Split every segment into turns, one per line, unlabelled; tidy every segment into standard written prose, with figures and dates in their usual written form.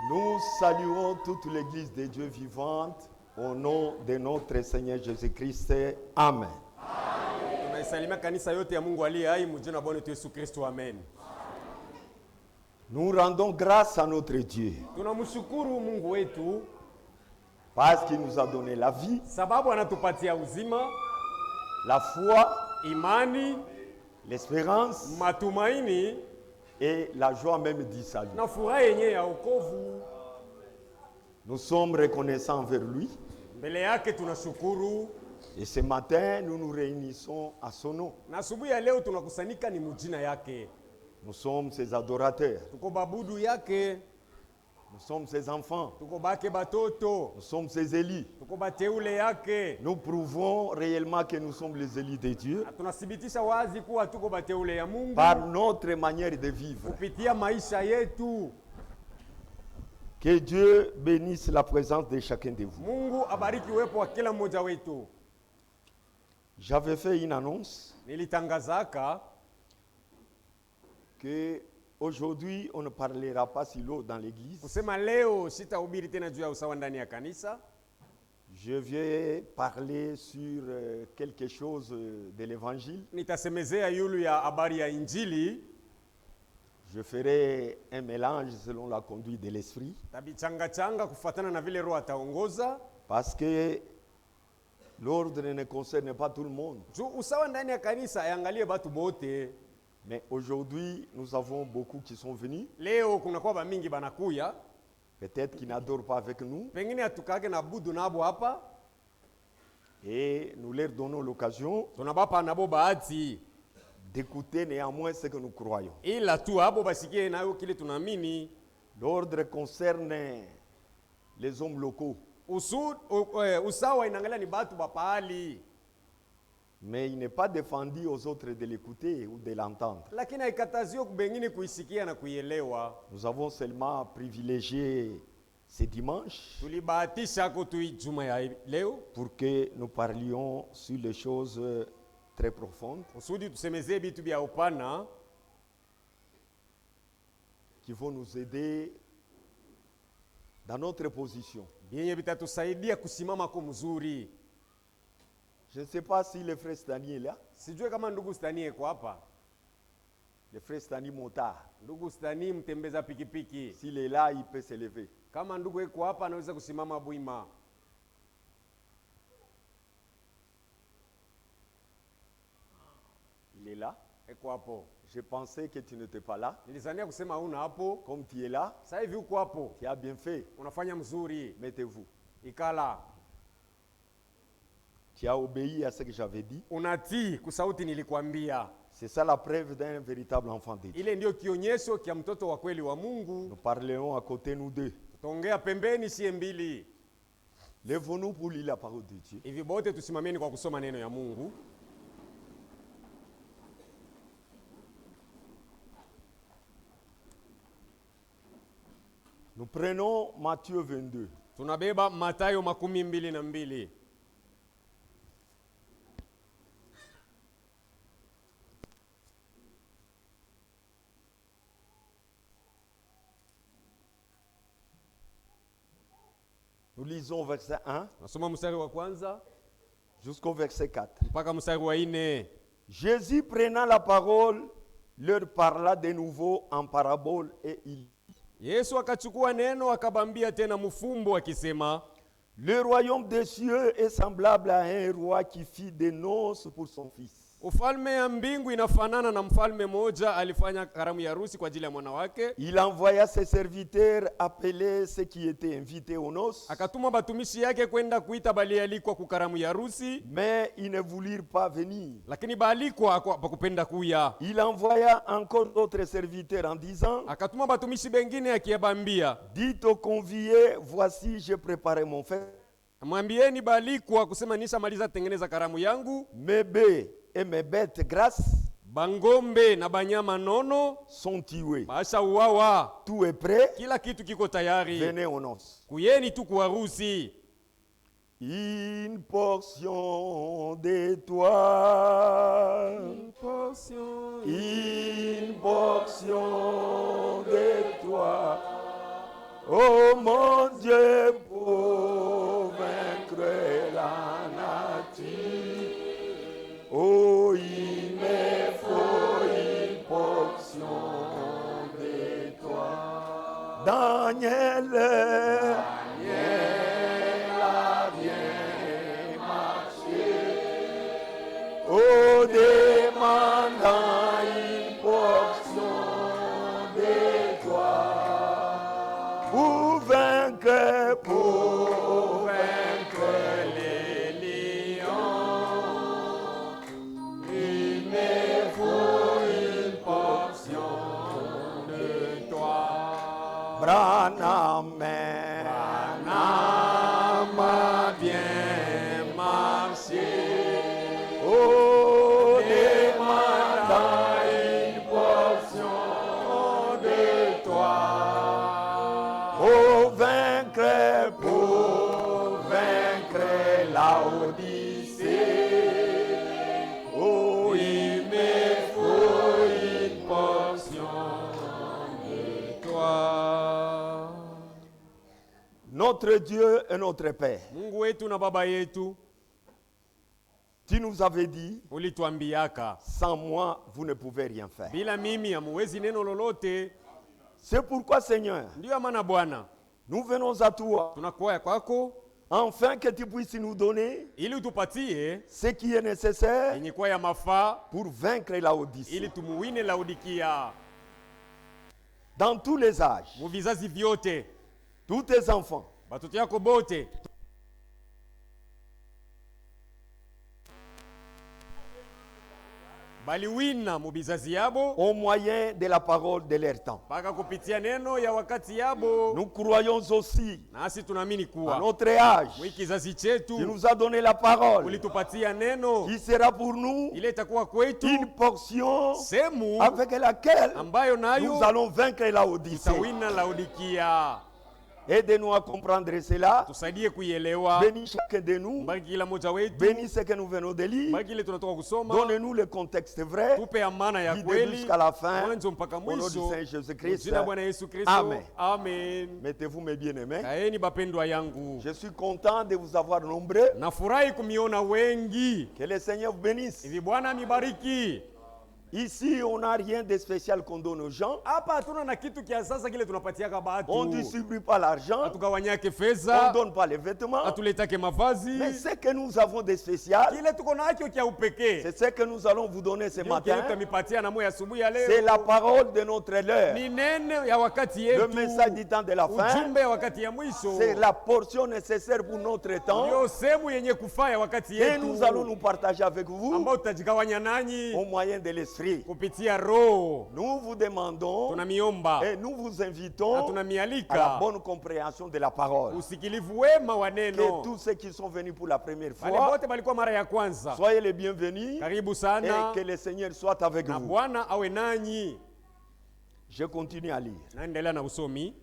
Nous saluons toute l'Église des dieux vivante au nom de notre Seigneur Jésus-Christ. Amen.
Tunaisalimia kanisa yote ya Mungu aliye hai mjina la Bwana wetu Yesu Kristo. Amen.
Nous rendons grâce à notre Dieu
Tunamshukuru Mungu wetu
parce qu'il nous a donné la vie,
sababu anatupatia uzima,
la foi,
imani,
l'espérance
matumaini
et la joie même du salut.
na furaha yenyewe ya wokovu.
Nous sommes reconnaissants envers lui
Mbele yake tunashukuru,
et ce matin nous nous réunissons à son nom.
na asubuhi ya leo tunakusanyika ni mjina yake.
Nous sommes ses adorateurs,
Tuko babudu yake,
nous sommes ses enfants,
tuko bake batoto,
nous sommes ses élus.
tuko bateule yake.
Nous prouvons réellement que nous sommes les élus de Dieu
Na tunathibitisha wazi kuwa tuko bateule ya Mungu
par notre manière de vivre.
kupitia maisha yetu.
Que Dieu bénisse la présence de chacun de vous.
Mungu abariki uwepo wa kila mmoja wetu.
J'avais fait une annonce
Nilitangazaka
que aujourd'hui on ne parlera pas silo dans l'église.
kusema leo sitahubiri tena juu ya usawa ndani ya kanisa.
Je vais parler sur quelque chose de l'évangile.
Nitasemezea yulu ya habari ya Injili.
Je ferai un mélange selon la conduite de l'esprit.
Tabichanga kufuatana na vile Roho ataongoza.
Parce que l'ordre ne concerne pas tout le monde.
Juu usawa ndani ya kanisa aiangalie batu bote.
Mais aujourd'hui, nous avons beaucoup qui sont venus.
Leo kuna kwa mingi banakuya.
Peut-être qui n'adorent pas avec nous.
Pengine atukake na budu nabo hapa.
Et nous leur donnons l'occasion
Tunabapa nabo bahati.
d'écouter néanmoins ce que nous croyons.
Ila tu hapo basikie nayo kile tunaamini.
L'ordre concerne les hommes locaux.
Usawa inaangalia ni batu bapahali.
Mais il n'est pas défendu aux autres de l'écouter ou de l'entendre.
Lakini haikatazio kubengine kuisikia na kuielewa.
Nous avons seulement privilégié ce dimanche
Tulibahatisha kutuijuma ya leo
pour que nous parlions sur les choses très profondes
kusudi tusemezee bitu bya upana
qui vont nous aider dans notre position.
byenye bitatusaidia kusimama kwa mzuri.
Je ne sais pas si le frère Stani est là.
Sijue kama ndugu Stani eko hapa.
Le frère Stani Motard.
Ndugu Stani mtembeza pikipiki.
S'il est là, il peut se lever.
Kama ndugu eko hapa anaweza kusimama buima.
Il est là.
Eko hapo.
Je pensais que tu n'étais pas là.
Nilizania kusema huna hapo.
Comme tu es là,
Sasa hivi uko hapo.
tu as bien fait.
Unafanya mzuri.
Mettez-vous.
Ikala.
Tu as obéi à ce que j'avais dit.
Unatii kusauti nilikwambia.
C'est ça la preuve d'un véritable enfant de Dieu.
Ile ndio kionyesho kia mtoto wa kweli wa Mungu.
Nous parlerons à côté nous deux.
Tutaongea pembeni sie mbili.
Lèvons-nous pour lire la parole de Dieu.
Hivi bote tusimameni kwa kusoma neno ya Mungu.
Nous prenons Matthieu 22.
Tunabeba Mathayo 22.
Nous lisons verset 1
Nasoma mstari wa kwanza
jusqu'au verset 4.
mpaka mstari wa 4.
Jésus prenant la parole leur parla de nouveau en parabole et il dit,
Yesu akachukua neno akabambia tena mfumbo akisema,
le royaume des cieux est semblable à un roi qui fit des noces pour son fils.
ufalme ya mbingu inafanana na mfalme moja alifanya karamu ya harusi kwa ajili ya mwana wake.
Il envoya ses serviteurs appeler ceux qui étaient invités aux noces.
Akatuma batumishi yake kwenda kuita balialikwa ku karamu ya harusi,
Mais ils ne voulurent pas venir.
lakini baalikwa hakupenda kuya.
Il envoya encore d'autres serviteurs en disant,
Akatuma batumishi bengine akiyabambia,
dites aux conviés, voici j'ai préparé mon fête.
mwambieni baalikwa kusema nisha maliza tengeneza karamu yangu.
Mes bœufs et mes bêtes grasses
Bangombe na banyama nono
sont tués.
basha uwawa.
Tout est prêt.
Kila kitu kiko tayari.
Venez aux noces.
Kuyeni tu kwa harusi.
Une portion de toi.
Une portion
Une portion de toi. Oh Oh, demandant une portion de toi pour vaincre
les lions. Il me faut une portion de toi.
Branham
Branham bien marché.
Oh,
Demandant une portion de toi.
oh, vaincre pour vaincre la Odyssée. Oh,
Il me faut une portion de toi.
notre Dieu et notre Père,
Mungu wetu na baba yetu,
tu nous avais dit,
ulituambiaka
sans moi, vous ne pouvez rien faire.
bila mimi hamuwezi neno lolote.
C'est pourquoi, Seigneur,
Ndiyo maana Bwana,
nous venons à toi,
tunakuja kwako
afin que tu puisses nous donner
ili utupatie
ce qui est nécessaire
yenye kuwa ya mafaa
pour vaincre la Odyssée.
ili tumuwine Laodikia
Dans tous les âges,
mu vizazi vyote,
tous tes enfants,
batoto yako bote baliwina mu bizazi yabo
au moyen de la parole de leur temps.
mpaka kupitia neno ya wakati yabo.
Nous croyons aussi,
Nasi tunaamini
à
kuwa
notre âge,
mwi kizazi
tu
chetu
nous as donné la parole,
ulitupatia neno
qui sera pour nous
ile itakuwa kwetu
une portion
sehemu
avec laquelle
ambayo
nous
nayo
allons vaincre la Odyssée.
tutawina Laodikia.
Aide-nous à comprendre cela.
Tusaidie kuielewa,
Bénis chacun de nous.
mbaki kila mmoja wetu,
Bénis ce que nous venons de lire.
mbaki ile tunatoka kusoma,
Donne-nous le contexte vrai.
tupe amana ya
Guide
kweli
jusqu'à la fin.
mwanzo mpaka
Au nom du
mwisho.
Saint Jésus-Christ.
Jina Bwana Yesu Kristo.
Amen.
Amen.
Mettez-vous mes bien-aimés.
Kaeni bapendwa yangu,
Je suis content de vous avoir nombreux.
nafurahi kumiona wengi
Que le Seigneur vous bénisse.
hivi. Bwana mibariki.
Ici, on n'a rien de spécial qu'on donne aux gens.
Hapa hatuna na kitu kia sasa kile tunapatiaka
On ne
batu,
distribue pas l'argent.
hatugawanyake
On ne
fedha,
donne pas les vêtements.
hatuletake
Mais
mavazi.
ce que nous avons de spécial,
Kile tuko nacho kia upekee
c'est ce que nous allons vous donner ce
ndio kile
matin.
tutamipatia na moyo asubuhi ya
C'est la
leo.
parole de notre heure.
Ni neno ya wakati
Le
yetu,
message du temps de la fin.
ujumbe ya wakati ya mwisho,
C'est la portion nécessaire pour notre temps.
ndio sehemu yenye kufaa ya wakati
Et nous allons
yetu
nous partager avec vous
ambao tutajigawanya
au
nanyi
moyen de l'esprit.
kupitia Roho.
Nous vous demandons
Tunamiomba
et nous vous
na
invitons à la
tunamialika
bonne compréhension de la parole.
usikilivu wema wa
Que
neno.
tous ceux qui sont venus pour la première
Wale
fois,
wote balikuwa mara ya kwanza,
soyez les bienvenus
karibu
et
sana,
que le Seigneur soit avec
na
vous.
Bwana awe nanyi.
Je continue à lire.
Naendelea na usomi.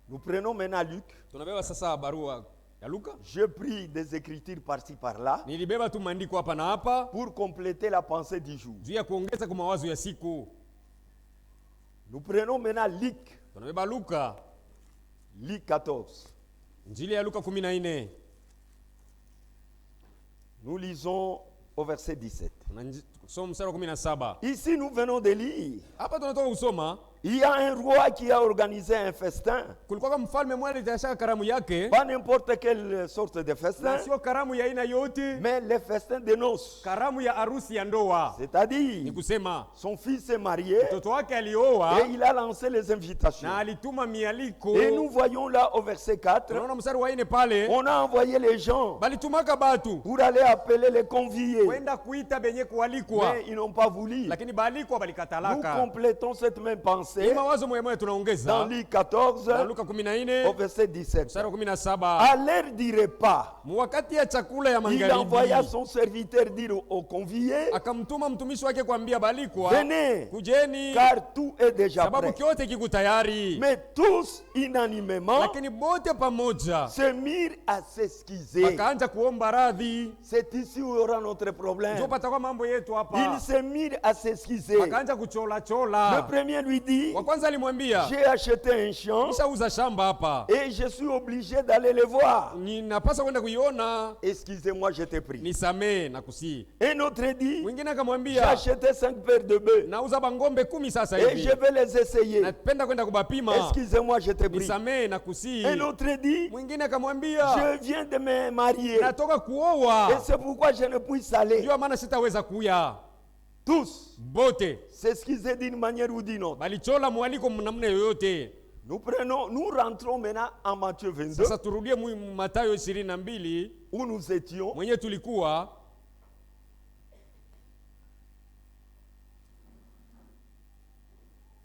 Nous prenons maintenant Luc.
Tunabeba sasa barua ya Luka.
Je pris des écritures par-ci par-là
Nilibeba tu maandiko hapa na hapa
pour compléter la pensée du jour.
juu ya kuongeza kwa mawazo ya siku.
Nous prenons maintenant Luc,
Tunabeba Luka,
Luc 14.
Injili ya Luka 14.
Nous lisons au verset 17.
Tunasoma mstari wa 17.
Ici, nous venons de lire.
Hapa tunatoka kusoma,
Il y a un roi qui a organisé un festin.
kulikuwa mfalme mmoja alitashaka karamu yake,
Pas n'importe quelle sorte de
na
festin,
sio karamu ya aina yote,
mais le festin de noces.
karamu ya harusi ya ndoa. Ni
C'est-à-dire,
kusema
son fils est marié
mtoto wake alioa
et il a lancé les invitations.
na alituma mialiko.
Et nous voyons là au verset 4,
Tunaona mstari wa 4 pale,
on a envoyé les gens
balitumaka batu
pour aller appeler les conviés.
kwenda kuita benye kualikwa,
Mais ils n'ont pas voulu.
lakini baalikwa
Nous
balikatalaka.
complétons cette même
Ni
pensée
mawazo moya moya
dans
tunaongeza
Luc 14
na Luka
au
14
verset 17.
mstari wa 17.
À l'heure du repas,
Wakati ya chakula ya
il envoya
magharibi
son serviteur dire aux conviés,
akamtuma mtumishi wake kuambia balikwa,
venez,
kujeni
car tout est déjà
sababu
prêt.
kyote kiko tayari.
Mais tous, unanimement,
Lakini bote pamoja
se mirent à s'excuser.
wakaanza kuomba radhi.
C'est ici où il y aura notre
Ndio
problème.
patakuwa mambo yetu
Ils
hapa,
se mirent à s'excuser.
wakaanza kuchola
Le
chola.
premier lui dit,
Wa kwanza alimwambia,
j'ai acheté un champ
nishauza shamba hapa,
et je suis obligé d'aller le voir.
ninapaswa kwenda kuiona,
Excusez-moi, je t'ai pris.
nisamee na kusi.
Un autre dit,
Mwingine
j'ai
akamwambia,
acheté 5 paires de bœufs
nauza bangombe 10 sasa
et
hivi,
je vais les essayer.
napenda kwenda kubapima,
Excusez-moi, je t'ai pris.
nisamee na kusi.
Un autre dit,
Mwingine akamwambia,
je viens de me marier
natoka
et
kuoa,
c'est pourquoi je ne puis aller.
ndio maana sitaweza kuya.
Tous.
bote
C'est ce qu'ils ont d'une manière ou d'une autre.
balichola mwaliko namna yoyote.
Nous rentrons maintenant en Matthieu 22,
Sasa turudie Mathayo 22
où nous étions.
mwenye tulikuwa.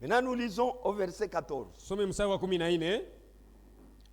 Maintenant, nous lisons au verset 14.
Some mstari wa 14.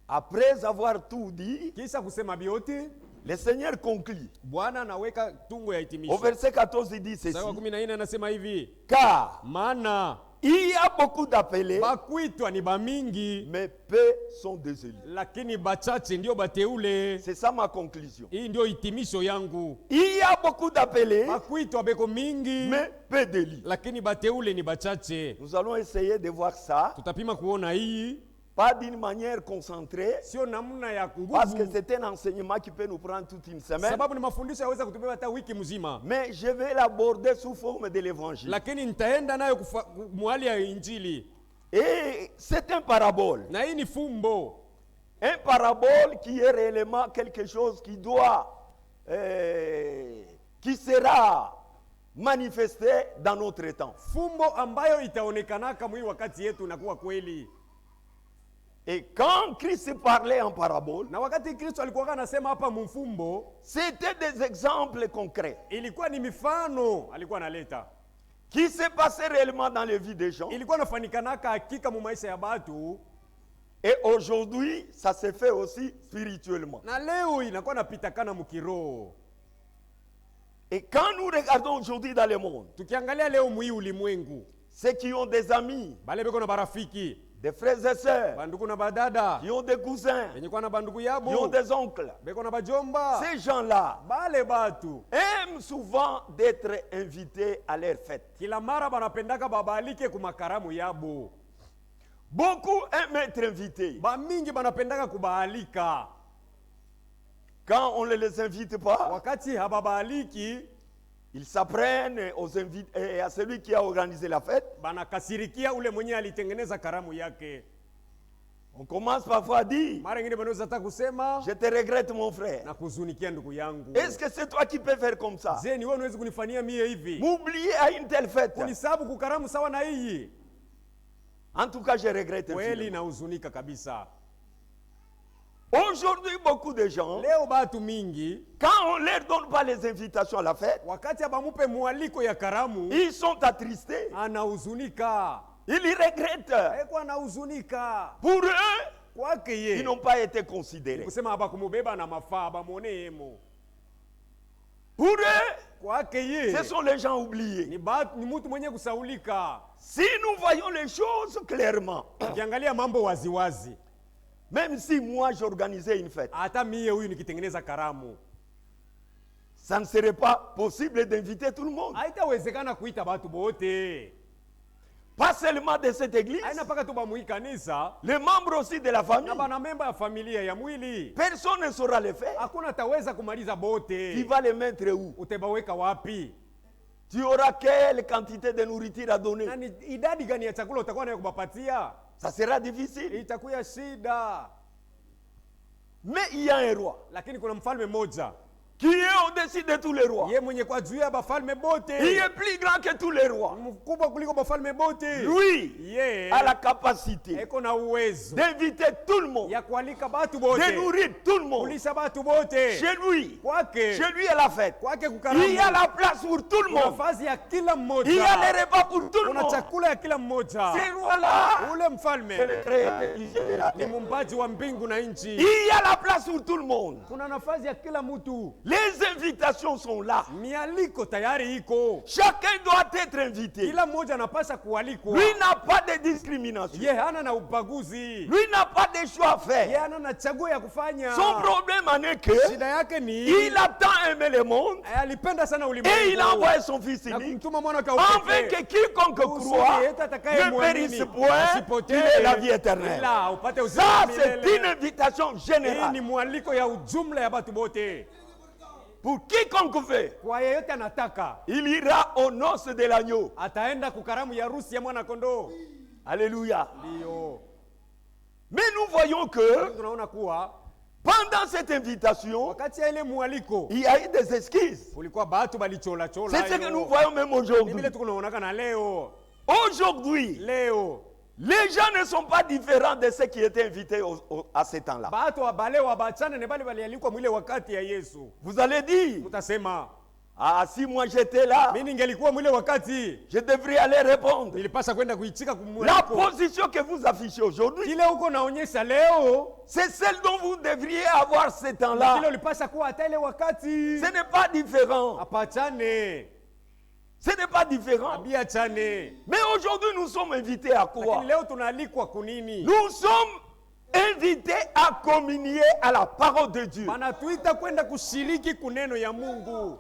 Après avoir tout dit,
Kisha kusema biote,
le Seigneur conclut.
Bwana anaweka tungo ya hitimisho.
Au verset 14, il dit ceci.
Mstari wa 14 anasema hivi,
Car
maana
il y a beaucoup d'appelés,
bakuitwa ni bamingi,
mais peu sont des élus.
lakini bachache ndio bateule.
C'est ça ma conclusion.
Hii ndio hitimisho yangu.
Il y a beaucoup d'appelés,
Bakuitwa beko mingi,
mais peu d'élus.
lakini bateule ni bachache.
Nous allons essayer de voir ça,
Tutapima kuona hii,
pas d'une manière concentrée,
sio namna ya
parce que
nguvu,
c'est un enseignement qui peut nous prendre toute une semaine.
sababu ni mafundisho yaweza kutubeba hata wiki mzima,
Mais je vais l'aborder sous forme de l'évangile.
lakini nitaenda nayo mwali ya Injili.
Et c'est un parabole.
Na hii ni fumbo,
Un parabole qui est réellement quelque chose qui doit, qui sera manifesté dans notre temps.
fumbo ambayo itaonekanaka mwi wakati yetu nakuwa kweli.
Et quand Christ parlait en parabole,
Na wakati Kristo alikuwa anasema hapa mfumbo,
c'était des exemples concrets
ilikuwa ni mifano alikuwa analeta,
qui se passaient réellement dans les vies des gens.
ilikuwa nafanikanaka hakika mu maisha ya batu,
Et aujourd'hui, ça se fait aussi spirituellement.
na leo inakuwa napitakana mukiroho.
Et quand nous regardons aujourd'hui dans le monde,
Tukiangalia leo mwi ulimwengu,
ceux qui ont des amis,
bale beko na barafiki,
des frères et sœurs,
banduku na badada,
qui ont des cousins,
benye kwa na banduku
qui ont
yabo,
des oncles,
beko na bajomba,
ces gens-là
bale batu
aiment souvent d'être invités à leur fête.
kila mara banapendaka babalike kumakaramu yabo.
Beaucoup aiment être invités.
Bamingi banapendaka kubaalika.
Quand on ne les invite pas,
Wakati hababaliki,
ils s'apprennent à celui qui a organisé la fête.
banakasirikia ule mwenye alitengeneza karamu yake.
On commence parfois à dire,
Mara ngine banaweza hata kusema
je te regrette mon frère.
na kuzunikia ndugu yangu.
Est-ce que c'est toi qui peux faire comme ça?
Je, ni wewe unaweza kunifanyia mie hivi?
M'oublier à une telle fête.
Kunisabu kukaramu sawa na hii?
En tout cas, je regrette.
Kweli
infiniment.
na huzunika kabisa.
Aujourd'hui, beaucoup de gens,
Leo batu mingi,
quand on ne leur donne pas les invitations à la fête,
wakati abamupe mwaliko ya karamu,
ils sont attristés.
anahuzunika.
Ils y regrettent.
Eko anahuzunika.
Pour eux,
Kwake
ils
ye,
n'ont pas été considérés.
kusema abakumubeba na mafaa, abamwone emo.
Pour eux,
Kwake ye,
ce sont les gens oubliés.
ni mutu mwenye kusaulika.
Si nous voyons les choses clairement,
Ukiangalia mambo waziwazi,
même si moi j'organisais une fête,
hata mie huyu nikitengeneza karamu,
ça ne serait pas possible d'inviter tout le monde.
haitawezekana kuita batu bote.
Pas seulement de cette église,
Haina paka tu bamui kanisa,
les membres aussi de la famille.
na bana memba ya familia ya mwili.
Personne ne saura les faire.
Hakuna taweza kumaliza
Tu
bote.
vas les mettre où?
Utebaweka wapi?
Tu auras quelle quantité de nourriture à donner?
Na ni idadi gani ya chakula utakuwa nayo kubapatia?
Ça sera difficile.
Itakuwa shida.
Mais il y a un roi
Lakini kuna mfalme mmoja,
qui est au-dessus de tous les rois.
ye mwenye kwa juu ya bafalme bote,
Il est plus grand que tous les rois.
mkubwa kuliko bafalme bote.
Lui
Ye
a la capacité
eko na uwezo
d'inviter tout le monde,
ya kualika batu
de
bote,
nourrir tout le monde.
kulisha batu bote.
Chez lui,
Kwake,
chez lui à la fête.
kwake
Il y a
kukaramu,
la place pour tout le
kuna
monde.
nafasi ya kila
Il y a
mmoja,
les repas pour tout le
kuna
monde.
chakula ya kila mmoja.
Ces rois-là,
Ule mfalme
c'est le très intelligent de la
ni
terre.
mumbaji wa mbingu na
Il
nchi.
y a la place pour tout le monde.
Kuna nafasi ya kila mtu,
Les invitations sont là.
mialiko tayari iko,
Chacun doit être invité.
kila mmoja anapasha kualikwa.
Lui n'a pas de discrimination.
Ye hana na ubaguzi,
Lui n'a pas de choix à
ye
faire.
hana na chaguo ya kufanya.
Son problème en est que
Shida yake ni
il a tant aimé le monde
alipenda sana
et il a
ulimwengu
envoyé son fils
na
unique
kumtuma mwana
afin
kaupe
que quiconque croit ne périsse point, qu'il ait la vie éternelle.
ila upate uzima
Ça,
wa
c'est une
milele.
invitation
Hii
générale
ni mwaliko ya ujumla ya batu bote,
pour quiconque veut.
kwa yeyote anataka
Il ira aux noces de l'agneau.
ataenda kukaramu ya harusi ya mwana kondoo.
Alléluia.
Ndio
Mais nous voyons que
tunaona kuwa
Pendant cette invitation,
wakati ya ile mwaliko
il y a eu des esquisses.
kulikuwa batu balichola chola.
C'est ce que nous voyons même aujourd'hui.
Vile tunaonaka na leo.
Aujourd'hui,
Leo
les gens ne sont pas différents de ceux qui étaient invités à ce temps-là.
batu wabale wabachana ne bali balialikwa mwile wakati ya Yesu.
Vous allez dire,
Mutasema,
ah, si moi j'étais là,
mimi ningelikuwa mwile wakati
je devrais aller répondre.
nilipasha kwenda kuichika
La
kumwaliko.
position que vous affichez aujourd'hui,
Kile uko naonyesha leo,
c'est celle dont vous devriez avoir ce
kile
temps-là.
ulipasha kuwa hata ile wakati.
Ce n'est pas différent.
Apachane,
Ce n'est pas différent.
abiachane.
Mais aujourd'hui, nous sommes invités à quoi?
Lakini leo tunaalikwa kunini?
Nous sommes invités à communier à la parole de Dieu.
Banatuita kwenda kushiriki kuneno ya Mungu.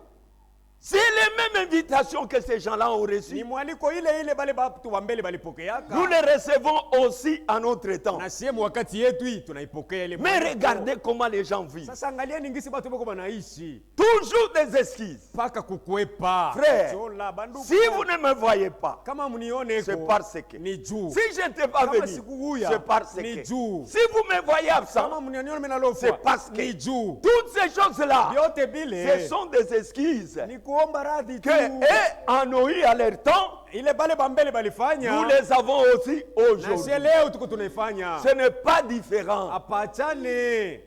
C'est les mêmes invitations que ces gens-là ont
Ni
reçues.
mwaliko ile bale batu wa mbele balipokeaka.
Nous les recevons aussi à notre temps.
Na sie wakati yetu hii tunaipokea ile
Mais
mwaliko.
regardez comment les gens vivent.
Sasa angalieni ngisi batu bako banaishi.
Toujours des esquisses.
Paka kukwepa.
Frère,
Chola, banduku.
si vous ne me voyez pas,
Kama mnione
c'est
ko
parce que.
ni juu.
Si je n'étais pas
Kama
venu,
sikuguya,
c'est parce
ni
que.
juu.
Si vous me voyez absent,
Kama mnione menalofwa.
c'est parce que.
Ni juu.
Toutes ces choses-là,
Vyote
ce
bile
sont des esquisses
ni kuomba radhi tu.
que eux en ont eu à leur temps.
Ile bale bambele balifanya.
Nous les avons aussi
Na
aujourd'hui.
sie leo tuko tunaifanya.
Ce n'est pas différent.
Apachane.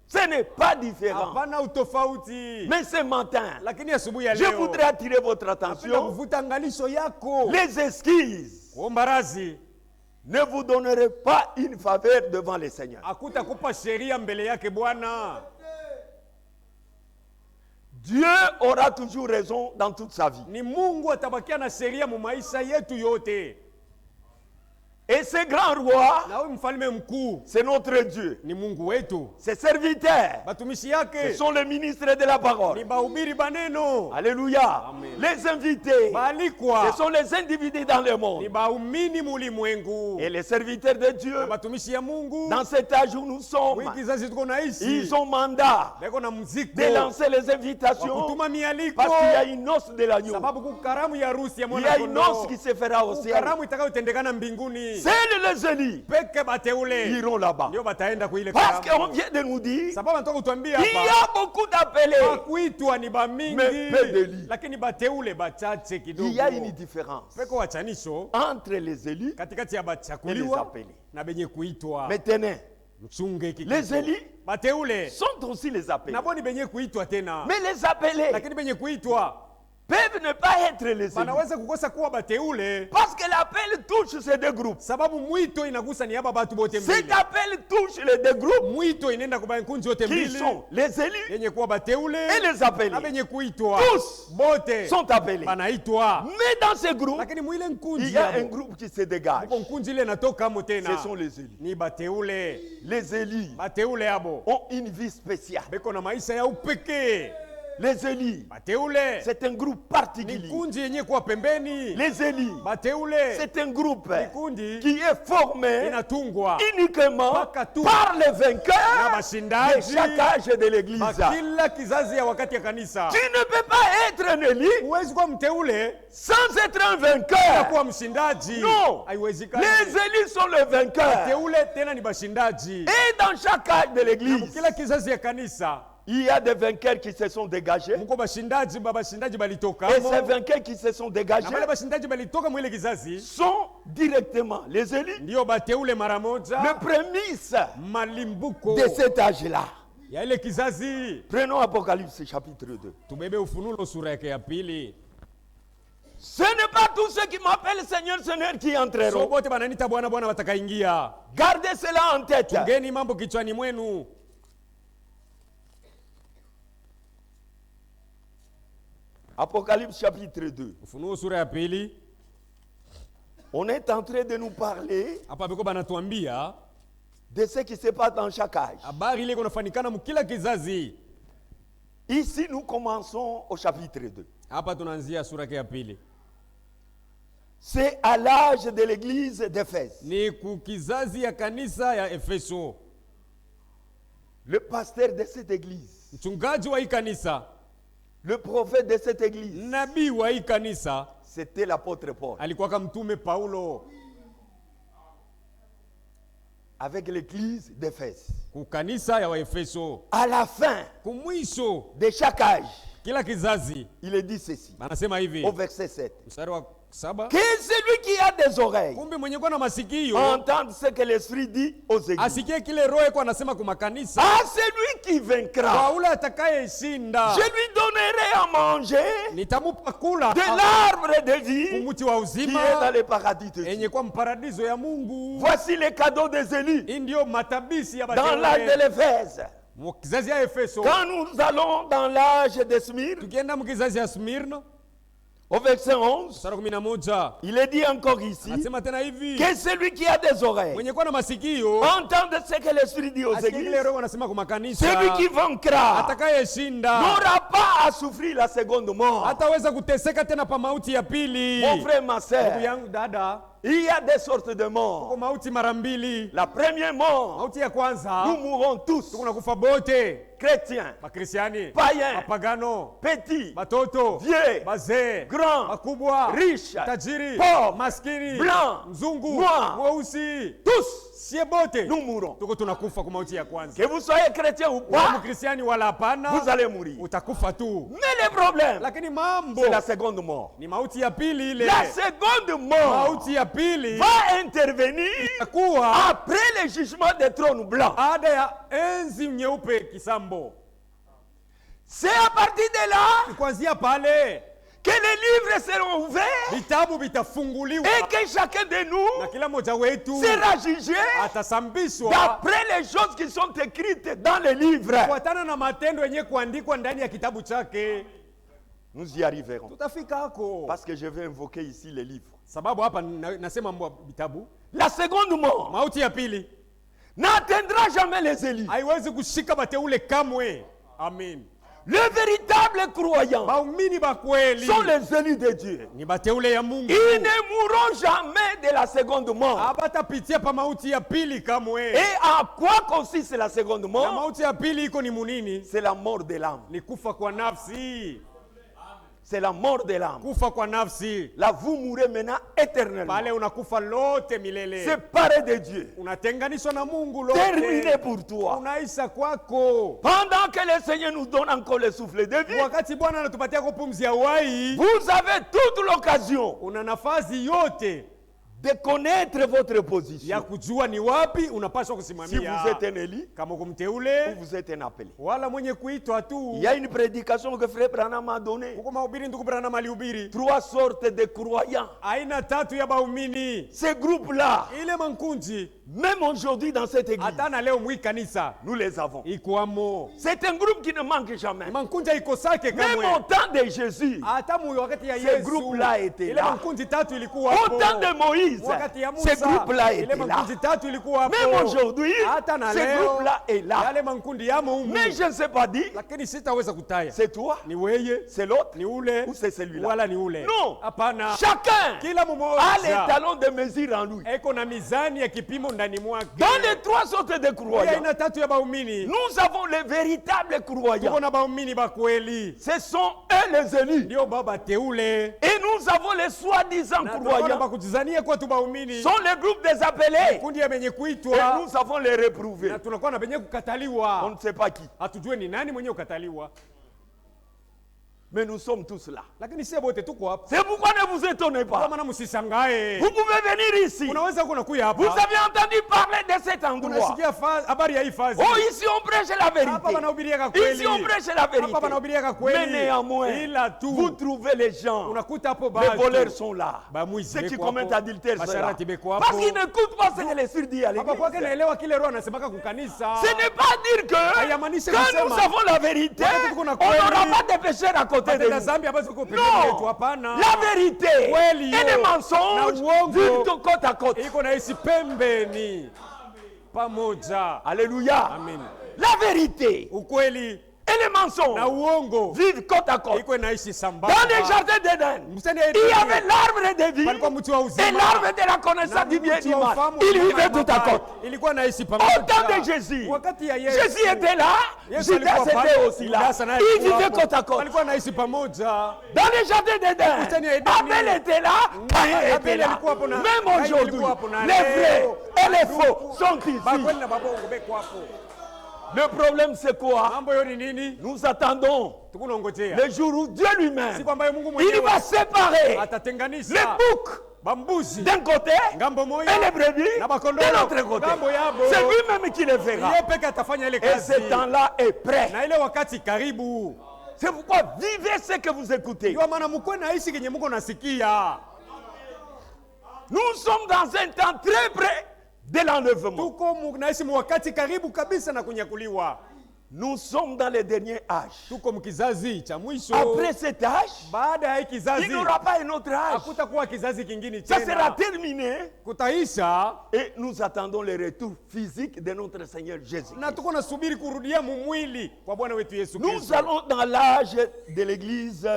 Ce n'est pas différent.
Hapana utofauti.
Mais ce matin,
Lakini asubuhi ya
je
leo
voudrais attirer votre
napenda
attention.
kuvuta angalisho yako.
Les esquisses
Kuomba radhi
ne vous donneraient pas une faveur devant le Seigneur.
hakutakupa sheria mbele yake Bwana.
Dieu aura toujours raison dans toute sa vie.
Ni Mungu atabakia na sheria mu maisha yetu yote.
Et ce grand roi,
Na huyu mfalme mkuu
c'est notre Dieu.
ni Mungu wetu.
Ses serviteurs,
Batumishi
ce
yake
sont les ministres de la
ni
parole.
bahubiri baneno.
Alléluia.
Amen.
Les invités,
Baalikwa
ce sont les individus dans le
ni
monde.
baumini mulimwengu.
Et les serviteurs de Dieu,
Na batumishi ya Mungu
dans cet âge où nous sommes,
wiki kizazi tuko naishi.
ils ont mandat
Beko na mziko
de lancer les
wa
invitations
kutuma mialiko
parce qu'il y a une noce de l'agneau.
sababu kukaramu ya harusi ya
Il y
mwana
a une noce
kondoo.
qui se fera au ciel.
Karamu itakayotendekana mbinguni.
Seuls les élus
Peke bateule
iront là-bas.
ndio bataenda kwa ile
Parce qu'on
karamu.
vient de nous dire
Sababu anataka kutuambia
qu'il y
hapa
a beaucoup d'appelés.
kuitwa ni bamingi
Mais peu de lits.
lakini bateule bachache
Il
kidogo.
y a une différence
Peko wachanisho
entre les élus
katikati ya
et les
bachakuliwa
appelés.
na benye kuitwa.
Maintenant,
Mchunge hiki
les
kitu.
élus
Bateule
sont aussi les appelés.
nabo ni benye kuitwa tena.
Mais les appelés
Lakini benye kuitwa
peuvent ne pas être les élus.
banaweza kukosa kuwa bateule
Parce que l'appel touche ces deux groupes.
sababu mwito inagusa ni haba batu bote
Cet
mbili.
appel touche les deux groupes
Mwito inaenda kwa kunzi yote
qui
mbili
sont les élus
yenye kuwa bateule
et les appelés.
na benye kuitwa.
Tous
Bote
sont appelés.
banaitwa.
Mais dans ce groupe,
Lakini mwile
il
nkunzi
y a un
yabo
groupe qui se dégage.
uko nkunzi ile natoka amo
Ce
tena
sont les élus.
ni bateule.
Les élus
Bateule abo
ont une vie spéciale.
beko na maisha ya upekee.
Les élus,
Bateule
c'est un groupe
ni
particulier.
kunzi yenye kuwa pembeni.
Les élus,
Bateule
c'est un groupe
kundi
qui est formé
inatungwa
uniquement
Mpaka tu.
par les
na
vainqueurs de
bashindaji
chaque âge de l'église.
ba kila kizazi ya wakati ya kanisa.
Tu ne peux pas être un élu
Huwezi kuwa mteule
sans être un
na
vainqueur.
kuwa mshindaji.
Non.
Haiwezekani.
Les élus sont les vainqueurs.
Teule tena ni bashindaji.
Et dans chaque âge de l'église,
Kila kizazi ya kanisa
il y a des vainqueurs qui se sont dégagés.
mko bashindaji, bashindaji balitoka.
Et ces vainqueurs qui se sont
Na
dégagés
wale bashindaji balitoka mwile kizazi
sont directement les élus,
ndio bateule mara
le
moja
prémisse
malimbuko
de cet âge-là.
ya ile kizazi.
Prenons Apocalypse chapitre 2.
Tubebe Ufunuo sura yake ya pili.
Ce n'est pas tous ceux qui m'appellent Seigneur, Seigneur qui
So
entreront.
bote bananita Bwana Bwana watakaingia.
Gardez cela en tête.
Tungeni mambo kichwani mwenu.
Apocalypse chapitre 2.
Ufunuo sura ya pili.
On est en train de nous parler
Hapa biko banatuambia
de ce qui se passe dans chaque âge.
habari ile kunafanikana mkila kizazi.
Ici, nous commençons au chapitre 2.
Hapa tunaanzia sura yake ya pili.
C'est à l'âge de l'église d'Éphèse.
Ni kukizazi ya kanisa ya Efeso.
Le pasteur de cette église,
Mchungaji wa hii kanisa,
le prophète de cette église,
nabii wa hii kanisa
c'était l'apôtre Paul.
alikuwa kama mtume Paulo.
avec l'église d'Éphèse.
kukanisa ya Waefeso.
À la fin
Kumwisho
de chaque âge,
kila kizazi
il est dit ceci,
banasema hivi
au verset 7.
mstari wa 7,
Que celui qui a des oreilles
kumbe mwenye kuwa na masikio
entende ce que l'Esprit dit aux églises.
asikie kile roho yako anasema kumakanisa.
À celui qui vaincra,
Kwa ule atakayeshinda
je lui donnerai à manger
nitamupa kula
de l'arbre de vie
kumuti wa
qui
uzima
est dans le paradis de Dieu.
enye kwa mparadiso ya Mungu.
Voici les cadeaux des élus
Hii ndio matabisi ya
dans l'âge de
bateule
l'Éphèse.
mu kizazi ya Efeso.
Quand nous allons dans l'âge de Smyrne,
Tukienda mu kizazi ya Smirna
au verset 11,
mstari wa 11
il est dit encore ici
anasema tena hivi,
que celui qui a des oreilles
mwenye kuwa na masikio
entende ce que l'Esprit dit aux
asikie kile
églises.
roho anasema kumakanisa.
Celui qui vaincra
Atakayeshinda
n'aura pas à souffrir la seconde mort.
hataweza kuteseka tena pa mauti ya pili.
Mon frère, ma
Ndugu
soeur,
yangu dada,
il y a des sortes de
kwa
morts.
mauti mara mbili.
La première mort,
Mauti ya kwanza
nous mourrons tous,
tuko nakufa bote,
chrétiens,
Bakristiani,
païens,
mapagano,
petits,
batoto,
vieux,
bazee,
grands,
makubwa,
riches,
tajiri,
pauvres,
maskini,
blancs,
mzungu,
noirs,
mweusi,
tous,
sie bote
nous mourrons.
tuko tunakufa kwa mauti ya kwanza.
Que vous soyez chrétien ou
Uwe
pas,
mkristiani wala hapana,
vous allez mourir.
utakufa tu.
Mais le problème,
Lakini mambo
c'est la seconde mort.
ni mauti ya pili ile.
La seconde mort
Mauti ya pili
va intervenir
itakuwa
après le jugement des trônes blancs.
baada ya enzi nyeupe kisambo.
C'est à partir de là
Kuanzia pale
que les livres seront ouverts
vitabu vitafunguliwa
et que chacun de
na
nous
kila mmoja wetu
sera jugé
atasambishwa
d'après les choses qui sont écrites dans les livres.
kufuatana na matendo yenye kuandikwa ndani ya kitabu chake.
Nous y arriverons.
Tutafika hako
Parce que je vais invoquer ici les livres.
sababu hapa nasema mambo ya vitabu.
La seconde mort
Mauti ya pili
n'atteindra jamais les élus.
haiwezi kushika bateule kamwe. Amen.
Les véritables croyants
Baumini ba kweli
sont les élus de Dieu.
ni bateule ya Mungu.
Ils ne mourront jamais de la seconde mort.
Abatapitia pa mauti ya pili kamwe.
Et en quoi consiste la seconde
Na
mort?
mauti ya pili iko ni munini?
C'est la mort de l'âme.
Ni kufa kwa nafsi.
C'est la mort de l'âme.
Kufa kwa nafsi.
Là, vous mourrez maintenant éternellement.
Pale unakufa lote milele.
Séparé de Dieu.
Unatenganishwa na Mungu lote.
Terminé pour toi.
Unaisha kwako.
Pendant que le Seigneur nous donne encore le souffle de vie,
Wakati Bwana anatupatia kupumzi ya uhai,
vous avez toute l'occasion
una nafasi yote
de connaître votre
ya
position.
kujua ni wapi unapaswa
Si
kusimamia.
vous êtes un élu
Kama
ou
kumteule
vous êtes un appelé.
wala mwenye kuitwa tu.
Il y a une prédication que Frère Branham a donnée.
Huko mahubiri ndugu Branham alihubiri
3 sortes de croyants.
aina tatu ya baumini.
Ces groupes-là,
Ile mankunji
même aujourd'hui dans cette église,
hata na leo mwi kanisa
nous les avons.
ikuamo.
C'est un groupe qui ne manque jamais.
Mankunja ikosake
Même
kamwe.
au temps de Jésus,
Hata mu wakati ya
Ce
Yesu
groupe-là était
ile
là.
mankunji tatu ilikuwa
au
hapo.
temps de Moïse,
Wakati ya
ce
Musa
groupe-là
ile
était là.
mankunji tatu ilikuwa hapo.
Même aujourd'hui,
Hata na
ce
leo
groupe-là est là.
yale mankundi yamo humu.
Mais je ne sais pas dire,
Lakini sitaweza kutaya
c'est toi,
ni weye
c'est l'autre,
ni ule
ou c'est celui-là.
wala ni ule.
Non.
Hapana,
Chacun
kila
a les
mmoja
talons de mesure en lui.
eko na mizani ya kipimo ndani mwake.
Dans les 3 sortes de
Hii
croyants,
aina tatu ya baumini,
nous avons les véritables
tuko
croyants.
na baumini ba kweli,
Ce sont eux les élus.
ndio baba teule,
Et nous avons les soi-disant
na tunaona
croyants.
bakujizania kwa tu baumini,
Sont les groupes des appelés.
kundi ya benye
Et
kuitwa,
nous avons les réprouvés.
na tunakuwa na benye
On
kukataliwa.
ne sait pas qui.
Hatujue ni nani mwenye kukataliwa,
Mais nous sommes tous là.
lakini sie bote tuko hapa.
C'est pourquoi ne vous étonnez
Kwa
pas.
maana msisangae,
Vous pouvez venir ici.
unaweza kuna kuya
Vous
hapa,
avez entendu parler de cet endroit.
unasikia habari ya hii fazi.
Oh, ici on prêche la
Hapa
vérité.
wanahubiriaka kweli.
Ici on prêche la vérité.
Hapa wanahubiriaka
Mais
kweli.
néanmoins,
Ila tu
vous trouvez les gens.
unakuta hapo
Les
batu
voleurs sont là.
bamwizi
Ceux qui
beko
commettent
hapo,
adultère sont là.
basharati beko
Parce
hapo.
qu'ils n'écoutent pas ce que l'Esprit dit à
Hapa kwake
l'église.
naelewa kile roho anasemaka kukanisa.
Ce n'est pas dire que
Hayamaanisha
quand
kusema,
nous avons la vérité,
wakati tuko na
on
kweli,
n'aura pas de pécheurs à côté de
Matenda
nous.
zambi ambazo ziko pembeni
Non,
yetu, hapana.
la vérité
Kweli
et les
yo,
mensonges
na uongo,
vivent de côte à côte.
iko na isi pembeni pamoja.
Alléluia.
Amen.
La vérité
Ukweli
et les mensonges
na uongo
vivent côte à côte.
iko inaishi sambamba.
Dans les jardins d'Éden,
Bustani ya
il y
Edeni,
avait l'arbre de vie
palikuwa mti wa
et
uzima
l'arbre de la
na
connaissance du bien et
mti
du
wa
mal.
ufahamu
Ils
wa mema
vivaient
na
tout à
mabaya.
côte.
Ilikuwa inaishi
Au
pamoja.
temps de Jésus,
Wakati ya Yesu,
Jésus était là,
Yesu
Judas
alikuwa pale,
était aussi là.
Judas naye
Ils
alikuwa
vivaient
hapo.
côte à côte.
Walikuwa naishi pamoja.
Dans les jardins
Bustani ya
d'Éden,
Edeni.
Abel était là, Caïn était
Abel
là.
alikuwa hapo na-
Même
Caïn
aujourd'hui,
alikuwa hapo na
les vrais
leo.
et les faux sont ici.
Bakweli na babongo beko hapo.
Le problème c'est quoi?
Mambo yo ni nini?
Nous attendons
Tukunongojea.
le jour où Dieu lui-même,
Siku ambayo Mungu
il
mwenyewe
va séparer
atatenganisha
les boucs
bambuzi
d'un côté
ngambo
et
moya
les brebis
na bakondoo
de l'autre côté.
ngambo yabo.
C'est lui-même qui les fera.
Yeye peke atafanya ile
Et
kazi.
ce temps-là est prêt.
Na ile wakati karibu.
C'est pourquoi vivez ce que vous écoutez.
Ndio maana mko naishi kenye mko nasikia.
Nous sommes dans un temps très près de l'enlèvement.
Tuko naishi wakati karibu kabisa na kunyakuliwa.
Nous sommes dans les derniers âges.
Tuko mkizazi cha mwisho.
Après cet âge,
Baada ya hiki kizazi
il n'y aura pas un autre âge.
hakutakuwa kizazi kingine
Ça sera
tena.
terminé
Kutaisha
et nous attendons le retour physique de notre Seigneur Jésus.
na tuko nasubiri kurudia mumwili kwa Bwana wetu Yesu
Nous
Kristo.
allons dans l'âge de l'église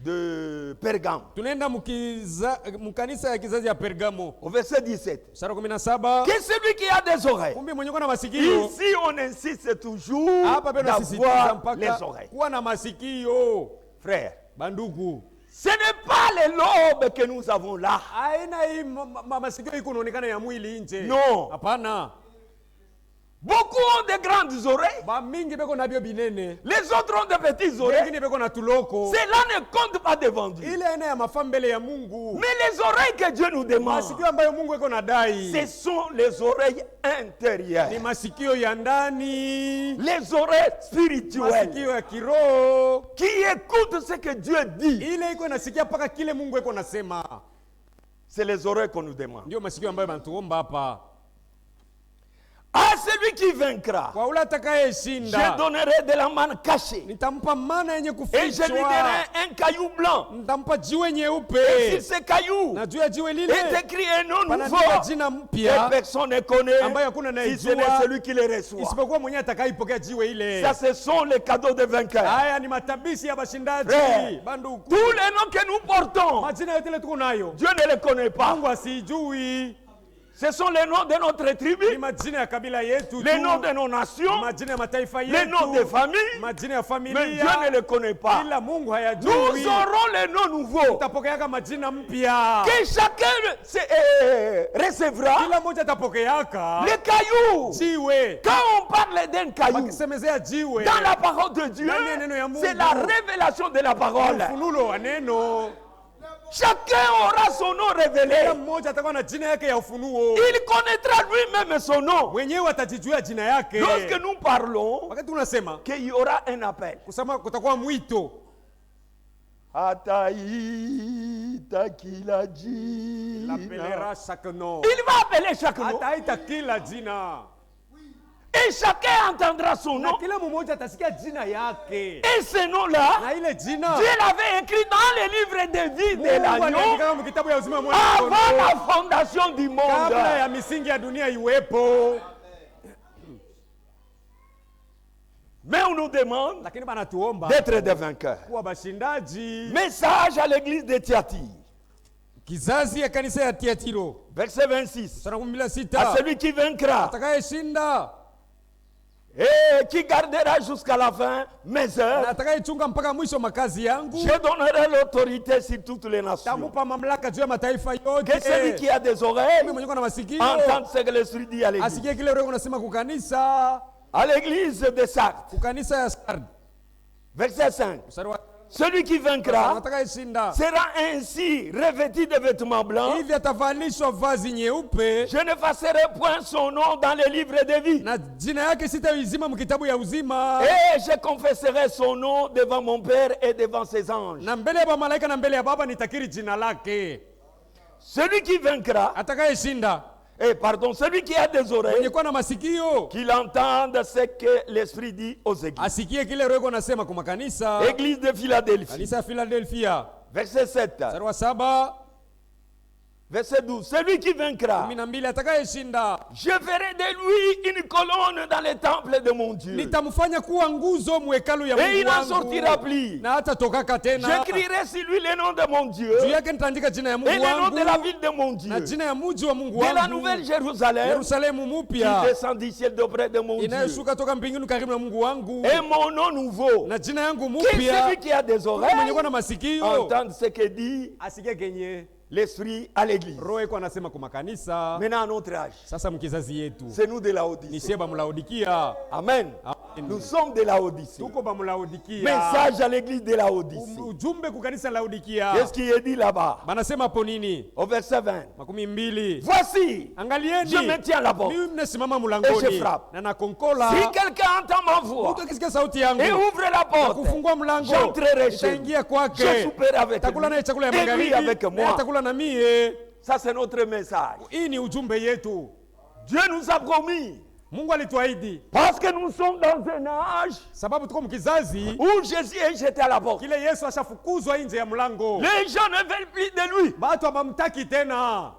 de Pergame.
Tunaenda mkanisa ya kizazi ya Pergamo.
Au verset 17.
Sura 17.
Que celui qui a des oreilles.
Kumbe mwenye kuna masikio.
Ici, on insiste toujours
Hapa bado nasisitiza
d'avoir
mpaka
les oreilles.
kuwa na masikio.
Frère,
Bandugu.
ce n'est pas les lobes que nous avons là.
Aina hii masikio iko inaonekana ya mwili nje.
No.
Hapana.
Beaucoup ont de grandes oreilles.
Ba mingi beko nabyo binene.
Les autres ont de petites oreilles.
Wengine beko na tuloko.
Cela ne compte pas devant Dieu.
Ile aina ya mafambele ya Mungu.
Mais les oreilles que Dieu nous demande,
Masikio ambayo Mungu iko nadai.
ce sont les oreilles
Ni
intérieures.
masikio ya ndani.
Les oreilles spirituelles
Masikio ya kiroho.
qui écoutent ce que Dieu dit.
Ile iko nasikia paka kile Mungu iko nasema.
C'est les oreilles qu'on nous demande.
Ndio masikio ambayo banatuomba hapa.
À celui qui vaincra,
Kwa ule atakaye
je
shinda.
donnerai de la manne cachée.
Nitampa mana yenye
Et je lui
kufichwa.
donnerai un caillou blanc.
Nitampa jiwe
Et
nyeupe.
sur ce caillou
Na juu ya jiwe lile
est écrit un nom
panaandikwa
nouveau
jina
que
mpya
personne ne connaît
ambayo hakuna
si ce n'est
anayejua
celui qui le reçoit.
isipokuwa mwenyewe atakayeipokea jiwe ile.
Ça, ce sont les cadeaux des vainqueurs.
Haya ni matabishi ya bashindaji.
Frère,
Banduku.
tous les noms que nous portons,
Majina yote ile tuko nayo.
Dieu ne les connaît pas.
Mungu asijui.
Ce sont les noms de notre
Ni
tribu,
majina ya kabila yetu
les
tu.
noms de nos nations,
Majina ya mataifa
les
yetu.
noms des familles,
Majina ya
mais Dieu ne
familia.
les connaît pas.
Ila Mungu
Nous
hayajui.
aurons les noms nouveaux
Utapokeaka majina mpya.
que chacun recevra.
Kila mmoja atapokeaka
Les cailloux,
jiwe.
quand on parle d'un caillou,
Wakisemezea jiwe.
dans la parole de Dieu,
Ndani ya neno ya Mungu.
c'est la révélation de la parole.
Ufunulo wa neno.
Chacun aura son nom révélé.
Kila mmoja atakuwa na jina yake ya ufunuo.
Il connaîtra lui-même son nom.
Mwenyewe atajijua jina yake.
Lorsque nous parlons,
Wakati tunasema
qu'il y aura un appel.
kusema kutakuwa mwito.
Ataita kila
Il appellera
jina.
chaque nom.
Il va appeler chaque nom.
Ataita kila jina.
Et chacun entendra son
Na
nom.
kila mmoja atasikia jina yake.
Et ce nom-là,
Na ile jina
Dieu l'avait écrit dans les livres de vie de
Mungu
l'agneau
aliandika mu kitabu ya uzima wa mwana
avant
kondoo.
la fondation du
Kabla
monde.
ya misingi ya dunia iwepo.
Mais on nous demande
Lakini banatuomba
d'être des vainqueurs.
kuwa bashindaji.
Message à l'église de Thyatire.
Kizazi ya kanisa ya Tiatiro.
Verset 26.
Sura
À
16.
celui qui vaincra
Atakayeshinda
et qui gardera jusqu'à la fin mes
na
œuvres,
atakayechunga mpaka mwisho makazi yangu.
je donnerai l'autorité sur toutes les nations.
Tamupa mamlaka juu ya mataifa
Que celui
yote.
qui a des oreilles
Mwenye kuna masikio
entende ce que l'Esprit dit à l'église.
asikie kile roho unasema kukanisa.
À l'église de Sardes,
Kukanisa ya Sardi.
verset 5.
Mstari wa
Celui qui vaincra
atakayeshinda
sera ainsi revêtu de vêtements blancs.
hivi atavalishwa vazi nyeupe
Je n'effacerai point son nom dans les livres de vie.
na jina yake sitaizima mkitabu ya uzima.
Et je confesserai son nom devant mon Père et devant ses anges.
Na mbele ya malaika na mbele ya Baba nitakiri jina lake.
Celui qui vaincra,
Atakayeshinda
celui qui a des
mwenye
oreilles,
kuwa na masikio
qu'il entende ce que l'Esprit dit aux églises.
asikie kile roho anasema kwa makanisa.
Église de Philadelphie,
Kanisa ya Philadelphia.
verset 7.
Mstari wa 7.
Verset 12. Celui qui vaincra,
12, atakayeshinda
je ferai de lui une colonne dans les temples de mon Dieu.
nitamfanya kuwa nguzo mwekalu ya
Et il
Mungu
n'en sortira
wangu
plus.
na hatatokaka tena.
J'écrirai sur lui le nom de mon Dieu
Juu yake nitaandika jina ya
et
Mungu
le nom de la
wangu
ville de mon Dieu,
na jina ya mji wa Mungu
de la
wangu,
nouvelle Jérusalem
Yerusalemu
qui
mupya
descend du ciel d'auprès de mon Dieu,
inayoshuka toka mbinguni karibu na Mungu wangu,
et mon nom nouveau.
na jina yangu
Qui celui
mupya.
qui a des
Mwenye
oreilles
kuwa na masikio
entende ce que dit
asikie kenye
l'Esprit à l'église.
Roho iko anasema kwa makanisa.
Maintenant à notre âge,
Sasa mkizazi yetu
c'est nous de
ni
Laodicée.
sie ba Mlaodikia.
Amen.
Amen.
Nous sommes de Laodicée.
Tuko ba Mlaodikia.
Message à l'église de Laodicée.
Ujumbe ku kanisa Laodikia.
Qu'est-ce qui est dit là-bas
Banasema hapo nini?
au verset 20?
12.
Voici,
Angalieni.
je me tiens à la porte.
Mimi mnasimama
Et je
mlangoni
frappe.
na nakonkola.
Si quelqu'un entend ma voix
Mtu akisikia sauti yangu
et ouvre la
na
porte,
kufungua mlango,
j'entrerai chez lui.
nitaingia
Je
kwake,
souperai avec
takula naye chakula ya
lui et lui
magharibi,
avec
naye
moi.
atakula na mie.
Ça, c'est notre message.
Hii ni ujumbe yetu.
Dieu nous a promis,
Mungu alituahidi,
parce que nous sommes dans un âge
sababu tuko mkizazi
où Jésus est jeté à la porte.
kile Yesu ashafukuzwa nje ya mlango.
Les gens ne veulent plus de lui.
Watu hawamtaki tena.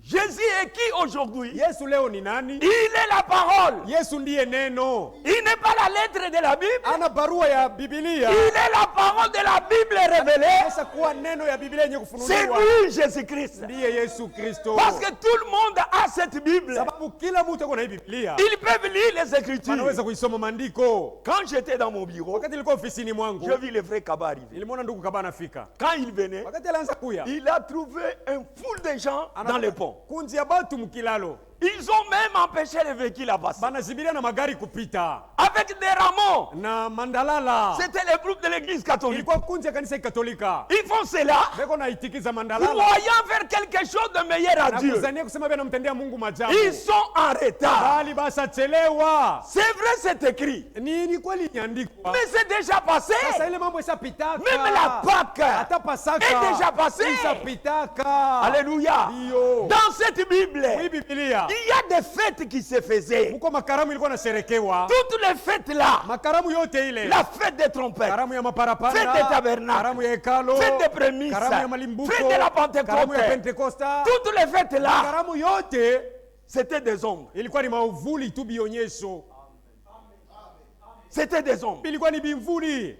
Jésus est qui aujourd'hui?
Yesu leo ni nani?
Il est la parole.
Yesu ndiye neno.
Il n'est pas la lettre de la Bible.
Ana barua ya Biblia.
Il est la parole de la Bible révélée.
Sasa kuwa neno ya Biblia yenye
C'est
kufunuliwa
lui, Jésus-Christ.
ndiye Yesu Kristo.
Parce que tout le monde a cette Bible.
Sababu kila mtu ako na hii Biblia.
Ils peuvent lire les Écritures.
Anaweza kuisoma maandiko.
Quand j'étais dans mon bureau,
Wakati nilikuwa ofisini mwangu,
je vis le frère Kaba arriver.
nilimwona ndugu Kaba anafika.
Quand il venait,
Wakati alianza kuya,
il a trouvé un foule de gens dans le pont.
kundi ya batu mkilalo.
Ils ont même empêché les véhicules à passer.
Banazibiria na magari kupita.
Avec des rameaux.
Na mandalala.
C'était le groupe de l'église catholique.
Ilikuwa kundi ya kanisa Katolika.
Ils font cela,
Beko na itikiza mandalala.
croyant faire quelque chose de meilleur à
Na
Dieu.
kuzania kusema bia namtendea Mungu majabu.
Ils sont en retard.
Bali basa chelewa.
C'est vrai, c'est écrit.
Ni kweli imeandikwa.
Mais c'est déjà passé.
Sasa ile mambo ishapitaka.
Même la Pâque
hata Pasaka
est déjà passée.
ishapitaka.
Alléluia.
Ndio.
Dans cette Bible,
Hii Biblia.
il y a des fêtes qui se faisaient.
Huko makaramu ilikuwa nasherekewa.
Toutes les fêtes là.
Makaramu yote ile.
La fête des trompettes.
Karamu ya maparapanda.
Fête des tabernacles.
Karamu ya hekalo.
Fête des prémices.
Karamu ya malimbuko.
Fête de la Pentecôte.
Karamu ya Pentekosta.
Toutes les fêtes là,
Karamu yote
c'était des ombres.
ilikuwa ni mauvuli tu bionyesho.
C'était des ombres.
Ilikuwa ni bimvuli.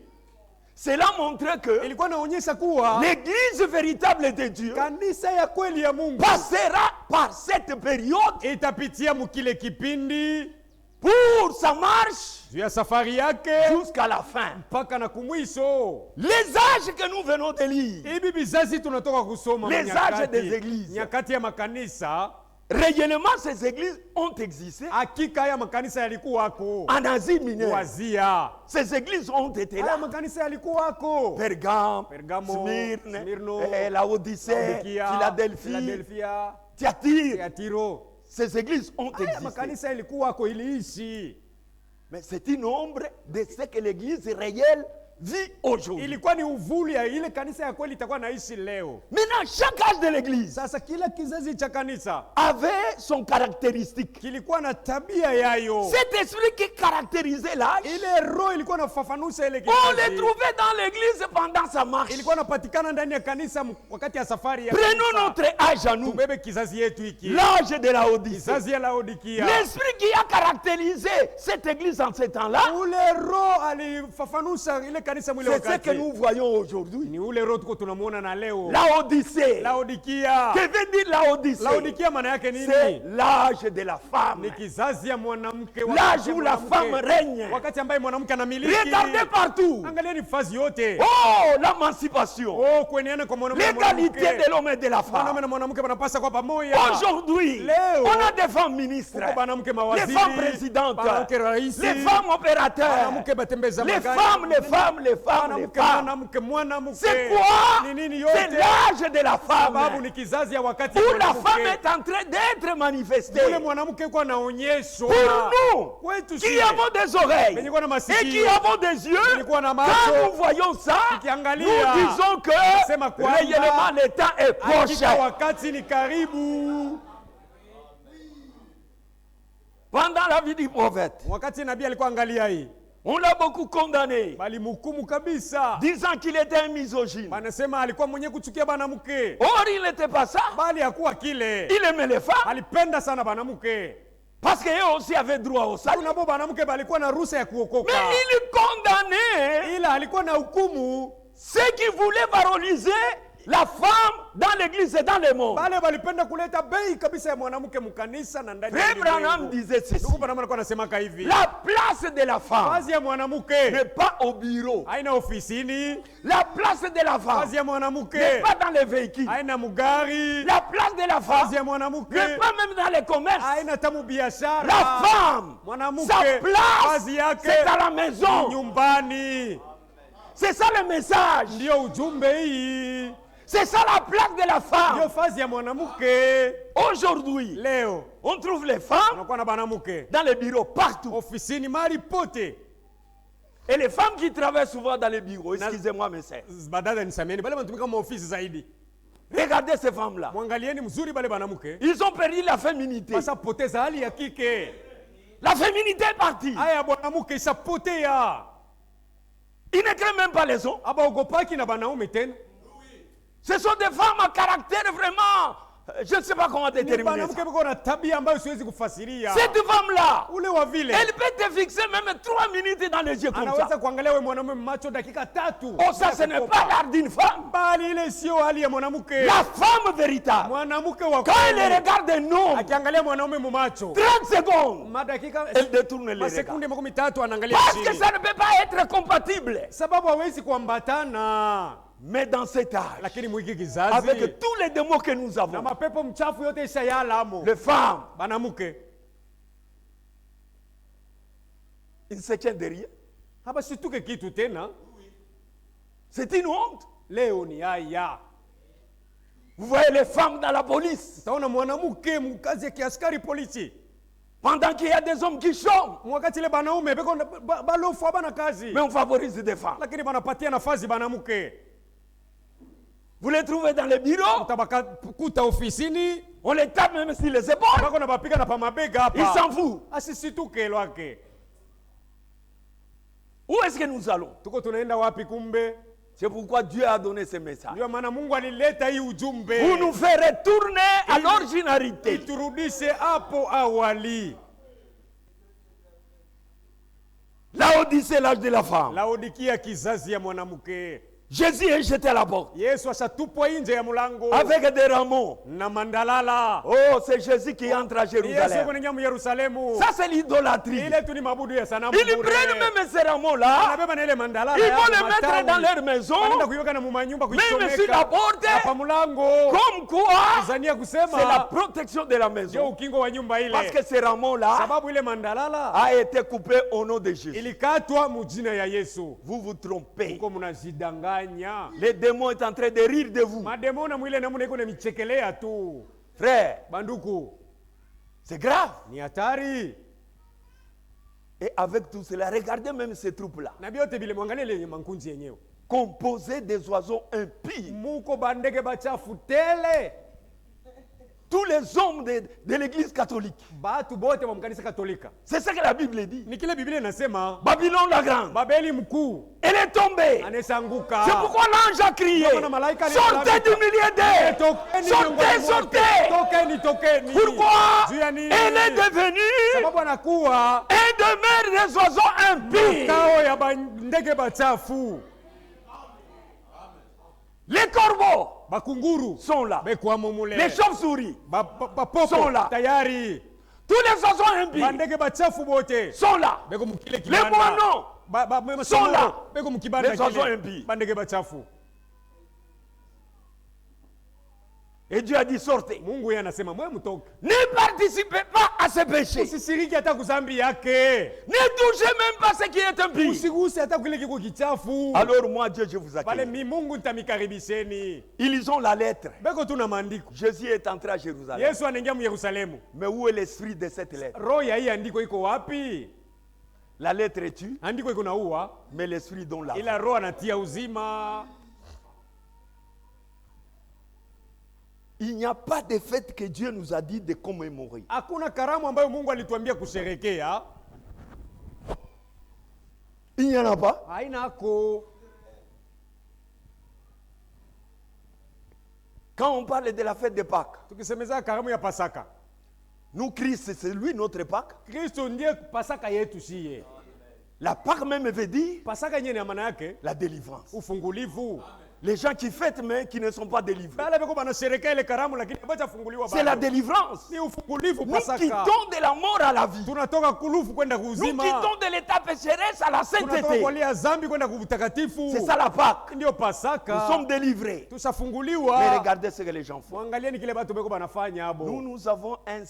Cela montrait que
Ilikuwa naonyesha kuwa
l'église véritable de Dieu
kanisa ya kweli ya Mungu
passera par cette période
itapitia mukile kipindi
pour sa marche
juu ya safari yake
jusqu'à la fin.
mpaka na kumwisho.
Les âges que nous venons de lire,
Hivi bizazi tunatoka kusoma
Les
nyakati-
âges des églises.
nyakati ya makanisa.
réellement ces églises ont existé
Hakika haya makanisa yalikuwako
en Asie mineure.
kuanzia.
Ces églises ont été
Haya
là.
makanisa yalikuwako
Pergame,
Pergamo,
Smyrne,
Smyrno,
Laodicée,
Laodikia,
Philadelphie,
Philadelphia,
Thyatire.
Thyatiro.
Ces églises ont
Haya
existé.
makanisa yalikuwako, iliishi.
Mais c'est une ombre de ce que l'église réelle vit aujourd'hui.
Ilikuwa ni uvuli ya ile kanisa ya kweli itakuwa naishi leo.
Maintenant, chaque âge de l'église
Sasa kila kizazi cha kanisa
avait son caractéristique.
kilikuwa na tabia yayo.
Cet esprit qui caractérisait l'âge,
Ile roho ilikuwa nafafanusha ile
on le
kizazi.
trouvait dans l'église pendant sa marche.
Ilikuwa napatikana ndani ya kanisa wakati ya safari ya
Prenons
kanisa.
notre âge à nous,
Tubebe kizazi yetu hiki.
l'âge de la Odyssée.
Kizazi ya Laodikia.
L'esprit qui a caractérisé cette église en ce temps-là,
Ule roho alifafanusha ile kanisa mwile
c'est ce
wakati.
que nous voyons aujourd'hui.
Ni ule roho tuko tunamuona na leo.
La Odyssée.
Laodikia.
Que veut dire la Odyssée?
Laodikia maana yake
C'est
nini?
l'âge de la femme.
Ni kizazi ya mwanamke.
L'âge où la femme règne.
Wakati ambaye mwanamke anamiliki.
Regardez partout.
Angalieni fazi yote.
Oh, l'émancipation.
Oh, kueneana kwa mwanaume na
L'égalité
mwanamke.
de l'homme et de la
Mwanaume
femme.
na mwanamke wanapasa kwa pamoja.
Aujourd'hui,
Leo,
on a des femmes ministres,
kuko banamke
les
mawaziri,
femmes présidentes,
banamke raisi,
les femmes opérateurs,
banamke batembeza
les
magari,
femmes, les femmes, les femmes, les
mwanamke
femmes.
mwanamke.
C'est quoi?
Ni nini
C'est
yote?
l'âge de la
Sababu
femme
ni kizazi ya wakati
où la
mwanamke.
femme est en train d'être manifestée.
Ule mwanamke kwa naonyeshwa.
Pour nous,
Kwetu
qui
sisi,
avons des oreilles
benye kwa na
et qui
masikio,
avons des yeux,
benye kwa na
quand
macho,
nous voyons ça, nous
tukiangalia,
disons que
sema kwamba,
réellement le temps est proche.
hakika wakati ni karibu.
Pendant la vie du prophète,
Wakati nabii alikuwa angalia hii,
On l'a beaucoup condamné,
Balimhukumu kabisa.
disant qu'il était un misogyne.
Banasema alikuwa mwenye kuchukia banamuke.
Or, il n'était pas ça.
Bali hakuwa kile.
Il aimait les femmes,
Alipenda sana banamuke.
parce qu'eux aussi avaient droit au salut.
Nabo banamuke balikuwa na ruhusa ya kuokoka.
Mais il condamnait
Ila alikuwa na hukumu
ceux qui voulaient valoriser la femme dans l'église et dans le monde.
bale balipenda kuleta bei kabisa ya mwanamke mkanisa na ndani ya
Frère Branham
ulimwengu.
disait ceci:
Ndugu Branham alikuwa anasemaka hivi.
la place de la femme
Kazi ya mwanamke
n'est pas au bureau.
haina ofisini.
La place de la femme
Kazi ya
n'est
mwanamke
pas dans les véhicules.
haina mugari.
La place de la
Kazi
femme
ya
n'est
mwanamke
pas même dans les commerces.
haina tamu biashara.
La femme,
Mwanamke
sa place,
kazi yake
c'est à la maison.
nyumbani.
C'est ça le message.
Ndio ujumbe hii.
C'est ça la place de la femme.
Ndio fazi ya mwanamke.
Aujourd'hui,
Leo
on trouve les femmes
unakuwa na banamuke
dans les bureaux partout.
ofisini mahali pote.
Et les femmes qui travaillent souvent dans les bureaux, excusez-moi mes sœurs,
Badada nisameni bale wanatumika kama ofisi zaidi.
regardez ces femmes-là.
Mwangalieni mzuri bale banamuke.
Ils ont perdu la féminité.
Basa poteza hali ya kike.
La féminité est partie.
Haya bwanamuke isapotea.
Ils ne craignent même pas les hommes.
Aba ogopaki na banaume tena.
Ce sont des femmes à caractère vraiment, je ne sais pas comment
Ni
déterminer
banamuke
ça.
biko na tabia ambayo siwezi kufasiria.
Cette femme-là,
Ule wa vile
elle peut te fixer même 3 minutes dans les yeux comme
anaweza
ça.
kuangalia wewe mwanaume macho dakika 3.
Oh, ça, ce n'est pas l'art d'une femme.
Bali ile sio hali ya mwanamke.
La femme véritable,
Mwanamke wa
quand elle
kweli
regarde un homme,
akiangalia mwanaume mumacho
30 secondes,
madakika
elle détourne les regards.
masekunde 13 anaangalia
Parce que
chini.
ça ne peut pas être compatible.
Sababu hawezi kuambatana.
Mais dans cet âge,
Lakini mwiki kizazi
avec tous les démons que nous
na
avons,
mapepo mchafu yote isha yalamo.
les femmes,
Banamuke
ils ne se tiennent de rien.
hapa situke kitu tena.
C'est une honte.
Leo ni haya.
Vous voyez les femmes dans la police,
Taona mwanamke mkazi ya kiaskari polisi.
pendant qu'il y a des hommes qui chôment,
Wakati ile banaume beko balofu bana kazi.
mais on favorise des femmes.
Lakini banapatia nafasi banamuke.
Vous les trouvez dans les bureaux,
Utabaka kuta ofisini.
on les tape même sur les épaules,
Bako na bapiga na pa mabega
ils
hapa.
s'en foutent.
Asisituke lwake.
Où est-ce que nous allons?
Tuko tunaenda wapi kumbe?
C'est pourquoi Dieu a donné ce message.
Ndio maana Mungu alileta hii ujumbe.
Pour nous faire retourner à l'originalité.
Iturudishe hapo awali.
Laodicée, l'âge de la femme.
Laodikia kizazi ya mwanamke.
Jésus est jeté à la porte
Yesu ashatupwa nje ya mlango
avec des rameaux.
na mandalala.
Oh, c'est Jésus qui entre à
Yesu
Jérusalem.
kwenye Yerusalemu.
Ça, c'est l'idolâtrie.
Ile tu ni mabudu ya sanamu.
Ils prennent même ces rameaux-là,
Anabeba na ile mandalala.
ils
ya
vont les mettre
matawi.
dans leur maison,
Wanaenda kuiweka na mumanyumba
même sur la
kuichomeka.
porte,
Hapa mlango.
comme quoi
Zania
c'est la
kusema
protection de la
ndio
maison.
ukingo wa nyumba ile.
Parce que ces rameaux-là
Sababu ile mandalala
a été coupé au nom de Jésus.
ilikatwa mujina ya Yesu.
Vous vous trompez.
Uko mnajidanganya.
Les démons sont en train de rire de vous.
Mademona mwile namuna iko na michekelea tu.
Frère,
Banduku,
c'est grave.
ni hatari.
Et avec tout cela, regardez même ces troupes-là,
Na biote bile mwangalie ile mankunzi yenyewe.
composées des oiseaux impies.
Muko bandege bachafu tele.
Tous les hommes de l'église catholique.
Batu bote wa mkanisa Katolika.
C'est ça que la Bible dit.
Ni kile Biblia inasema
Babylone la grande,
Babeli mkuu
elle est tombée.
anesanguka.
C'est pourquoi l'ange a crié,
Ndio maana malaika
sortez du milieu d'eux.
Tokeni
Sortez,
miongoni mwake.
sortez.
Tokeni, tokeni.
Pourquoi?
Juu ya nini?
Elle est devenue
Sababu anakuwa
un demeure des oiseaux impies.
kao ya bandege bachafu.
Les corbeaux
Bakunguru
sont là.
bekwamo mule.
Les chauves-souris
Bapoko
sont là.
tayari.
Tous les oiseaux impies
Bandege bachafu bote
sont là.
beko mukile
Les
kibanda.
moineaux sont là.
Beko mukibanda
Les oiseaux
kile.
impies.
Bandege bachafu.
Et Dieu a dit sortez.
Mungu yeye anasema mwe mtoke.
Ne participez pas à ce péché.
Usisiriki hata kuzambi yake.
Ne touchez même pas ce qui est impie.
Usiguse hata kile kiko kichafu.
Alors moi Dieu je vous
Pale
accueille.
mi Mungu nitamikaribisheni.
Ils lisons la lettre.
Beko tuna maandiko.
Jésus est entré à Jérusalem.
Yesu anaingia mu Yerusalemu.
Mais où est l'esprit de cette lettre?
Roho ya hii andiko iko wapi?
La lettre est tue,
Andiko iko naua,
mais l'esprit donne la vie.
ila roho anatia uzima.
Il n'y a pas de fête que Dieu nous a dit de commémorer.
Hakuna karamu ambayo Mungu alituambia kusherekea.
Il n'y en a pas.
Hainako.
Quand on parle de la fête de Pâques,
Tukisemeza karamu ya Pasaka.
nous, Christ, c'est lui notre Pâques.
Kristo ndiye Pasaka yetu siye.
La Pâques même veut dire
Pasaka yenyewe maana yake
la délivrance.
ufungulivu.
Les gens qui fêtent mais qui ne sont pas délivrés.
Bale beko banasherehekea ile karamu lakini hawajafunguliwa
C'est la
bado.
délivrance.
Ni ufungulivu
Nous
Pasaka.
quittons de la mort à la vie.
Tunatoka kulufu kwenda
Nous
kuuzima.
quittons de l'état pécheresse à la
Tunatoka
sainteté.
kwa lia zambi kwenda kutakatifu.
C'est ça la Pâques.
Ndio
Nous
Pasaka.
sommes délivrés. Mais
Tushafunguliwa.
regardez ce que les gens font.
Mwangalieni kile batu beko banafanya hapo.
Nous avons un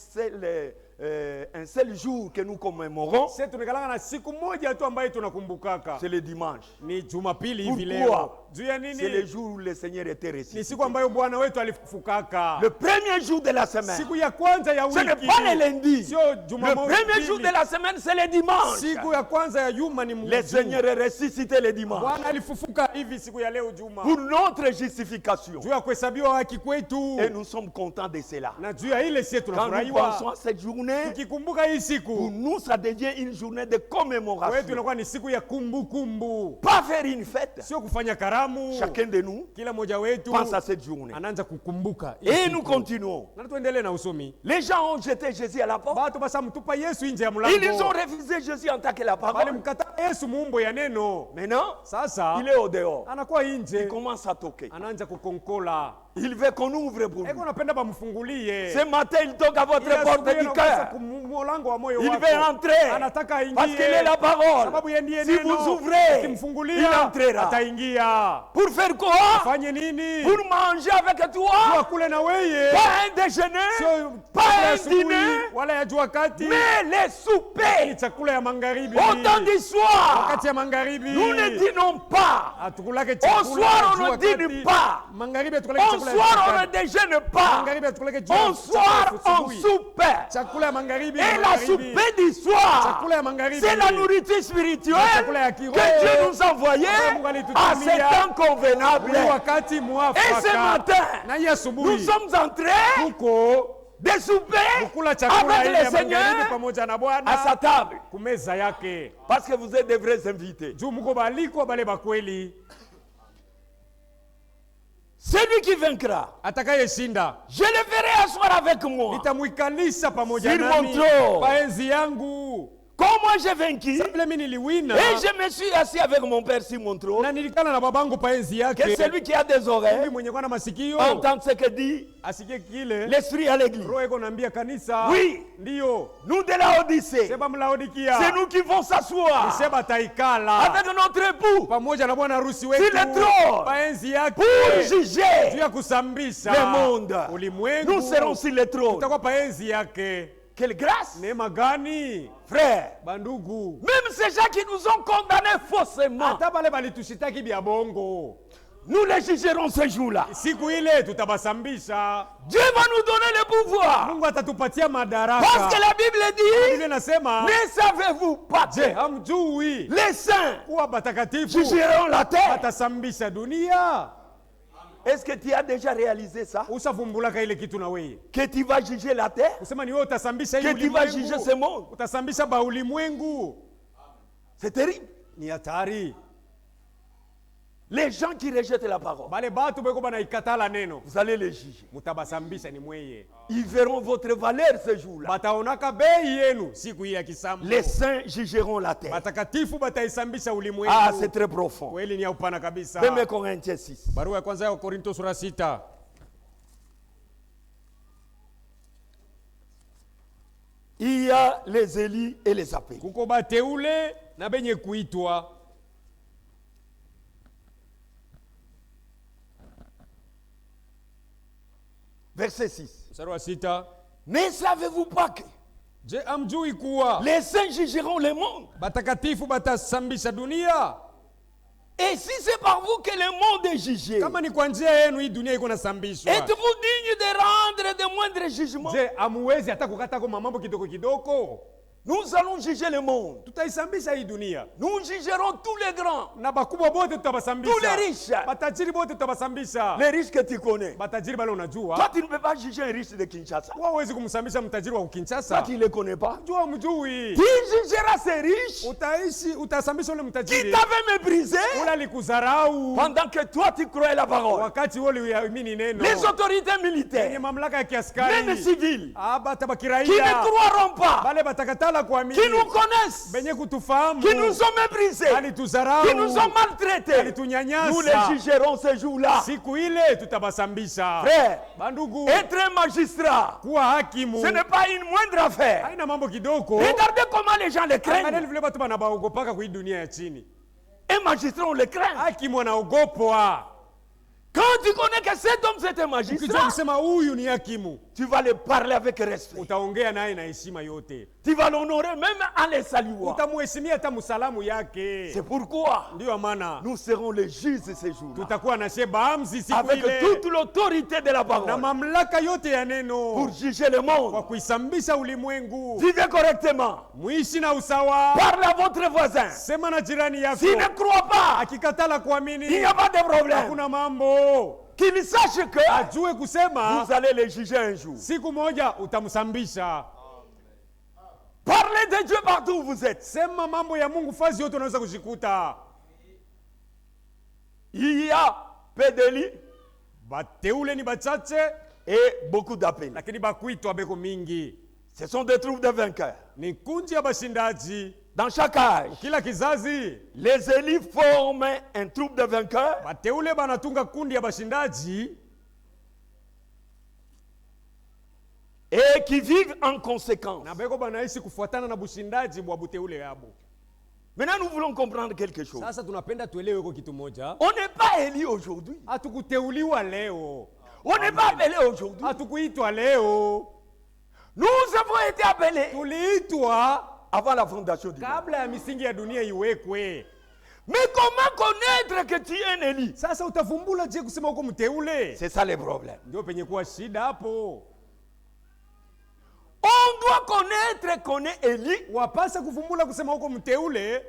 seul jour que nous commémorons.
Sisi tumekalanga na siku moja tu ambayo tunakumbukaka.
C'est le dimanche.
Ni Jumapili hivi
Pourquoi?
leo. Juu ya
C'est le
nini?
jour où le Seigneur était
Ni
ressuscité.
siku ambayo Bwana wetu alifufukaka.
Le premier jour de la semaine.
Siku ya kwanza ya
Ce n'est
wiki.
pas le lundi.
Sio
Le
Jumamosi.
premier jour de la semaine, c'est le dimanche.
Siku ya kwanza ya juma ni
Le
Mungu.
Seigneur est ressuscité le dimanche.
Bwana alifufuka hivi siku ya leo Juma.
Pour notre justification.
Juu ya kuhesabiwa haki kwetu.
Et nous sommes contents de cela.
Na juu ya ile sisi
Quand nous pensons
tunafurahiwa.
à cette journée,
Tukikumbuka hii
pour
siku,
nous, ça devient une journée de
kwetu
commémoration.
inakuwa ni siku ya kumbukumbu.
Pas faire une fête.
Sio kufanya karamu.
Chacun de nous
Kila mmoja wetu
pense à cette journée.
anaanza kukumbuka. hii
Et
siku.
nous continuons.
Na tuendelee na usomi.
Les gens ont jeté Jésus à la porte.
Batu basa mtupa Yesu nje ya
Ils ont
mlango.
refusé Jésus en tant que la parole.
Walimkataa Yesu muumbo ya neno.
Maintenant,
Sasa
il est au dehors.
anakuwa
Il
nje,
commence à toquer.
anaanza kukonkola.
Il veut qu'on ouvre pour lui.
Eko napenda bamfungulie.
Ce matin, il toque à votre
Ile
porte
asubuhi
du
anagusa
cœur.
mlango wa moyo
Il
wako.
veut entrer.
Anataka aingie.
Parce qu'il est la parole.
Sababu yeye ndiye
Si
neno.
vous ouvrez,
Ukimfungulia,
il entrera.
ataingia.
Pour faire quoi?
Fanye nini?
Pour manger avec toi.
Jua kule na weye.
Pas un déjeuner.
Sio
Pas
chakula ya
un
asubuhi,
dîner.
wala ya jua kati.
Mais les
Ni
soupers.
chakula ya magharibi.
Au temps du soir.
Wakati ya magharibi.
Nous ne dînons pas.
Hatukulake
Au
chakula
soir,
ya
on
jua
ne dîne
kati.
pas.
Magharibi hatukulake
Au
chakula ya
soir,
jua
on ne
kati.
déjeune pas.
Magharibi hatukulake
Au soir, on soupe.
chakula ya magharibi.
Et la soupe du soir,
Chakula ya magharibi.
c'est la nourriture spirituelle
Chakula ya kiroho.
que Dieu nous envoyait
Mungu
à
alitutumia.
ce temps convenable.
Ule wakati mwafaka.
Et ce matin,
na hii
nous
asubuhi
sommes en train
tuko
de souper
kula chakula
avec
ile
le
ya magharibi
Seigneur
pamoja na
à
Bwana
sa table.
kumeza yake.
Parce que vous êtes des vrais invités.
Juu mko balikwa bale bakweli.
Celui qui vaincra,
Atakayeshinda
je le ferai asseoir avec moi.
nitamwikalisha pamoja
Sur mon
nami
trône.
kwa enzi yangu.
Comme moi j'ai vaincu,
Vile mimi niliwina
et je me suis assis avec mon Père sur mon trône,
na nilikala na babangu pa enzi
que
yake.
celui qui a des oreilles
Mimi mwenye kwa na masikio
entende ce que dit
asikie kile
l'Esprit à l'église.
Roho iko naambia kanisa.
Oui.
Ndiyo.
Nous de la Odyssée,
Seba Mlaodikia.
c'est nous qui vont s'asseoir
Seba taikala
avec notre époux
pamoja na bwana harusi
sur
wetu
le trône
pa enzi yake
pour
juu
juger
ya kusambisha
le monde.
ulimwengu.
Nous serons sur le trône.
Tutakuwa pa enzi yake.
Quelle grâce,
Neema gani
frère.
bandugu?
Même ces gens qui nous ont condamnés faussement,
Hata bale balitushitaki bya bongo,
nous les jugerons ce jour-là.
siku ile tutabasambisha.
Dieu va nous donner le pouvoir.
Mungu atatupatia madaraka.
Parce que la Bible dit,
Biblia inasema,
ne savez-vous pas
je
que
hamjui
les saints
kuwa batakatifu
jugeront la terre?
atasambisha dunia?
Est-ce que tu as déjà réalisé ça?
Usavumbulaka ile kitu na weye
Que tu vas juger la terre?
kusema ni wewe utasambisha hii
Que tu vas juger ce
ulimwengu,
monde?
utasambisha ba ulimwengu?
C'est terrible.
Ni hatari.
Les gens qui rejettent la parole,
Bale batu beko banaikatala neno,
vous allez les juger.
mutabasambisha ni mweye.
Ils verront votre valeur ce jour-là.
Bataonaka bei yenu siku hii ya kisambo.
Les saints jugeront la terre.
Batakatifu bataisambisha ulimwengu.
Ah, c'est très profond.
Kweli ni ya upana kabisa.
1 Corinthiens 6.
Barua ya kwanza ya Korinto sura 6.
Il y a les élus et les appelés.
Kuko bateule na benye kuitwa.
Verset 6.
Mstari wa 6.
Ne savez-vous pas que
Je amjui kuwa
les saints jugeront le monde?
batakatifu batasambisha dunia?
Et si c'est par vous que le monde est jugé,
Kama ni kwa njia yenu hii dunia iko nasambishwa.
êtes-vous digne de rendre de moindres jugements?
Je amuwezi hata kukata kwa mambo kidogo kidogo?
Nous allons juger le monde.
Tutaisambisha hii dunia.
Nous jugerons tous les grands.
Na bakubwa bote tutabasambisha.
Tous les riches.
Matajiri bote tutabasambisha.
Les riches que tu connais.
Matajiri bale unajua.
Toi, tu ne peux pas juger un riche de Kinshasa.
Wewe huwezi kumsambisha mtajiri wa Kinshasa.
Toi, tu ne le connais pas.
Jua mjui.
Tu jugeras ces riches
Utasambisha ule
qui
mtajiri.
t'avaient méprisé
Ule alikudharau.
pendant que toi, tu croyais la parole.
Wakati wewe uliamini neno.
Les autorités
Yenye
militaires,
mamlaka ya kiaskari.
même civiles,
Aba
qui ne
tabakiraia.
croiront pas,
Bale batakatala kuamini.
qui nous connaissent,
Benye kutufahamu.
qui nous ont méprisés,
Alitudharau.
qui nous ont maltraités,
Alitunyanyasa.
nous les jugerons ce jour-là.
Siku ile tutabasambisha.
Frère,
Bandugu,
être un magistrat,
kuwa hakimu
ce n'est pas une moindre affaire.
haina mambo kidogo.
Regardez comment les gens le
Angalia
craignent.
vile watu wanabaogopaka kwa hii dunia ya chini.
Un magistrat, on le craint.
Hakimu anaogopwa.
Quand tu connais que cet homme, c'est un
Ukijua
magistrat,
kusema huyu ni hakimu,
tu vas le parler avec respect.
utaongea naye na heshima yote.
Tu vas l'honorer même en le saluant.
Utamuheshimia hata msalamu yake.
C'est pourquoi
Ndio maana
nous serons les juges de ces jours-là.
tutakuwa na shebamzi siku
Avec
ile
toute l'autorité de la
na
parole.
mamlaka yote ya
Pour
neno
juger le
kwa
monde.
kuisambisha ulimwengu.
Vivez correctement.
Muishi na usawa.
Parlez à votre voisin.
Sema na jirani yako.
S'il ne croit pas,
Akikatala
il n'y
kuamini
a pas de problème.
hakuna mambo.
Qu'il sache que
Ajue kusema
vous allez les juger un jour.
siku moja utamsambisha.
Parlez de Dieu partout où vous êtes.
Sema mambo ya Mungu fazi yote unaweza kushikuta.
Il y a peu d'élus
Bateule ni bachache
et beaucoup d'appelés.
lakini bakuitwa beko mingi.
Ce sont des troupes de vainqueurs.
Ni kundi ya bashindaji.
Dans chaque âge,
Kila kizazi
les élus forment un troupe de vainqueurs
bateule banatunga kundi ya bashindaji
et qui vivent en conséquence.
na beko banaishi kufuatana na bushindaji bwa buteule yabo.
Maintenant, nous voulons comprendre quelque chose.
Sasa tunapenda tuelewe kwa kitu moja.
On n'est pas élu aujourd'hui.
Hatukuteuliwa leo.
On n'est pas appelé aujourd'hui.
Hatukuitwa leo.
Nous avons été appelés
Tuliitwa
avant la fondation du monde.
kabla ya misingi ya dunia iwekwe.
Mais comment connaître que tu es un élu?
Sasa utavumbula je kusema uko mteule?
C'est ça le problème.
Ndio penye kuwa shida hapo.
On doit connaître qu'on est élu
Wapasa kuvumbula kusema uko mteule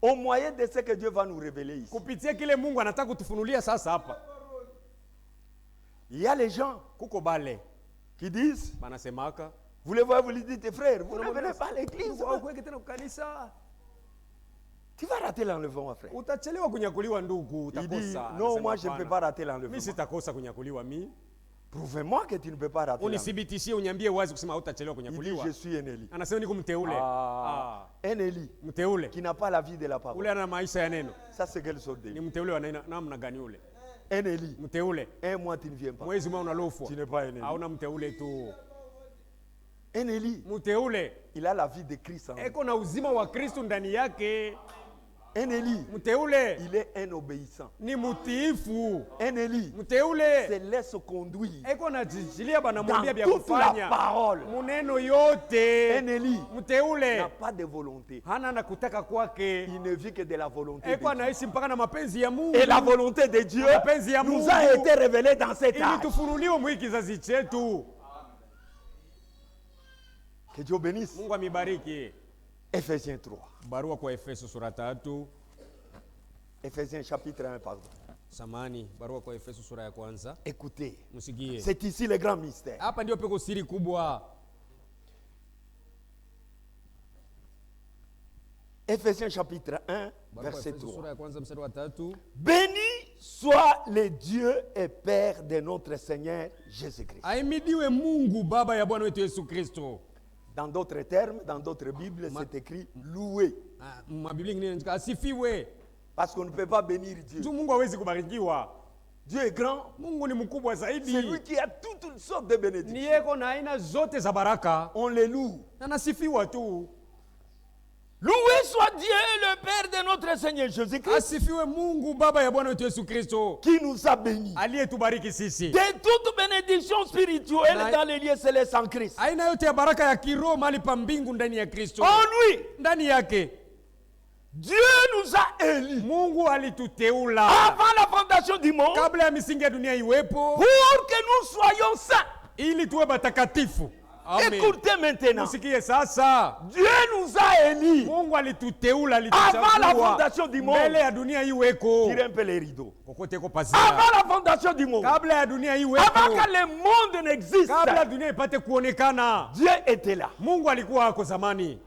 au moyen de ce que Dieu va nous révéler ici.
kupitia kile Mungu anataka kutufunulia sasa hapa.
Il y a les gens
Kuko bale
qui disent,
banasemaka
vous les voyez, vous les dites, frère, vous ne venez pas à l'église.
ukweke tena kukanisa.
Tu vas rater l'enlèvement, frère.
Utachelewa kunyakuliwa ndugu,
Il dit,
utakosa.
non,
Anasema
moi je ne
hapana.
peux pas rater
Mimi
l'enlèvement.
sitakosa kunyakuliwa mimi.
Prouve-moi que tu ne peux pas rater l'enlèvement.
Unithibitishie, uniambie wazi kusema utachelewa
Il dit,
kunyakuliwa.
je suis un élu.
Anasema niko mteule.
Un élu
Mteule.
qui n'a pas la vie de la parole.
Ule ana maisha ya neno.
Ça, c'est quelle sorte
Ni
d'élu?
mteule wa namna gani ule?
Un élu.
Mteule.
Un mois, tu ne viens pas.
Mwezi mmoja unalofwa.
Tu n'es pas un élu.
Hauna mteule tu.
Un élu,
Mteule
il a la vie de Christ en lui.
eko na uzima wa Kristo ndani yake.
Un élu,
Mteule
il est un obéissant.
ni mutiifu.
Un élu
Mteule
se laisse conduire
eko na jijilia banamwambia
dans
vya
toute la
kufanya
parole.
muneno yote.
Un élu
Mteule
n'a pas de volonté.
hana na kutaka kwake,
Il ne vit que de la volonté de
eko
Dieu.
anaishi mpaka na mapenzi ya Mungu.
Et la volonté de Dieu
Mapenzi ya
nous
Mungu
a été révélée dans cet
ili
âge.
tufunuliwe mwi kizazi chetu.
Que Dieu bénisse.
Mungu amibariki.
Ephésiens 3.
Barua kwa Efeso sura 3.
Ephésiens chapitre 1, pardon.
Samani, barua kwa Efeso sura ya kwanza.
Écoutez,
Msikie.
c'est ici le grand mystère.
Hapa ndio peko siri kubwa.
Ephésiens chapitre 1,
Barua kwa
verset
Efeso
3.
sura ya kwanza mstari wa 3.
Béni soit le Dieu et Père de notre Seigneur Jésus-Christ.
Ahimidiwe Mungu Baba ya Bwana wetu Yesu Kristo.
Dans d'autres termes, dans d'autres Bibles, c'est écrit loué.
Mabiblia ingine inaandika asifiwe.
Parce qu'on ne peut pas bénir Dieu.
Tu Mungu hawezi kubarikiwa.
Dieu est grand.
Mungu ni mkubwa
C'est lui
zaidi.
qui a toutes une sorte de bénédictions.
Ni yeko na aina zote za baraka.
On les loue.
Na nasifiwa tu.
Loué soit Dieu, le Père de notre Seigneur Jésus-Christ,
Asifiwe Mungu Baba ya Bwana wetu Yesu Kristo.
qui nous a bénis
Aliyetubariki sisi.
de toute bénédiction spirituelle
Na-
dans les lieux célestes en Christ.
Aina yote ya baraka ya kiroho mahali pa mbingu ndani ya Kristo.
En lui,
Ndani yake
Dieu nous a élus
Mungu alituteula
avant la fondation du monde
kabla ya misingi ya dunia iwepo
pour que nous soyons saints
ili tuwe batakatifu Amen.
Écoutez maintenant.
Musikie sasa.
Dieu nous a élus
Mungu alituteula,
avant la fondation du monde.
mbele ya dunia iweko.
Tirez un peu les rideaux.
Kokote ko pazia.
Avant la fondation du monde.
Kabla ya dunia iweko.
Avant que le monde n'existe.
Kabla dunia ipate kuonekana.
Dieu était là.
Mungu alikuwa hako zamani.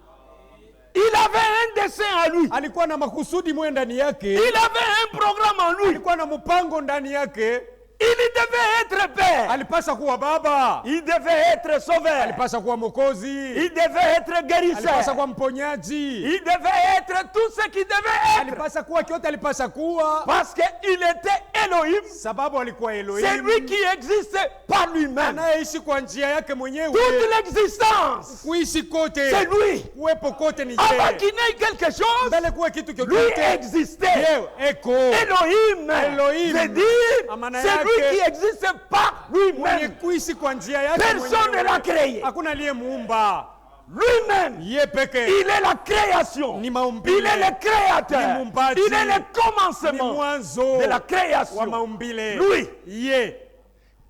Il avait un dessein en lui.
Alikuwa na makusudi mwe ndani yake.
Il avait un programme en lui.
Alikuwa na mpango ndani yake.
Il devait être père.
Alipasa kuwa baba.
Il devait être sauveur.
Alipasa kuwa mwokozi.
Il devait être guérisseur.
Alipasa kuwa mponyaji.
Il devait être tout ce qu'il devait être.
Alipasa kuwa kyote alipasa kuwa.
Parce qu'il était Elohim.
Sababu alikuwa Elohim.
C'est lui qui existe par lui-même.
Anayeishi kwa njia yake mwenyewe.
Toute l'existence.
Kuishi kote.
C'est lui.
Kuwepo kote ni
Avant qu'il n'ait quelque chose,
mbele kuwe kitu
lui
chochote.
existait.
Eko.
Elohim.
Elohim.
C'est dire,
Amana
c'est lui
yake.
qui existe par
Mwenye
lui-même.
kuishi kwa njia yake
Personne ne l'a
mwenyewe.
créé.
Hakuna aliyemuumba.
Lui-même.
Yeye peke.
Il est la création.
Ni maumbile.
Il est le créateur.
Ni muumbaji.
Il est le
Ni
commencement
mwanzo
de la
wa
création.
maumbile.
Lui.
Ye.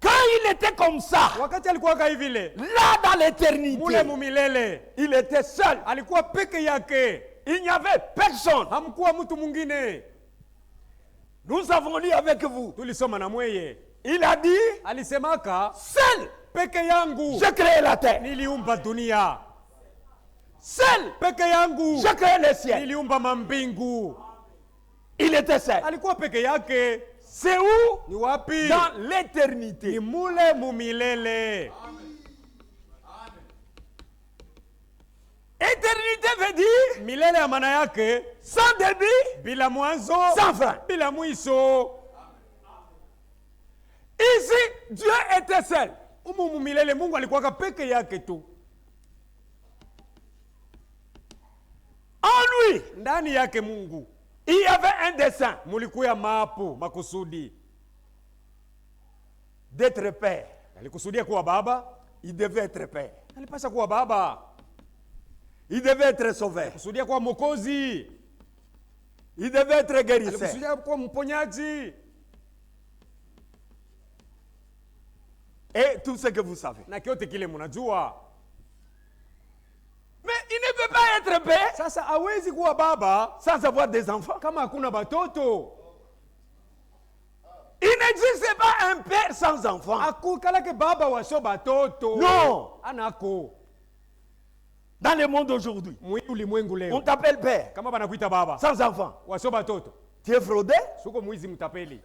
Quand il était comme ça,
Wakati alikuwa vile.
là dans l'éternité,
Mule mumilele.
il était seul.
Alikuwa peke yake.
Il n'y avait personne.
Hamkuwa mtu mwingine.
Nous avons lu avec vous.
Tulisoma na mweye.
Il a dit,
Alisemaka,
seul,
peke yangu
j'ai créé la terre.
niliumba dunia.
Seul,
Peke yangu
j'ai créé le ciel.
niliumba mambingu.
Il était seul.
Alikuwa peke yake.
C'est où?
Ni wapi?
Dans
Ni
l'éternité.
mule mumilele.
Éternité veut dire
Milele ya maana yake
sans début,
bila mwanzo,
sans fin.
bila mwisho.
Ici, Dieu était seul.
Umu mumilele Mungu alikuwa peke yake tu.
En lui,
Ndani yake Mungu
il y avait un dessein
mulikuya mapu makusudi.
d'être père.
Alikusudia kuwa baba,
Il devait être père.
alipasha kuwa baba.
Il devait être sauveur.
Kusudia kuwa mwokozi,
Il devait être guérisseur.
alikusudia kuwa mponyaji.
Et tout ce que vous savez.
Na kyote kile mnajua.
Mais il ne peut pas être père
Sasa hawezi kuwa baba
sans avoir des enfants.
kama hakuna batoto.
Il n'existe pas un père sans enfants.
Akukalake baba washo batoto.
Non.
Anako.
Dans le monde d'aujourd'hui,
Ulimwengu
on
leo.
t'appelle père
Kama banakuita baba
sans enfants.
washo batoto.
Tu es fraudé,
Suko mwizi mtapeli.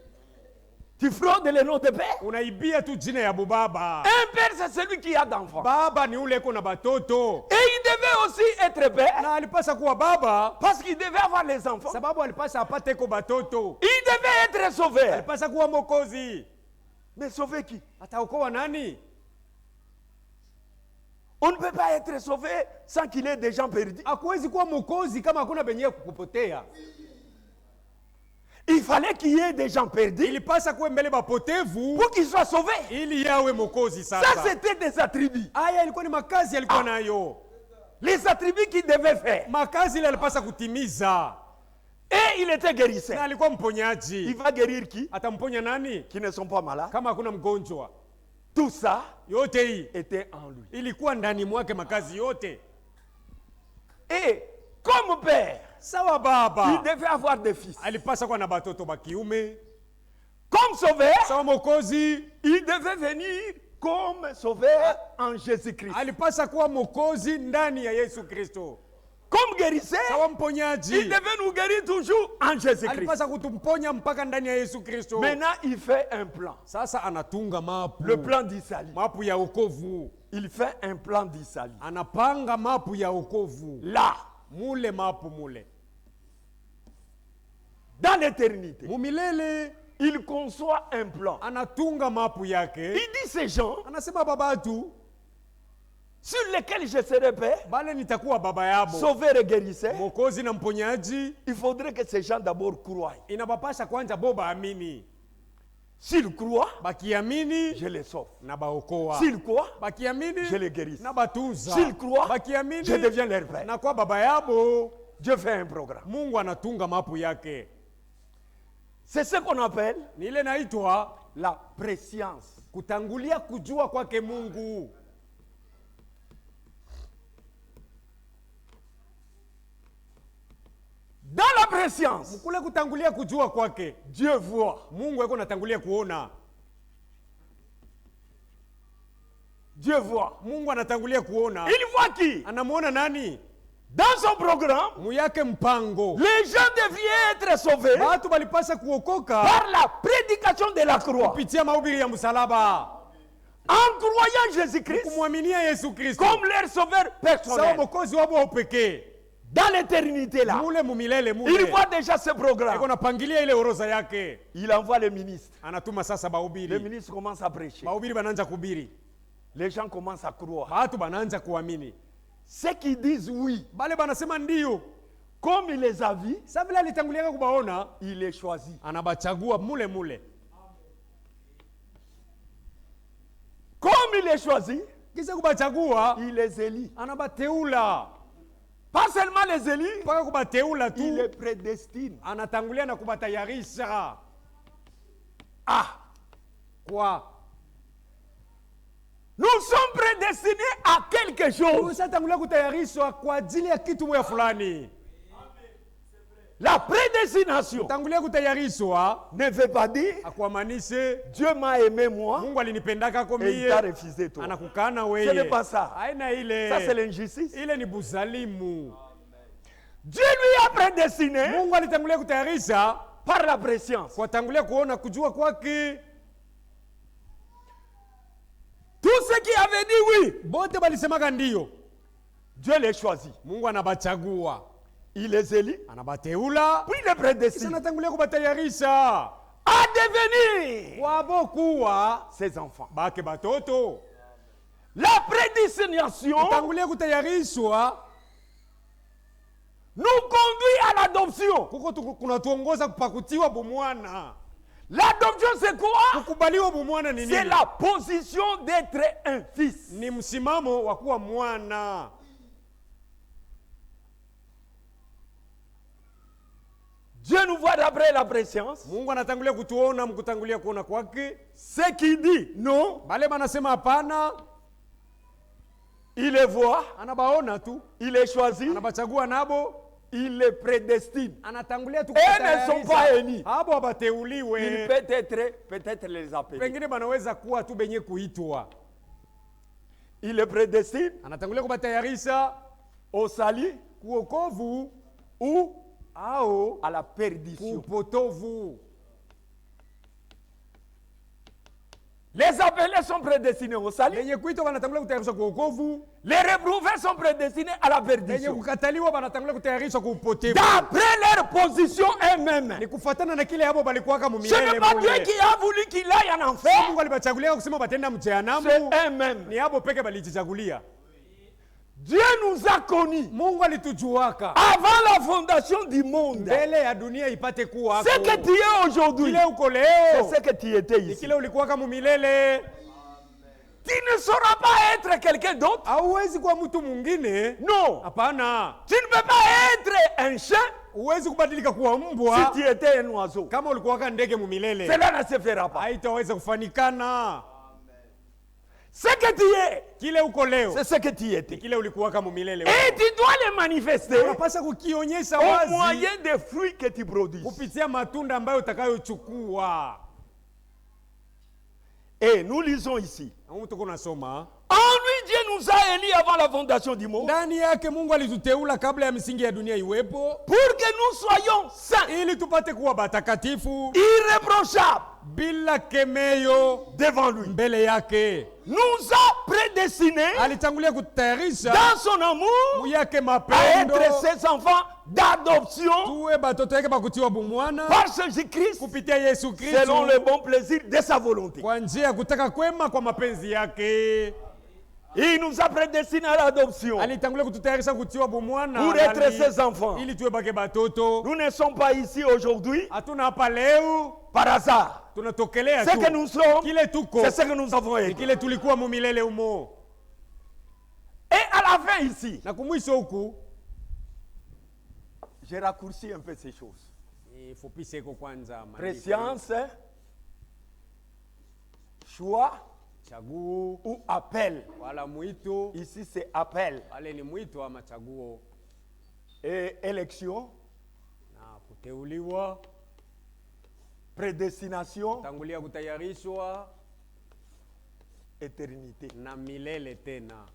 tu fraudes le nom de père.
Unaibia tu jina ya bubaba.
Un père, c'est celui qui a d'enfants.
Baba ni ule eko na batoto.
Et il devait aussi être père
Na alipasa kuwa baba
parce qu'il devait avoir les enfants.
sababu alipasa apate ko batoto.
Il devait être sauveur.
Alipasa kuwa mwokozi.
Mais sauver qui?
Ataokoa nani?
On ne peut pas être sauvé sans qu'il ait des gens perdus.
Hakuwezi kuwa mwokozi kama hakuna benye kupotea.
Il fallait qu'il y ait des gens perdus
Ilipasa kuwe mbele bapotevu
pour qu'ils soient sauvés.
ili yawe mwokozi
Ça,
sasa.
c'était des attributs.
Aya ilikuwa ni makazi alikuwa nayo.
Les attributs qu'il devait faire.
Makazi ile alipasa kutimiza.
Et il était guérisseur.
Na alikuwa
Il
mponyaji.
va guérir qui?
Atamponya nani?
Qui ne sont pas malades.
Kama hakuna mgonjwa.
Tout ça
Yote hii
était en lui.
ilikuwa ndani mwake makazi yote.
Et comme père,
Sawa
il
baba.
devait avoir des fils.
Alipasa kuwa na batoto bakiume.
Comme sauveur,
Sawa mwokozi.
il devait venir comme sauveur en Jésus-Christ.
Alipasa kuwa mwokozi ndani ya Yesu Kristo.
Comme guérisseur,
Sawa
il
mponyaji.
devait nous guérir toujours en Jésus-Christ.
Alipasa kutumponya mpaka ndani ya Yesu Kristo.
Maintenant, il fait un plan.
Sasa anatunga mapu.
Le plan d'Israël.
Mapu ya wokovu.
Il fait un plan d'Israël.
Anapanga mapu ya wokovu.
Là,
Mule mapu mule.
dans l'éternité,
Mumilele
il conçoit un plan.
anatunga mapu yake.
Il dit ces gens
Anasema babatu,
sur lesquels je serai père,
bale nitakuwa baba yabo.
sauveur et guérisseur.
Mwokozi na mponyaji.
Il faudrait que ces gens d'abord croient.
Inabapasha kwanza bo baamini.
S'ils croient,
Bakiamini
je les sauve.
na baokoa.
S'ils croient,
Bakiamini
je les guéris.
na batunza.
S'ils croient,
Bakiamini
je deviens leur père.
na kwa baba yabo.
Dieu fait un programme.
Mungu anatunga mapu yake.
C'est ce qu'on appelle
Ni ile naitwa
la préscience.
kutangulia kujua kwake Mungu.
préscience,
Mkule kutangulia kujua kwake,
Dieu voit.
Mungu yuko natangulia kuona.
Dieu voit.
Mungu anatangulia kuona.
Il voit qui?
Anamuona nani?
Dans son programme,
Muyake mpango.
les gens devaient être sauvés
Watu balipasa kuokoka
par la prédication de la croix.
kupitia mahubiri ya msalaba.
En croyant Jésus-Christ
Kumwaminia Yesu Kristo
comme leur sauveur
sawa
personnel.
mwokozi wao wa pekee.
Dans l'éternité là,
Mule mumilele
il
mule.
voit déjà ce
Eko
programme.
napangilia ile orodha yake.
Il envoie le ministre.
Anatuma sasa
Le
bahubiri.
ministre commence à prêcher.
Bahubiri bananza kubiri.
Les gens commencent à croire.
Watu bananza kuamini.
Ceux qui disent oui,
Bale banasema ndio.
comme il les a vus,
Sasa vile alitangulia kubaona,
il les choisit.
anabachagua mule mule.
Comme il les choisit,
Kisha kubachagua,
il les élit.
anabateula.
Pas seulement les élit,
Mpaka kubateula
il les
tu,
prédestine.
anatangulia na kubatayarisha.
Ah,
Kwa
nous sommes prédestinés à quelque chose.
ushatangulia kutayarishwa kwa ajili ya kitu moja fulani.
La prédestination
Tangulia kutayarishwa
ne veut pas dire
akwamanishe
Dieu m'a aimé moi
Mungu alinipendaka kwa
et il t'a
mie,
refusé toi.
anakukana
Ce n'est
weye.
pas ça.
Haina
Ça c'est
ile.
l'injustice.
Ile ni buzalimu.
Dieu lui a prédestiné
Mungu alitangulia kutayarisha
par la préscience.
kwa tangulia kuona kujua kwake.
Tous ceux qui avaient dit oui,
Bote balisemaka ndio.
Dieu les choisit.
Mungu anabachagua,
Il les élit,
anabateula,
puis les
kisha
prédestine
anatangulia kubatayarisha
à devenir
wabo kuwa
ses enfants.
bake batoto.
La prédestination
Tangulia kutayarishwa
nous conduit à l'adoption.
kuko kunatuongoza kupakutiwa bumwana.
L'adoption c'est quoi?
Kukubaliwa bumwana ni
C'est
nini?
la position d'être un fils.
Ni msimamo wa kuwa mwana.
Dieu nous voit d'après la préscience.
Mungu anatangulia kutuona mkutangulia kuona kwake.
Ce qui dit non,
Bale banasema hapana,
il les voit,
anabaona tu,
il les choisit,
anabachagua nabo,
il les prédestine.
anatangulia tu
Elles ne sont pas élis.
Hapo
Il
abateuliwe.
peut-être les appeler.
Pengine banaweza kuwa tu benye kuitwa.
Il les prédestine
Anatangulia kubatayarisha
au salut
kuokovu
ou
au
à la perdition.
kupotovu.
Les appelés sont prédestinés au salut.
Benye kuitwa banatangulia kutayarishwa kuokovu.
Les reprouvés sont prédestinés à la
Benye
perdition.
kukataliwa banatangulia kutayarishwa kupotevu.
D'après leur position eux-mêmes.
Ni kufuatana na kile hapo balikuwaka
Ce
mumilele
n'est pas Dieu
mule.
qui a voulu qu'il aille en enfer.
Mungu alibachagulia kusema batenda mjehanamu.
C'est eux-mêmes.
Ni hapo peke balijichagulia.
Dieu nous a connus
Mungu alitujuaka
avant la fondation du monde.
mbele ya dunia ipate kuwa
Ce que tu es aujourd'hui,
kile uko
c'est
leo
ce que tu étais
ni
ici.
kile ulikuwaka mumilele.
Tu ne sauras pas être quelqu'un d'autre.
Hauwezi kuwa mtu mwingine.
Non.
Hapana.
Tu ne peux pas être un chien
Huwezi kubadilika kuwa
si
mbwa
tu étais un oiseau.
kama ulikuwaka ndege mumilele.
Cela ne se fera pas.
Haitaweza kufanikana.
Ce que tu es,
Kile uko leo
c'est ce que tu étais.
kile ulikuwaka mumilele.
Et tu dois le manifester
Unapaswa kukionyesha
au
wazi
moyen des fruits que tu produis.
kupitia matunda ambayo utakayochukua.
Et nous lisons ici.
Au tuko nasoma
En lui, Dieu nous a élis avant la fondation du monde
ndani yake Mungu alituteula kabla ya misingi ya dunia iwepo,
pour que nous soyons saints,
ili tupate kuwa batakatifu
irréprochables
bila kemeyo
devant lui.
mbele yake.
Nous a prédestinés
Alitangulia kutayarisha
dans son amour
yake
à
mapendo
être ses enfants d'adoption
tuwe batoto yake bakutiwa bumwana
par Jésus-Christ
kupitia Yesu
selon
Kristo
le bon plaisir de sa volonté.
kwa njia ya kutaka kwema kwa mapenzi yake.
Il nous a prédestinés à l'adoption
Alitangulia kututayarisha kutiwa bumwana
pour être ses enfants.
ili tuwe bake batoto.
Nous ne sommes pas ici aujourd'hui
Hatuna hapa leo
par hasard.
tunatokelea
Ce que
tu
nous sommes,
kile tuko
c'est ce que nous avons
ni
été.
kile tulikuwa mumilele umo.
Et à la fin ici,
Na kumwisho huku
j'ai raccourci un peu ces choses.
fupishe iko kwanza maandiko.
Préscience, choix
Chaguo
ou appel.
wala mwito,
Ici c'est appel.
wale ni mwito ama chaguo
Et élection,
na Teuliwa,
prédestination,
tangulia kutayarishwa,
éternité.
na milele tena.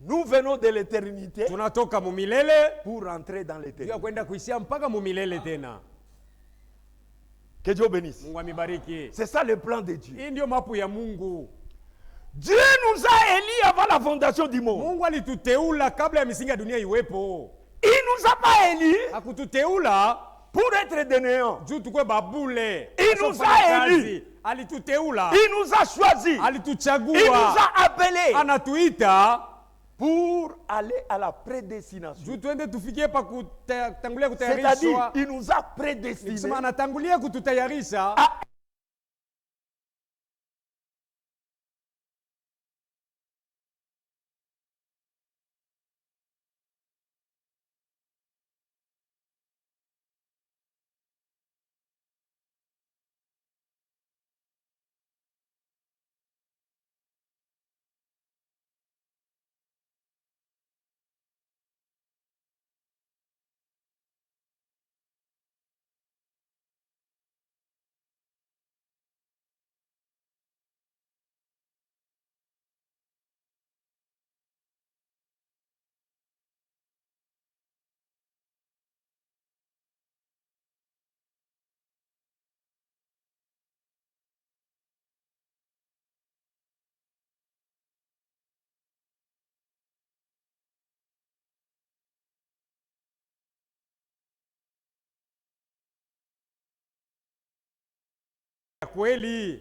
Nous venons de l'éternité
Tunatoka mu milele
pour rentrer dans
juu ya
l'éternité.
kwenda kuishia mpaka mu milele tena.
Que Dieu bénisse.
Mungu amibariki.
C'est ça le plan de Dieu.
Hii ndio mapu ya Mungu.
Dieu nous a élis avant la fondation du monde.
Mungu alituteula kabla ya misingi ya dunia iwepo.
Il nous a pas élis
Hakututeula
pour être des néants.
juu tukwe babule.
Il nous a élus.
Kazi. Alituteula.
Il nous a choisis.
Alituchagua.
Il nous a appelés
Anatuita
pour aller à la prédestination.
juu tuende tufikie pa kutangulia
C'est-à-dire,
kutayarishwa.
il nous a prédestinés
Nikisema anatangulia kututayarisha
à
kweli.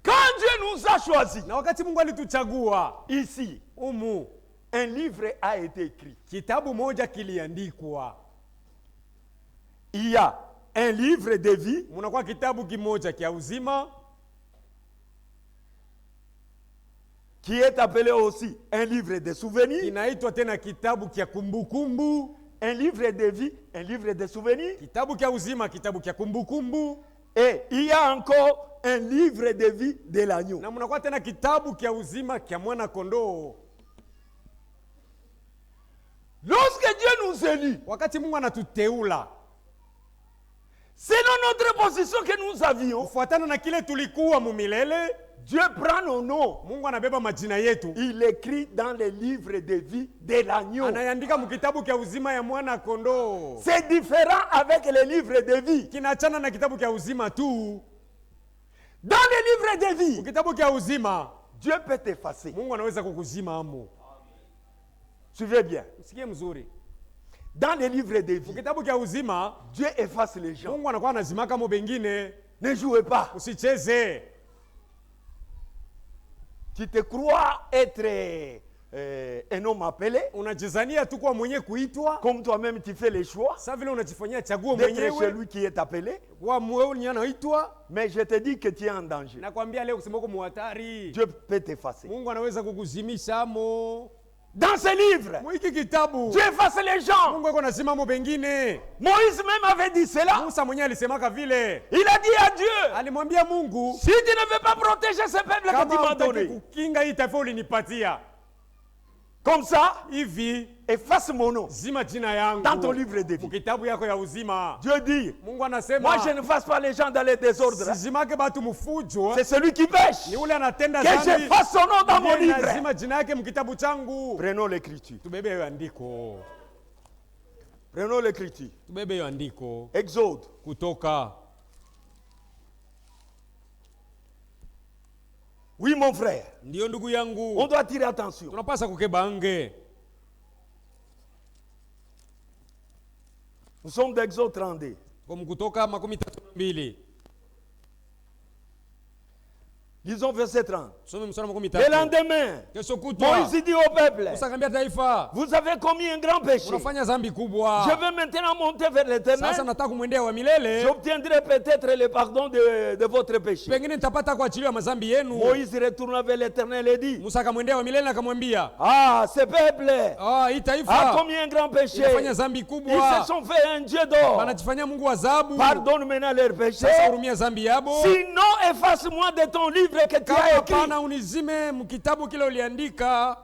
quand Dieu nous a choisis,
Na wakati Mungu alituchagua
ici,
umu,
un livre a été écrit.
kitabu moja kiliandikwa.
Il y a un livre de vie,
Munakuwa kitabu kimoja kia uzima
qui est appelé aussi un livre de souvenirs,
kinaitwa tena kitabu kia kumbukumbu.
un livre de vie, un livre de souvenirs,
Kitabu kia uzima, kitabu kia kumbukumbu.
et il y a encore un livre de vie de l'agneau.
Na munakuwa tena kitabu kia uzima kia mwana kondoo.
Lorsque Dieu nous élit,
Wakati Mungu anatuteula
selon notre position que nous avions,
kufuatana na kile tulikuwa mu milele,
Dieu prend nos noms.
Mungu anabeba majina yetu,
Il écrit dans le livre de vie de l'agneau.
anaandika mu kitabu kia uzima ya mwana kondoo.
C'est différent avec les livres de vie.
Kinaachana na kitabu kia uzima tu.
Dans les livres de vie,
Mu kitabu kia uzima
Dieu peut t'effacer.
Mungu anaweza kukuzima amo.
Suivez bien.
Sikie mzuri.
Dans les livres de
Mu
vie,
kitabu kia uzima
Dieu efface les gens.
Mungu anakuwa anazimaka mo bengine.
Ne jouez pas.
Usicheze.
Tu te crois être un homme appelé,
Unajizania tu kwa mwenye kuitwa,
comme toi-même tu fais les choix
sa vile unajifanyia chaguo
d'être
mwenyewe
celui qui est appelé.
kwa mwenye anaitwa.
Mais je te dis que tu es en danger.
Nakwambia leo kusema uko muhatari.
Dieu peut t'effacer.
Mungu anaweza kukuzimisha amo.
Dans ce livre,
Mwiki kitabu
Dieu efface les gens.
Mungu yuko nasima mo bengine.
Moïse même avait dit cela.
Musa mwenyewe alisemaka vile.
Il a dit à Dieu,
Alimwambia Mungu,
si tu ne veux pas protéger ce peuple que tu
kama
m'as
hutaki
donné,
kukinga hii taifa ulinipatia,
comme ça,
hivi
efface mon nom
zima jina yangu
dans ton livre de
mu
vie.
kitabu yako ya uzima.
Dieu dit,
Mungu anasema,
moi je ne fasse pas les gens dans les désordres.
sizimake batu mufujo,
C'est celui qui pêche.
ni ule anatenda
Que
dhambi.
j'efface son nom dans mon
Ndiye
livre.
lazima jina yake mkitabu changu.
Prenons l'écriture.
Tubebe hiyo andiko.
Prenons l'écriture.
Tubebe hiyo andiko.
Exode.
Kutoka.
Oui, mon frère.
Ndio ndugu
On
yangu.
doit tirer attention.
Tunapasa kukebange.
Nous sommes d'Exode 32.
Kwa Kutoka 32.
Lisons verset 30.
Some mstari wa
Le
13.
lendemain,
Kesho kutwa
Moïse dit au peuple,
Musa akamwambia taifa,
vous avez commis un grand péché.
unafanya dhambi kubwa.
Je vais maintenant monter vers
Sasa
l'Éternel.
nataka kumwendea wa milele.
J'obtiendrai peut-être le pardon de votre péché.
Pengine nitapata kuachiliwa madhambi yenu.
Moïse retourna vers l'Éternel et dit,
Musa akamwendea wa milele na akamwambia,
ah, ce peuple
hii
a
taifa
commis un grand péché.
inafanya dhambi
Ils
kubwa.
se sont fait un Dieu d'or.
Wanajifanyia Mungu wa adhabu.
Pardonne maintenant leurs péchés.
Sasa hurumia dhambi yabo.
Sinon, efface-moi de ton livre que tu as
Kama
écrit.
hapana unizime mkitabu kile uliandika.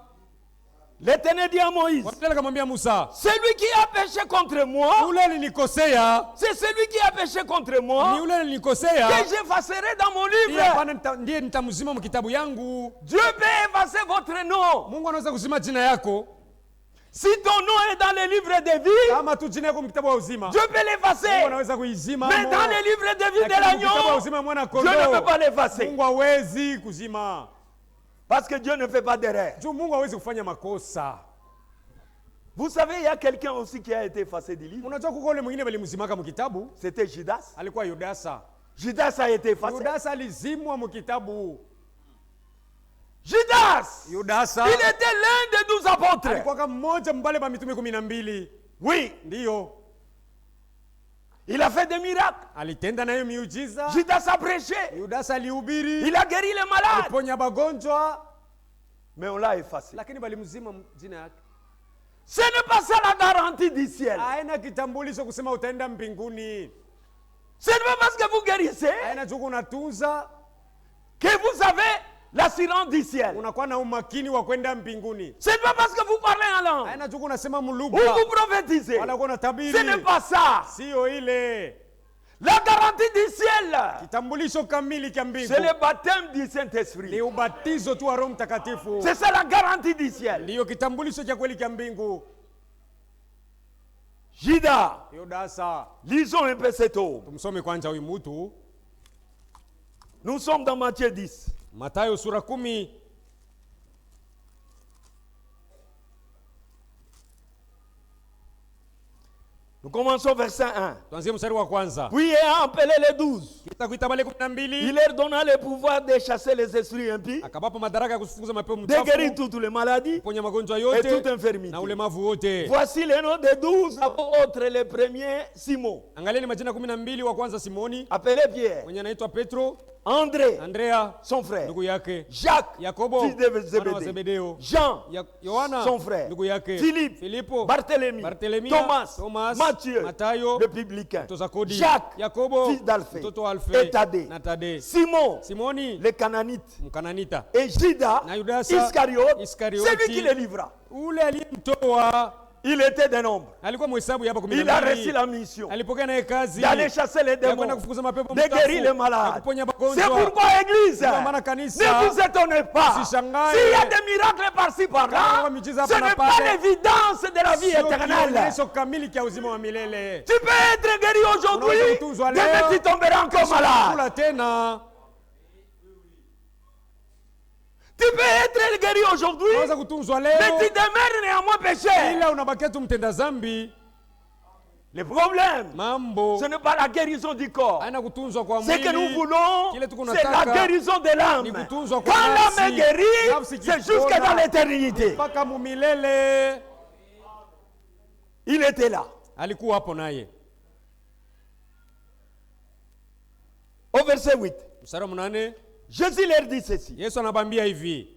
L'Éternel dit à Moïse,
Bwana akamwambia Musa,
celui qui a péché contre moi,
yule alinikosea,
c'est celui qui a péché contre
ni
moi
yule alinikosea,
que j'effacerai dans mon
ndiye
livre.
Bwana ndiye nitamzima mkitabu yangu.
Dieu peut effacer votre nom.
Mungu anaweza kuzima jina yako.
Si ton nom est dans le livre de vie,
Kama tu jina yako mkitabu wa uzima,
Dieu peut l'effacer.
Mungu anaweza kuizima.
Mais dans le livre de vie de
Lakini mkitabu wa
l'agneau,
uzima mwana
Dieu ne
kondoo,
peut pas l'effacer.
Mungu hawezi kuzima.
Parce que Dieu ne fait pas d'erreur.
Juu Mungu hawezi kufanya makosa.
Vous savez, il y a quelqu'un aussi qui a été effacé du livre.
Unajua kuko ule mwingine walimzimaka mkitabu,
C'était Judas.
alikuwa Yudasa.
Judas a été effacé.
Yudasa alizimwa mkitabu.
Judas,
Yudasa
il était l'un des 12 apôtres.
alikuwa kama mmoja mbale ba mitume 12.
Oui,
Ndiyo.
il a fait des miracles.
Alitenda nayo miujiza.
Judas a prêché.
Yudasa alihubiri.
Il a guéri les malades.
Aliponya bagonjwa,
Mais on l'a effacé.
lakini balimzima jina yake.
Ce n'est pas ça la garantie du ciel.
Haina kitambulisho kusema utaenda mbinguni.
Ce n'est pas parce que vous guérissez
Haina juku unatunza,
que vous avez l'assurance du ciel.
unakuwa na umakini wa kwenda mbinguni.
Ce n'est pas parce que vous parlez en langue
Haina juku unasema
ou
mlugha,
vous prophétisez.
wala uko
Ce
unatabiri.
n'est pas ça.
Sio ile.
La garantie du ciel,
Kitambulisho kamili cha mbingu
c'est le baptême du
ni
Saint-Esprit.
ubatizo tu wa Roho Mtakatifu.
C'est ça la garantie du ciel.
Ndiyo kitambulisho cha kweli cha mbingu.
Judas,
Yudasa,
lisons un peu cet homme.
tumsome kwanza huyu mtu.
Nous sommes dans Matthieu 10.
Mathayo sura 10.
Nous commençons verset 1.
Tuanzie mstari wa kwanza.
Puis ayant appelé les 12,
Kita kuita wale
il
12,
leur donna le pouvoir de chasser les esprits impies,
akabapa madaraka ya kufukuza mapepo
de guérir
mchafu,
toutes les maladies
ponya magonjwa
et toute
yote
infirmité.
na ulemavu wote.
Voici les noms des 12 apôtres. Le premier, Simon,
Angalieni majina 12. Wa kwanza Simoni,
appelé Pierre.
mwenye anaitwa Petro,
André,
Andrea
son frère.
ndugu yake,
Jacques,
Yakobo
fils de
mwana wa
Zébédée.
Zebedeo,
Jean,
Yohana
son frère.
ndugu yake,
Philippe,
Filipo,
Barthélemy,
Barthelemia,
Thomas, Matthieu,
Matayo,
le publicain.
mtoza kodi,
Jacques,
Yakobo
fils d'Alphée,
mtoto wa
et
Alfe
Thaddée.
na Tade,
Simon,
Simoni
le Canaanite,
Mkananita,
et Judas,
na Yudasa
Iscariote,
Iskarioti,
celui qui le livra.
ule aliyemtoa
Il était d'un nombre.
alikuwa mhesabu hapa
Il a reçu
12.
la mission
Alipokea naye kazi
d'aller chasser les
ya kwenda
démons,
kufukuza mapepo
de guérir les
mchafu,
malades.
ya kuponya
C'est
magonjwa.
pourquoi, Église,
Ndio maana kanisa,
ne vous étonnez pas.
usishangae.
S'il y a des miracles par-ci
Kama
par-là,
miujiza
ce
hapa na
n'est pas
pale,
l'évidence de la vie
sio
éternelle.
kionyesho kamili cha uzima wa milele.
Tu peux être guéri aujourd'hui,
Unaweza kutunzwa leo,
demain tu tomberas encore malade.
Kula tena,
Tu peux être guéri aujourd'hui,
unaweza kutunzwa
mais
leo,
tu demeures néanmoins péché.
ila unabakia tu mtenda zambi.
Le problème,
Mambo
ce n'est pas la guérison du corps.
haina kutunzwa kwa
Ce que nous
mwili,
voulons,
Kile tuko
c'est la
nataka,
guérison de l'âme.
ni
Quand
kutunzwa kwa
l'âme
nafsi.
est guérie,
Nafsi
c'est
ikipona,
jusque dans l'éternité.
mpaka mumilele.
Il était là.
Alikuwa hapo naye.
Au verset 8,
Mstari wa 8,
Jésus leur dit ceci.
Yesu anabambia hivi.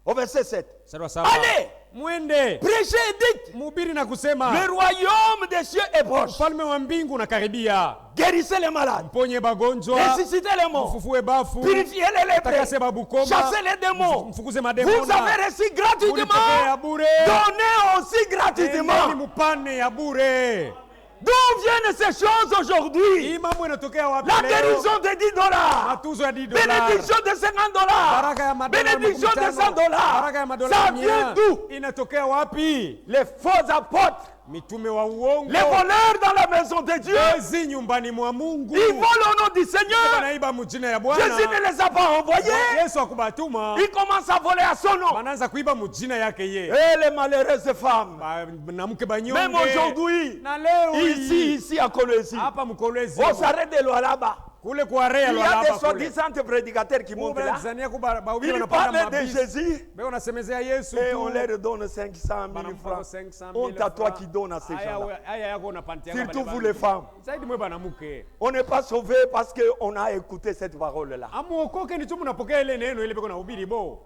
Au verset 7,
Mstari wa 7,
allez,
mwende
prêchez et dites,
mhubiri na kusema
le royaume des cieux est proche.
ufalme wa mbingu unakaribia.
Guérissez les malades,
Ponye bagonjwa,
ressuscitez les morts,
mfufue bafu,
purifiez les lépreux,
takase babukoma,
chassez les démons.
mfukuze
Vous
mademona.
avez reçu
Mulipokea
gratuitement,
bure,
donnez aussi
endeni
gratuitement.
mupane ya bure.
D'où viennent ces choses aujourd'hui?
Hii mambo inatokea wapi
La
leo?
guérison de $10,
Matuzo ya $10,
bénédiction de
baraka ya
$50,
madola
bénédiction de
50,
$100.
baraka ya madola
Ça
100.
vient d'où?
Inatokea wapi?
Les faux apôtres,
Mitume wa uongo,
les voleurs dans la maison de Dieu,
wezi nyumbani mwa Mungu,
ils volent au nom du Seigneur.
wanaiba mjina ya Bwana.
Jésus ne les a pas envoyés.
Yesu akubatuma,
Ils commencent à voler à son nom.
wanaanza kuiba mjina yake ye.
Et les malheureuses femmes,
Mwanamke
même
banyonge.
aujourd'hui,
Na leo
ici à Kolwezi,
hapa Mkolwezi,
on s'arrête de loin là-bas.
kule kwa Rea
Il y a
Lwalaba
des
kule.
soi-disant prédicateurs qui montent là.
Tanzania kuba bahubiri
Ils
wanapanda
parlent de
mabisi.
Jésus
Beo nasemezea Yesu
et
tu.
on leur donne 500 000
Banampa
francs.
500 000
Honte à toi
francs.
qui donne à ces
Aya
gens-là.
aya yako unapantia
Surtout vous les femmes.
Zaidi mwe banamuke.
On n'est pas sauvés parce qu'on a écouté cette parole-là.
Amuokoke ni tu mnapokea ile neno ile beko nahubiri bo.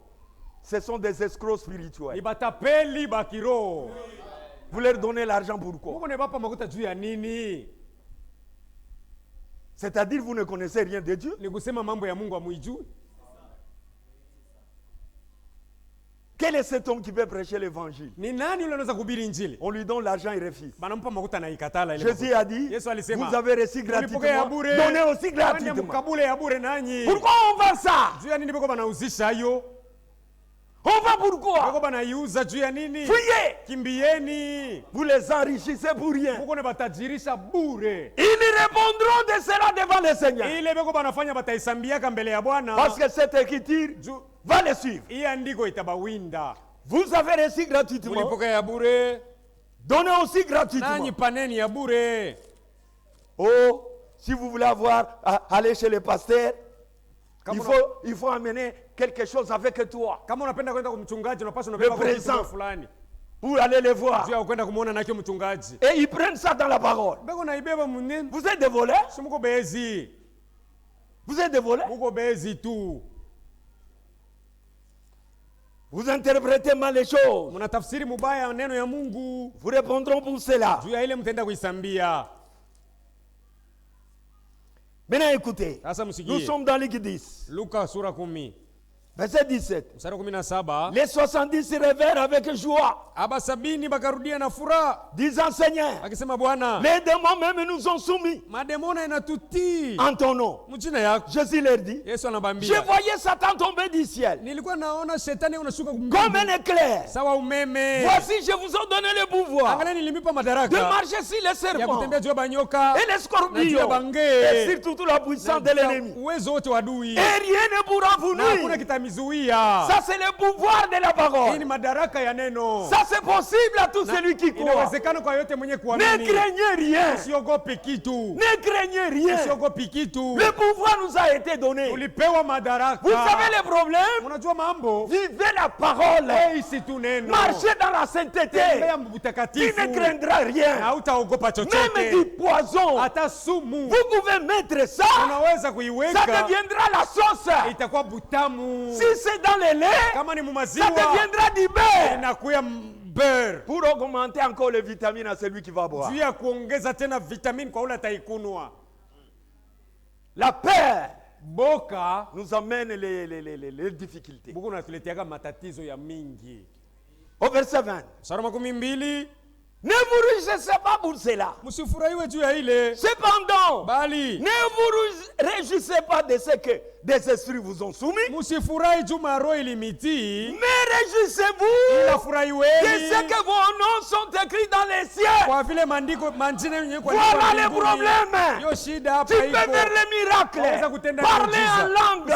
Ce sont des escrocs
Ni
spirituels.
batapeli bakiro.
Vous leur donnez l'argent pourquoi?
Mungu ne bapa makuta juu ya nini?
C'est-à-dire vous ne connaissez rien de Dieu.
Ni kusema mambo ya Mungu amuijui.
Quel est cet homme qui peut prêcher l'évangile?
Ni nani yule anaweza kuhubiri injili?
On lui donne l'argent, il refuse.
Banampa makuta na ikatala ile.
Jésus a dit,
Yesu alisema,
vous avez reçu gratuitement, donnez aussi gratuitement.
Mkabule ya bure nanyi.
Pourquoi on vend ça?
Juu ya nini beko banauzisha hiyo?
On va pourquoi?
Beko banaiuza juu ya nini?
Fuyez!
Kimbieni.
Vous les enrichissez pour rien.
Muko ne batajirisha bure.
Ils répondront de cela devant le Seigneur.
Ile beko banafanya bataisambiaka mbele ya Bwana.
Parce que cette écriture va les suivre.
Hii andiko itabawinda.
Vous avez reçu gratuitement.
Mulipokea ya bure.
Donnez aussi gratuitement.
Nanyi paneni ya bure.
Oh, si vous voulez avoir, aller chez le pasteur, il faut amener quelque chose avec toi.
Kama unapenda kwenda kumchungaji unapaswa unabeba kitu fulani.
Pour aller les voir.
Juu ya kwenda kumuona nake mchungaji.
Et ils prennent ça dans la parole.
Beko naibeba munene.
Vous êtes des voleurs?
Si muko bezi.
Vous êtes des voleurs?
Muko bezi tu.
Vous interprétez mal les choses.
Mnatafsiri mubaya neno ya Mungu.
Vous répondront pour cela.
Juu ya ile mtenda kuisambia.
Maintenant écoutez. Nous sommes dans Luc 10.
Luka sura 10.
Verset 17.
Mstari 17.
Les 70 se réveillent avec joie.
Aba 70 bakarudia na furaha.
Disant Seigneur.
Akisema Bwana.
Les démons même nous ont soumis.
Mademona inatutii.
En ton nom.
Mjina yako.
Jésus leur dit.
Yesu anabambia.
Je voyais Satan tomber du ciel.
Nilikuwa naona shetani unashuka
comme un éclair.
Sawa umeme.
Voici je vous ai donné le pouvoir.
Angalia nilimipa madaraka.
De marcher sur les serpents.
Ya kutembea juu ya banyoka.
Et les scorpions. Et sur toute la puissance de l'ennemi.
Uwezo wote wa adui.
Et rien ne pourra vous nuire.
Hakuna kitamizuia.
Ça c'est le pouvoir de la parole.
Hii ni madaraka ya neno.
Ça c'est possible à tout celui qui croit.
Inawezekana kwa yote mwenye kuamini.
Ne craignez rien.
Usiogope kitu.
Ne craignez rien.
Usiogope kitu.
Le pouvoir nous a été donné.
Tulipewa madaraka.
Vous savez les problèmes?
Unajua mambo?
Vivez la parole.
Ici tu neno.
Marchez dans la sainteté. Tu ne craindras rien.
Hautaogopa chochote.
Même du poison.
Hata sumu.
Vous pouvez mettre ça.
Unaweza kuiweka.
Ça deviendra la sauce.
Itakuwa butamu.
Si c'est dans le lait,
kama ni mumaziwa,
ça deviendra du beurre.
Inakuwa beurre.
Pour augmenter encore les vitamines à celui qui va boire.
Juu ya kuongeza tena vitamini kwa ule ataikunwa.
La peur
boka
nous amène les difficultés.
Buku natuleteaga matatizo ya mingi.
Au verset 20.
Sura 12.
Ne vous réjouissez pas pour cela.
Msifurahiwe juu ya ile.
Cependant,
bali
ne vous réjouissez pas de ce que des esprits vous ont soumis.
Msifurahi juu roho ilimitii.
Mais réjouissez-vous
ila furahiweni
de ce que vos noms sont écrits dans les cieux.
Kwa vile maandiko manjina yenyewe kwa
voilà les problèmes.
Yo shida hapa
ipo. Tu
ipo.
peux faire les miracles. Parler en langue.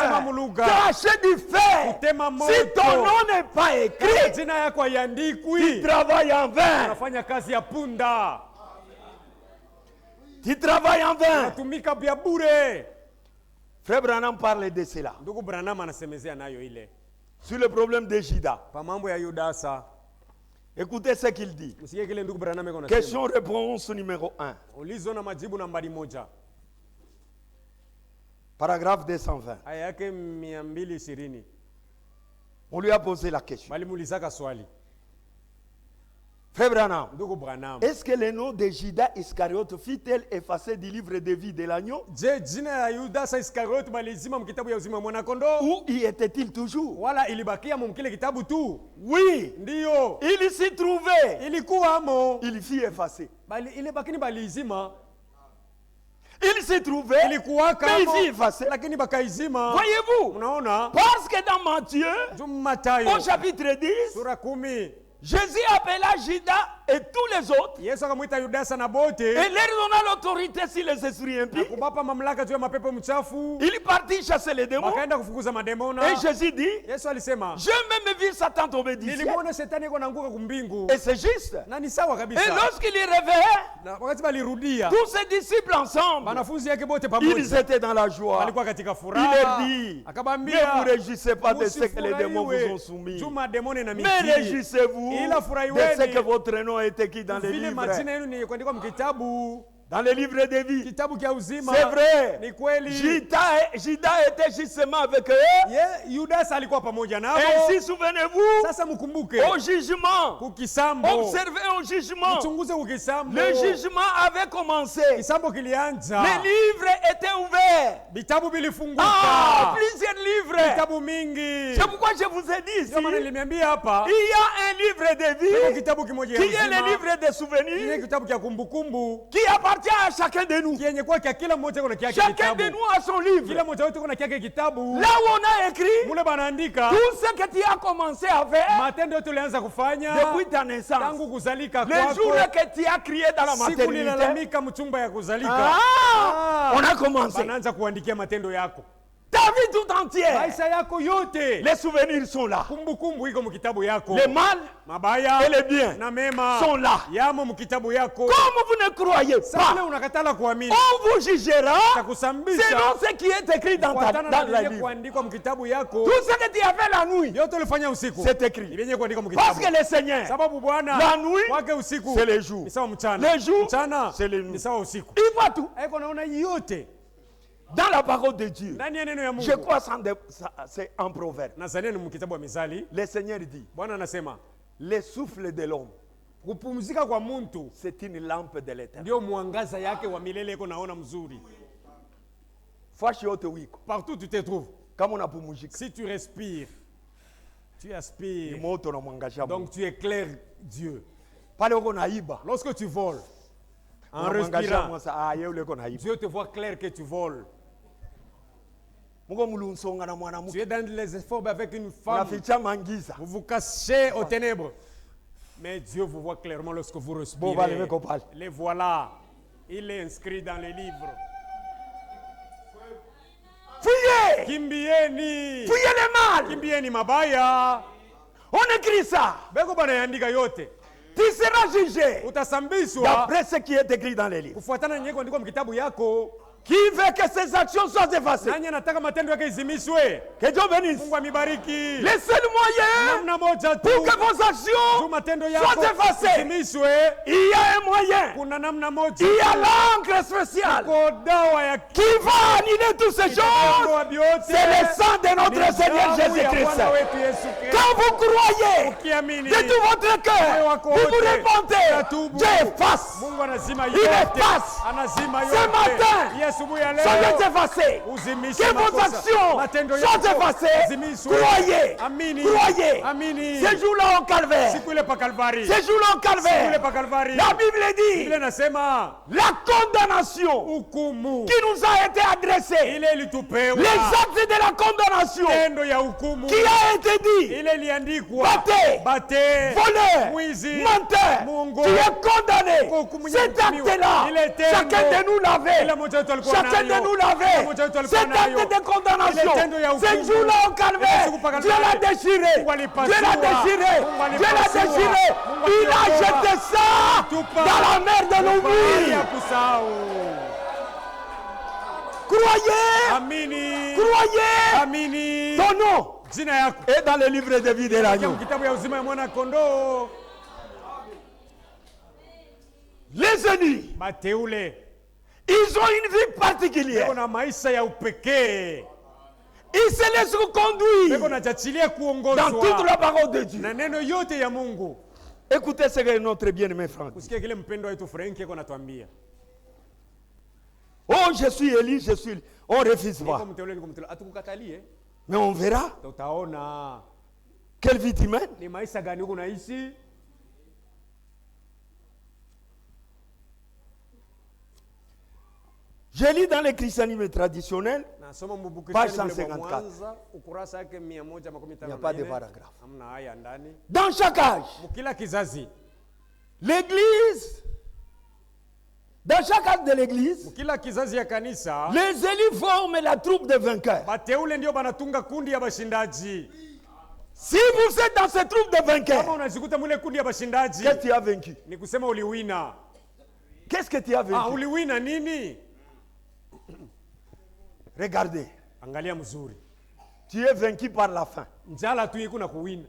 Cracher du feu. Si ton nom n'est pas écrit,
jina yako haiandikwi.
Tu travailles en vain.
Unafanya kazi ya punda.
Tu travailles en vain.
Unatumika bia bure.
Frère Branham parle de cela.
Ndugu Branham anasemezea nayo ile.
Sur le problème de Judas.
Pa mambo ya Yudasa.
Écoutez ce qu'il dit.
Msikie kile ndugu Branham iko nasema.
Question réponse numéro 1.
Ulizo na majibu nambari 1.
Paragraphe 220.
Aya yake 220.
On lui a posé la question.
Balimuulizaka swali.
Frère Branham,
est-ce
que le nom de Judas Iscariote fut-il effacé du livre de vie de l'agneau? Ou y était-il toujours? Oui. Il s'y trouvait. Il fut effacé. Il s'y trouvait, mais il fut effacé. Voyez-vous? Parce que dans Matthieu, au chapitre 10, Jésus appela Judas et tous les autres. Et leur donna l'autorité sur les esprits impies. Il partit chasser les démons. Et Jésus dit, j'ai même vu Satan tomber du ciel. Et c'est juste. Et lorsqu'il y réveillait, tous ses disciples ensemble, ils étaient dans la joie. Il leur dit, ne vous réjouissez pas de ce que les démons vous ont soumis, mais réjouissez-vous de ce que votre nom est écrit dans les livres. Dans le livre de vie. C'est vrai. Judas était justement avec eux. Ainsi, souvenez-vous, au jugement, observez au jugement. Le jugement avait commencé. Les livres étaient ouverts. Plusieurs livres. vitabu mingi.
C'est pourquoi je vous ai dit ici,
Ndio maana niliambia hapa,
il y a un livre de
Iko
vie
kitabu kimoja
qui
ya
est le
uzima,
livre des
Kile
souvenirs
kitabu cha kumbukumbu
qui appartient à chacun de nous.
kienye kwa kila mmoja kuna kiake
Chacun de
kitabu.
nous a son livre.
Kila mmoja wetu kuna kiake kitabu.
Là où on a écrit
Mule banaandika
tout ce que tu as commencé à faire
matendo yote ulianza kufanya
depuis ta naissance.
tangu kuzalika
Le jour
kwako.
que tu as crié dans la
Siku
maternité,
ulilalamika mchumba ya kuzalika.
on a commencé.
Banaanza kuandikia matendo yako.
Ta vie tout entière.
Maisha yako yote.
Les souvenirs sont là.
Kumbukumbu iko mkitabu yako.
Les mal
Mabaya
et les biens
na mema
sont là.
yamo mkitabu yako.
Comme vous ne croyez
Sasa
pas,
unakatala kuamini.
on vous jugera
Takusambisha
selon ce qui est écrit dans
kufuatana
la
na
livre.
kuandikwa mkitabu yako.
Tout ce que tu as fait la nuit,
Yote ulifanya usiku.
c'est écrit.
Yenye kuandikwa
Parce
mkitabu.
que le Seigneur,
Sababu Bwana
la nuit,
wake usiku
c'est le jour.
ni sawa mchana.
Le jour,
Mchana
c'est le
ni
nuit.
sawa usiku.
Il voit tout.
Haiko naona yote
Dans la parole de Dieu,
ndani ya neno ya
je
Mungu.
crois c'est un proverbe.
Nazania ni mkitabu wa Mithali.
Le Seigneur dit,
Bwana anasema
le souffle de l'homme,
kupumzika kwa mtu
c'est une lampe de l'éternel.
ndio mwangaza yake wa milele iko naona mzuri.
Fashi yote wiko.
Partout tu te trouves.
Kama unapumzika,
Si tu respires, tu
ni
aspires.
moto unamwangaza Mungu.
Donc tu éclaires Dieu.
Pale uko naiba,
Lorsque tu voles, en
unamwangaza
respirant,
Mungu, ah yeye ule uko naiba.
Dieu te voit clair que tu voles.
Mungu mulunsonga na
Tu
mwanamke.
es dans les efforts avec une femme.
Unaficha mangiza.
Vous vous cachez aux ténèbres. Mais Dieu vous voit clairement lorsque vous
Bon, vale,
respirez.
meko pale.
Les voilà. Il est inscrit dans les livres.
Fuyez!
Kimbieni.
Fuyez le mal!
Kimbieni mabaya.
On écrit ça.
Beko banaandika yote.
Tu seras jugé
Utasambishwa
d'après ce qui est écrit dans les livres.
kufuatana na kuandikwa mkitabu yako.
Qui veut que ses actions soient effacées?
Nani anataka matendo yake izimishwe?
Que Dieu bénisse.
Mungu amibariki.
Le seul moyen
Namna moja tu
pour que vos
tu
actions
matendo
soient
yako
effacées,
izimishwe.
il y a un moyen.
Kuna namna moja.
Il y a l'encre spéciale
Kwa dawa ya
qui va annuler toutes ces choses.
kuondoa vyote.
C'est le sang de notre
Ni
Seigneur
damu ya
Jésus-Christ.
Bwana wetu Yesu Kristo.
Quand vous croyez
Ukiamini,
de tout votre cœur, vous vous repentez,
Tatubu.
Dieu efface.
Mungu anazima
Il
yote.
efface.
Anazima
Ce
yote.
matin,
Yesu ya leo.
Soyez effacés.
Uzimishe
Que vos
makosa.
actions
Matendo
soient
yako
effacées.
zimishwe.
Croyez.
Amini.
Croyez.
Amini.
Ce jour-là au calvaire.
Siku ile pa Kalvari.
Ce jour-là au
Siku ile
calvaire.
pa Kalvari.
La Bible dit
Biblia inasema
la condamnation
hukumu
qui nous a été adressée.
ile ilitupewa.
Les actes de la condamnation
Tendo ya hukumu
qui a été dit.
ile iliandikwa.
Bate.
Bate.
Voleur,
Mwizi.
menteur,
Mungu.
tu es condamné.
Hukumu
Cet
inahukumiwa.
acte-là,
Ile tendo.
chacun de nous l'avait.
Kila mmoja wetu alikuwa
Chacun
nayo.
de nous
Kila
l'avait.
mmoja wetu alikuwa
Cet
nayo.
acte de condamnation,
Ile tendo ya hukumu.
ce jour-là au calvaire,
Ile siku pa
Dieu
Kalvari.
l'a déchiré.
Mungu alipasua.
Dieu l'a déchiré.
Mungu
Dieu l'a
alipasua.
déchiré.
Mungu
Il a
aliondoa.
jeté ça
Tupa.
dans la mer de
Bahari
l'oubli.
ya kusahau.
Croyez,
Amini.
croyez.
Amini.
Ton nom
Jina yako.
est dans le livre de vie de l'agneau.
Kitabu ya uzima ya mwana kondoo.
Les ennemis,
Mateule.
ils ont une vie particulière.
Beko na maisha ya upekee.
Ils se laissent
Beko
conduire
na jachilia
dans toute
kuongozwa
la parole de Dieu.
na neno yote ya Mungu.
Écoutez ce que notre bien-aimé frère dit.
Usikie kile mpendo wetu Frank yako anatuambia.
Oh, je suis Élie, je suis... On ne refuse
Niko
pas.
mteule, niko mteule. Atukukatalie.
Mais on verra
Utaona
quelle vie tu mènes.
ni maisha gani uko naishi.
Je lis dans le christianisme traditionnel,
Nasoma mbuku
Page
Kristiani ule wa
154.
Mwanza, ukurasa yake
il n'y a
154.
pas de paragraphe.
Hamna haya ndani.
Dans chaque âge,
Mkila kizazi,
l'église, dans chaque âge de l'église,
mkila kizazi ya kanisa,
les élus forment la troupe de vainqueurs.
bateule ndio banatunga kundi ya bashindaji.
Si vous êtes dans cette troupe de
Kama
vainqueurs,
unajikuta mwile kundi ya bashindaji,
qu'est-ce que tu as vaincu?
ni kusema uliwina.
Qu'est-ce que tu as
Ah,
vaincu?
uliwina nini?
Regardez,
Angalia mzuri.
tu es vaincu par la faim.
Njala tu iko na kuwina.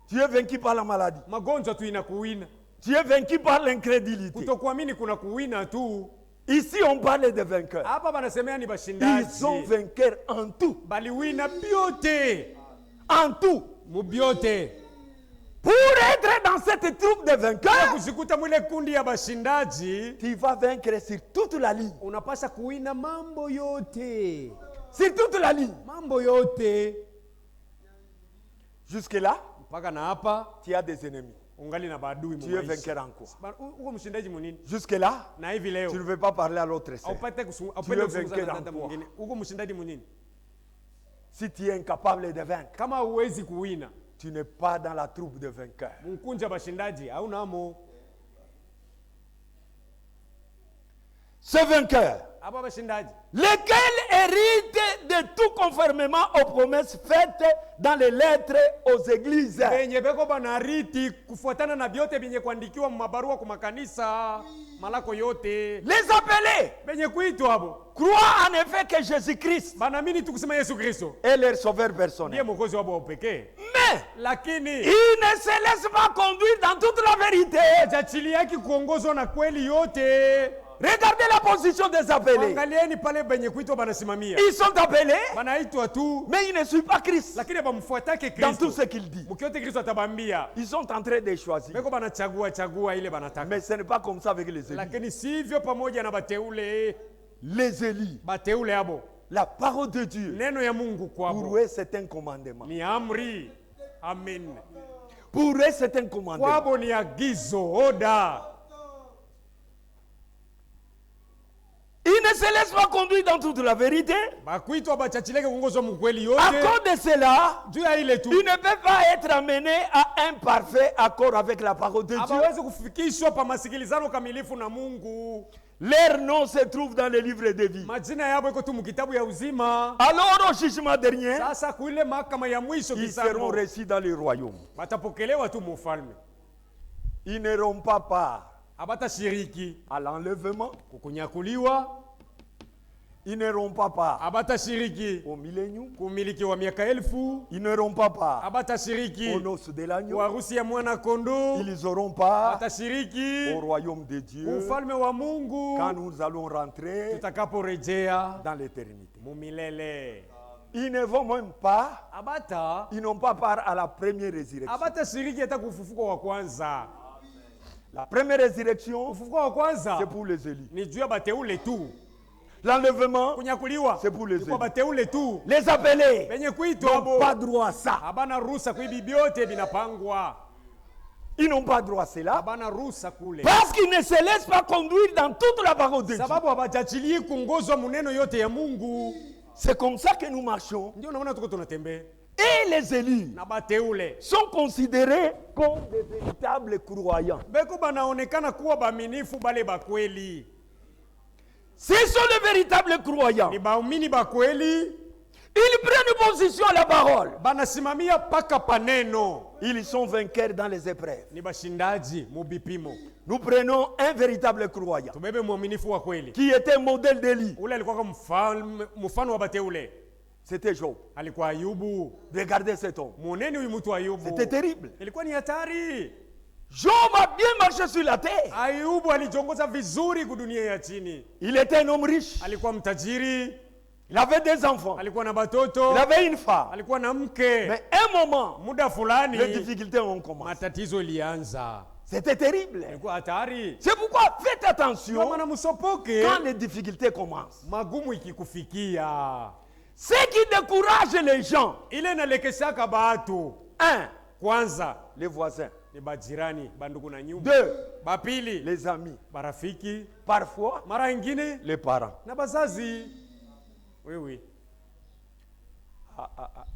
Tu es vaincu par la maladie.
Magonjwa tu ina kuwina.
Tu es vaincu par l'incrédulité.
Kutokuamini kuna kuwina tu.
Ici, on parle de vainqueurs.
Hapa banasemea ni
Ils sont
bashindaji.
vainqueurs en tout.
Baliwina byote.
En tout.
Mubyote.
Pour être dans cette troupe de vainqueurs,
Kujikuta mwile kundi ya bashindaji,
tu vas vaincre sur toute la ligne.
unapasha kuwina mambo yote.
Sur toute la ligne.
Mambo yote.
Jusque là,
mpaka na hapa
tu as des ennemis.
ungali na badui mu
Tu es
maisha.
vainqueur encore.
Uko mshindaji munini?
Jusque là,
Na hivi leo.
tu ne veux pas parler à l'autre sœur.
Haupate
Tu es
kuzungumza
vainqueur
na
en
dada
toi.
mwingine. Uko mshindaji munini?
Si tu es incapable de vaincre,
Kama huwezi kuwina,
tu n'es pas dans la troupe de vainqueurs.
mkunja bashindaji au namo.
Ce vainqueur,
Aba bashindaji.
lequel hérite de tout conformément aux promesses faites dans les lettres aux églises.
Benye beko banariti kufuatana na vyote benye kuandikiwa mabarua kwa makanisa, malako yote.
Les appelés
Benye kuitwa abo.
croient en effet que Jésus-Christ
Banaamini tu kusema Yesu Kristo
est leur sauveur
ndiye
personnel.
mwokozi wao wa pekee.
Mais
Lakini
il ne se laisse pas conduire dans toute la vérité.
hajachili yake kuongozwa na kweli yote.
Regardez la position des appelés.
Angalieni pale benye kuitwa banasimamia.
Ils sont appelés,
Banaitwa tu
mais ils ne suivent pas Christ
lakini bamfuatake
dans tout
Kristo.
ce qu'il dit.
Mkiote Kristo atabambia.
Ils sont en train de choisir.
Beko banachagua ile banataka.
Mais ce n'est pas comme ça avec les élus.
Lakini sivyo pamoja na bateule.
Les élus,
Bateule abo.
la parole de Dieu,
Neno ya Mungu
pour
kwabo
eux c'est un commandement.
ni amri. Amen.
Pour eux c'est un commandement.
Kwabo ni agizo, oda.
Ils ne se laissent pas conduire dans toute la vérité.
Bakuitwa bachachileke kuongozwa mkweli yote.
À cause de cela,
Juu ya ile tu.
ils ne peuvent pas être amenés à un parfait accord avec la parole de Dieu.
Hawawezi kufikishwa pa masikilizano kamilifu na Mungu.
Leur nom se trouve dans le livre de vie.
Majina yabo iko tu mkitabu ya uzima.
Alors au jugement dernier,
Sasa kuile mahakama ya mwisho
ils seront
kisambo
reçus dans le royaume.
batapokelewa tu mufalme.
Ils n'auront pas part
Abatashiriki
à l'enlèvement.
kukunyakuliwa,
Ils n'auront pas part
abatashiriki
au millénium.
kumiliki wa miaka 1000,
Ils n'auront pas part
abatashiriki
aux noces de l'agneau.
kwa harusi ya mwana kondoo,
Ils auront part
abatashiriki
au royaume de Dieu
ufalme wa Mungu
quand nous allons rentrer
tutakaporejea
dans l'éternité.
mumilele.
Ils ne vont même pas, ils n'ont pas part à la première résurrection.
abatashiriki hata kufufuka wa kwanza.
La première résurrection,
Kufufuka wa kwanza
c'est pour les élus.
ni juu ya bateule tu.
L'enlèvement,
Kunyakuliwa
c'est pour les
ni kwa
élus.
bateule tu.
Les appelés
Benye kuitwa
n'ont
abo
pas droit à ça.
habana ruhusa kuibi vyote vinapangwa.
Ils n'ont pas droit à cela
Habana ruhusa kule.
parce qu'ils ne se laissent pas conduire dans toute la parole de Dieu.
Sababu habajachilii kuongozwa muneno yote ya Mungu.
C'est comme ça que nous marchons.
Ndio unaona tuko tunatembea.
Et les élus
Na bateule
sont considérés comme des véritables croyants.
beko banaonekana kuwa baaminifu bale bakweli.
Ce sont les véritables croyants.
Ni baumini bakweli
Ils prennent position à la parole.
banasimamia paka paneno.
Ils sont vainqueurs dans les épreuves.
Ni bashindaji mubipimo.
Nous prenons un véritable croyant
Tubebe mwaminifu wa kweli.
qui était modèle d'Élie.
Ule alikuwa kama mfano wa bateule.
C'était Job.
Alikuwa Ayubu.
Regardez cet homme.
Mwoneni huyu mtu Ayubu.
C'était terrible.
Ilikuwa ni hatari.
Job a bien marché sur la terre.
Ayubu alijongoza vizuri kudunia ya chini.
Il était un homme riche.
Alikuwa mtajiri,
Il avait des enfants.
alikuwa na batoto,
Il avait une femme.
alikuwa na mke.
Mais un moment,
Muda fulani
les difficultés ont commencé.
matatizo ilianza.
C'était terrible.
Ilikuwa hatari.
C'est pourquoi faites
Ndio
attention
maana msopoke
quand les difficultés commencent.
magumu ikikufikia.
Ce qui décourage les gens,
Ile inalekeshaka batu.
un,
Kwanza
les voisins.
ni bajirani, bandugu na nyumba.
Deux,
Bapili
les amis.
barafiki,
Parfois,
mara ingine
les parents.
na bazazi. Wewe,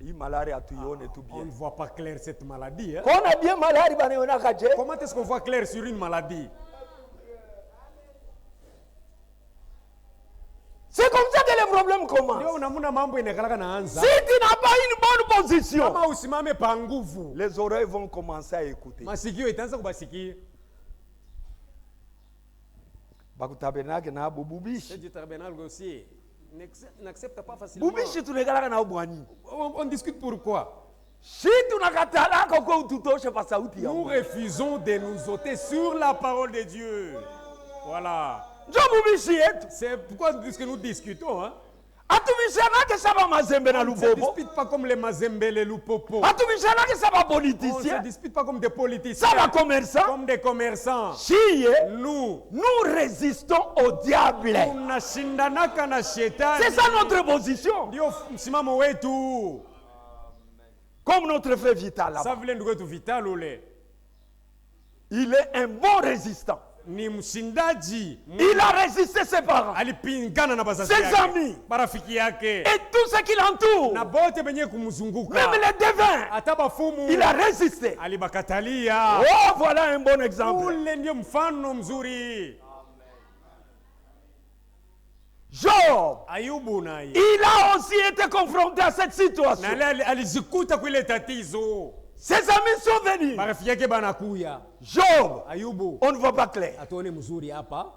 Hii malaria hatuione tu
on ne
bien.
voit pas clair cette maladie. Hein?
Kona bien malaria banaionaka je?
Comment est-ce qu'on voit clair sur une maladie?
C'est comme ça que les problèmes
Ndio
commencent.
unamuna mambo inakalaka naanza.
Si tu n'as pas une bonne position,
Kama usimame pa nguvu,
les oreilles vont commencer à écouter.
masikio itaanza kubasikia.
Bakutabenake na abo bubishi.
Dieu tribunal aussi n'accepte pas facilement.
Bubishi tunekalaka na bwani.
On discute pourquoi?
Si tunakatalaka kwa ututoshe pa sauti ya
Nous
Mungu.
refusons de nous ôter sur la parole de Dieu. Voilà.
Njo bubishi yetu.
C'est pourquoi nous discutons. Hein?
Atumishana ke saba mazembe na
On ne se
lubobo.
dispute pas comme les Mazembe, les Lupopo.
Atumishana ke saba
On ne se
politicien.
dispute pas comme des politiciens.
Saba commerçant.
Comme des commerçants.
Chiye,
Nous
résistons au diable.
tunashindanaka na shetani.
C'est ça notre position.
Ndio msimamo wetu.
Comme notre frère Vital là-bas.
Sa vile ndugu wetu Vital ule.
Il est un bon résistant.
Ni mshindaji.
Il a résisté ses parents,
Alipingana na bazazi
ses
yake.
amis,
Marafiki yake.
et tout ce qui l'entoure.
Na bote benye kumzunguka.
Même les devins.
Hata bafumu.
Il a résisté.
Alibakatalia.
Oh, voilà un bon exemple.
Ule ndio mfano mzuri.
Job,
Ayubu naye.
il a aussi été confronté à cette situation.
Na leo alizikuta kwa ile tatizo.
Ses amis sont venus.
Marafiki yake banakuya.
Job,
Ayubu.
on ne voit pas clair.
Atuone mzuri hapa.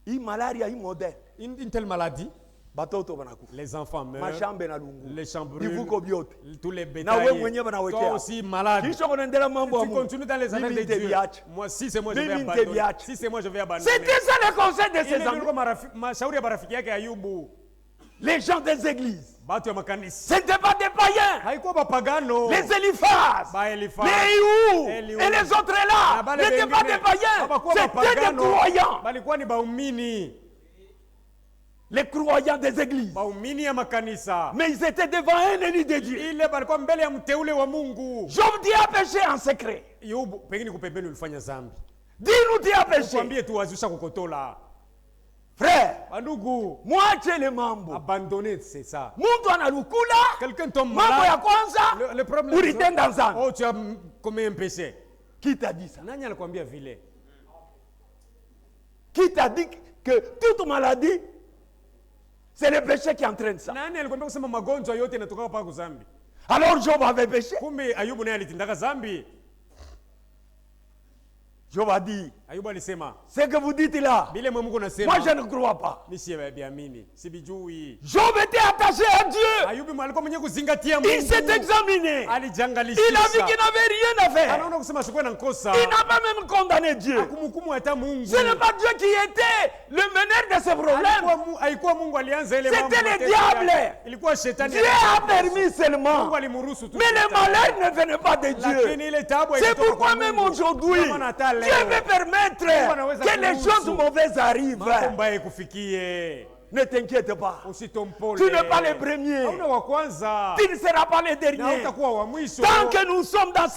Il malaria, il modèle.
Une telle maladie.
Batoto banakufa.
Les enfants meurent.
Mashambe na lungu.
Les chambres
Bivuko byote.
tous les
Na wewe
bétails.
mwenyewe banawekea.
Toi aussi malade.
Kisha kunaendelea mambo ya
Tu
Mungu.
continues dans les affaires de
Mimi
Dieu.
nitaviacha.
Moi, si c'est moi, je vais
Mimi
abandonner.
nitaviacha.
Si c'est moi, je vais abandonner.
C'était ça le conseil de
Ile
ses amis.
ndio mashauri ya marafiki yake Ayubu.
Les gens des églises.
Batu ya makanisa.
Ce n'étaient pas des païens.
Haikuwa bapagano.
Les Eliphaz,
Ba Eliphaz.
les Éhou
Elihu.
et les autres
Na
là
bale
n'étaient pas
bengine,
des païens.
hapakuwa
C'était des
bapagano.
croyants.
Balikuwa ni baumini.
Les croyants des églises.
Baumini ya makanisa.
Mais ils étaient devant un ennemi de Dieu.
Ile balikuwa mbele ya mteule wa Mungu.
Job dit a péché en secret.
Ayubu, pengine kupembeni ulifanya zambi.
Dis-nous dit a péché.
Kwambie tu wazusha kukotola.
Frère,
Bandugu,
mwache le mambo.
abandonner c'est ça.
Mtu analukula
Quelqu'un tombe
mambo ya
malade.
kwanza
Le problème
ulitenda dhambi.
oh, tu as commis un péché.
Qui t'a dit ça?
Nani alikwambia vile?
Qui t'a dit que toute maladie, c'est le péché qui entraîne ça?
Nani alikwambia kusema magonjwa yote yanatoka pa kuzambi?
Alors Job avait péché.
Kumbe Ayubu naye alitindaka zambi.
Job a dit,
Ayubu alisema,
ce que vous dites là,
bile mwe Mungu nasema.
moi je ne crois pas.
Mimi siamini, sibijui.
Job était attaché à Dieu.
Ayubu alikuwa mwenye kuzingatia Mungu.
Il s'est examiné.
Alijangalisha.
Il a vu qu'il n'avait rien à faire.
Anaona kusema sikuwa na nkosa.
Il n'a pas même condamné Dieu.
Hakumhukumu hata Mungu.
Ce n'est pas Dieu qui était le meneur de ce problème.
Haikuwa Mungu alianza ile mambo.
C'était le diable.
Ilikuwa shetani.
Dieu a permis seulement.
Mungu alimruhusu tu.
Mais le malheur ne venait pas de
Lakini
Dieu.
ile taabu
C'est
haikutoka
pourquoi
kwa
même
Mungu.
aujourd'hui,
Kama na hata leo,
Dieu veut permettre que les choses mauvaises
mambo
arrivent.
mbaya ikufikie.
Ne t'inquiète pas.
Usitompole.
Tu n'es pas le premier.
Hauna wa kwanza.
Tu ne seras pas le
Na
dernier.
utakuwa wa mwisho.
Tant que nous sommes dans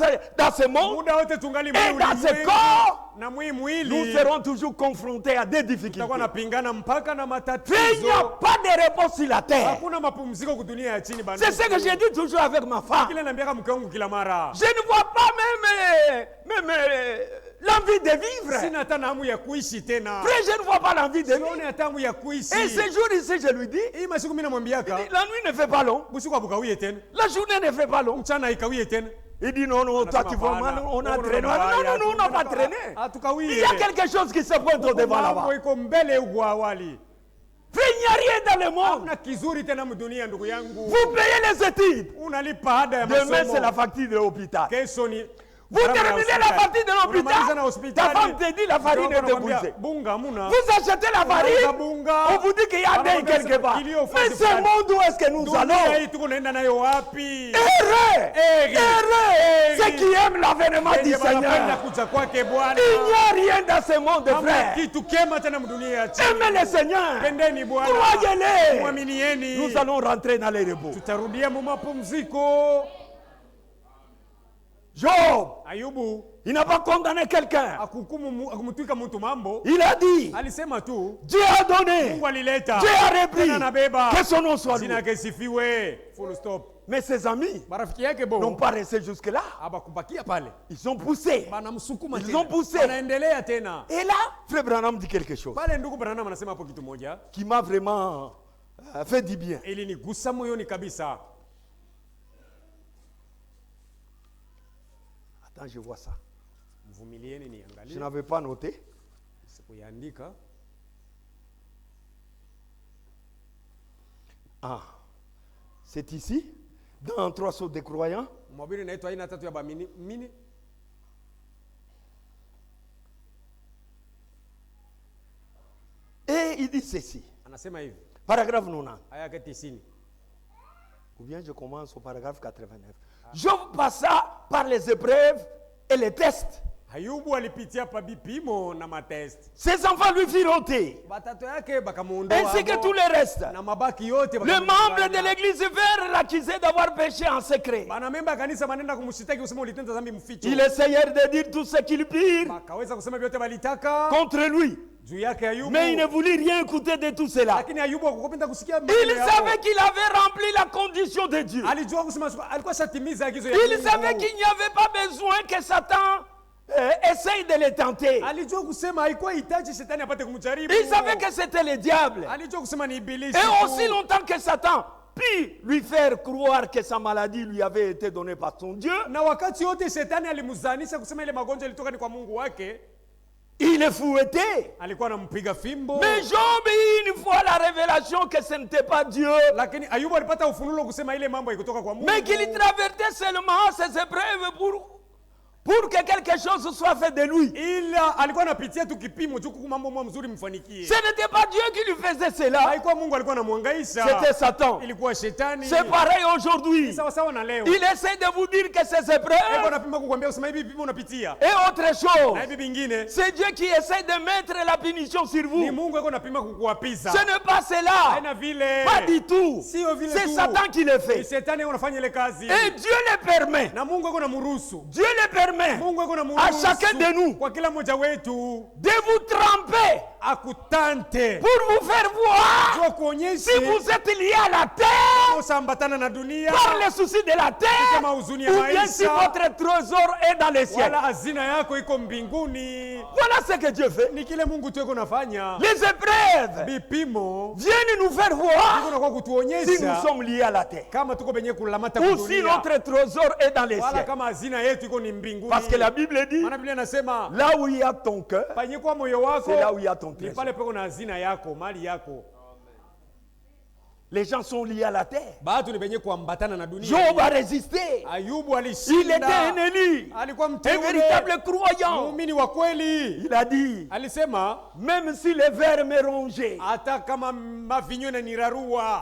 ce monde
Muda wote tungali
et
mwili
dans ce
ulimwengu,
corps,
na
nous
mwili
serons toujours confrontés à des
tutakuwa
difficultés.
napingana mpaka na
Il n'y
matatizo.
a pas de repos sur la terre.
Hakuna mapumziko kudunia ya chini bana.
C'est ce que j'ai dit toujours avec ma femme.
Kile naambiaka mke wangu kila mara.
Je ne vois pas même l'envie de vivre.
Sina hata na hamu ya kuishi tena.
Frère, je ne vois pas l'envie de
Sione
vivre.
hata hamu ya kuishi.
Et ce jour ici, je lui dis,
Hii masiku mimi namwambiaka,
la nuit ne fait pas long,
busiku abukawie tena.
la journée ne fait pas long.
Mchana ikawie tena.
Il dit non, non, toi tu vois, on a traîné. Non, non, on n'a pas traîné. Il y a quelque chose qui se pointe au devant là-bas.
Mambo iko mbele huko awali.
Frère, il n'y a rien dans le monde.
Hamna kizuri tena mdunia ndugu yangu.
Vous payez les études.
Unalipa ada ya
Demain, c'est la
masomo.
facture de l'hôpital.
Kesho ni
Vous terminez la facture de
Unamaliza na
l'hôpital. Ta
hospitali.
femme te dit la farine est
Anakuambia,
épuisée.
bunga hamuna.
Vous achetez la farine.
Bunga.
On vous dit qu'il y a des quelque part. Mais ce monde, où est-ce que nous
Dunia
allons?
hii tuko naenda nayo wapi?
Erreur!
Eri.
Erreur!
Eri.
Ceux qui aiment l'avènement du
Wenye wanapenda
Seigneur.
kuja kwake Bwana.
Il n'y a rien dans ce monde,
Hamna
frère.
kitu kema tena mdunia ya chini.
Aimez le Seigneur.
Pendeni Bwana.
Croyez-le.
Mwaminieni.
Nous allons rentrer dans les repos.
Tutarudia mu mapumziko.
Job,
Ayubu
il n'a pas condamné quelqu'un.
akumtwika mtu mambo.
Il a dit,
Alisema tu
Dieu a donné,
Mungu alileta.
Dieu a repris.
Tena anabeba.
Que son nom soit
Jina
loué.
yake sifiwe. Full stop.
Mais ses amis
Marafiki yake
n'ont
bo
pas resté jusque-là.
abakubakia pale.
Ils ont poussé.
Banamsukuma
Ils
tena.
ont poussé.
Anaendelea tena.
Et là, Frère Branham dit quelque chose
Pale ndugu Branham anasema hapo kitu moja
qui m'a vraiment fait du bien.
ilinigusa moyoni kabisa.
Attends, je vois ça.
Mvumilieni
Je
niangalie.
n'avais pas noté.
Sikuandika.
Ah, c'est ici, dans 3 sauts des croyants.
Mhubiri inaitwa aina tatu ya bamini mini.
Et il dit ceci.
Anasema hivi.
Paragraphe 90.
aya yake 90.
Ou bien je commence au paragraphe 89. Job passa par les épreuves et les tests.
Ayubu alipitia pa bipimo na matest.
Ses enfants lui firent ôter.
Batato yake bakamuondoa.
Ainsi que tous les restes.
Na mabaki yote
les membres de l'église vinrent l'accuser d'avoir péché en secret.
Bana memba kanisa manenda kumshitaki kusema ulitenda dhambi mficho.
Ils essayèrent de dire tout ce qu'ils pirent.
Bakaweza kusema vyote balitaka
contre lui.
Mais
il ne voulut rien écouter de tout cela. Il savait qu'il avait rempli la condition de Dieu. Il savait qu'il n'y avait pas besoin que Satan essaye de le tenter. Il savait que c'était le diable. Et aussi longtemps que Satan puis lui faire croire que sa maladie lui avait été donnée par son Dieu. Il est fouetté. Mais Job eut une fois la révélation que ce n'était pas Dieu. Mais qu'il traversait seulement ces épreuves pour que quelque chose soit fait de lui. Ce n'était pas Dieu qui lui faisait cela. C'était Satan. C'est pareil aujourd'hui. Il essaie de vous dire que ces épreuves et autre chose. C'est Dieu qui essaie de mettre la punition sur vous. Ce n'est pas cela. Pas du tout. C'est Satan qui le fait. Et Dieu le permet. Dieu le permet à chacun de nous de vous tremper pour vous faire voir si vous êtes lié à la terre par les soucis de la terre ou bien si votre trésor est dans les cieux. Voilà ce que Dieu fait. Les épreuves viennent nous faire voir si nous sommes liés à la terre ou si notre trésor est dans les cieux. Parce que la Bible dit, là où il y a ton cœur, c'est là où il y a ton trésor. Les gens sont liés à la terre. Job a résisté. Il était un élu, un véritable croyant. Il a dit, même si les vers me rongeaient,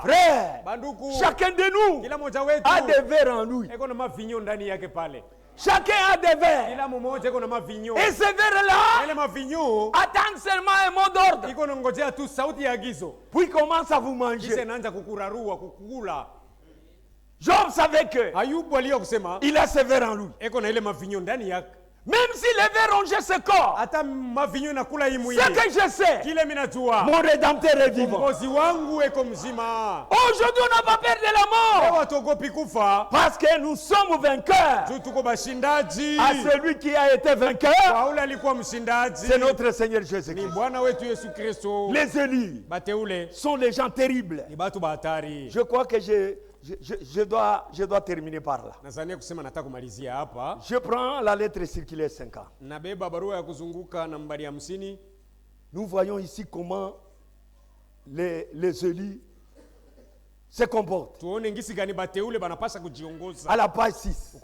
frère, chacun de nous a des vers en lui. Chacun a des vers. Et ces vers-là attendent seulement un mot d'ordre. Puis commence à vous manger. Job savait que il a ses vers en lui. Même si les vers rongeaient ce corps, ce que je sais, mon Rédempteur est vivant. Aujourd'hui, on n'a pas peur de la mort. Parce que nous sommes vainqueurs. À celui qui a été vainqueur, c'est notre Seigneur Jésus-Christ. Les élus sont les gens terribles. Je crois que je dois terminer par là. Je prends la lettre circulaire 50. Nous voyons ici comment les élus se comportent. À la page 6.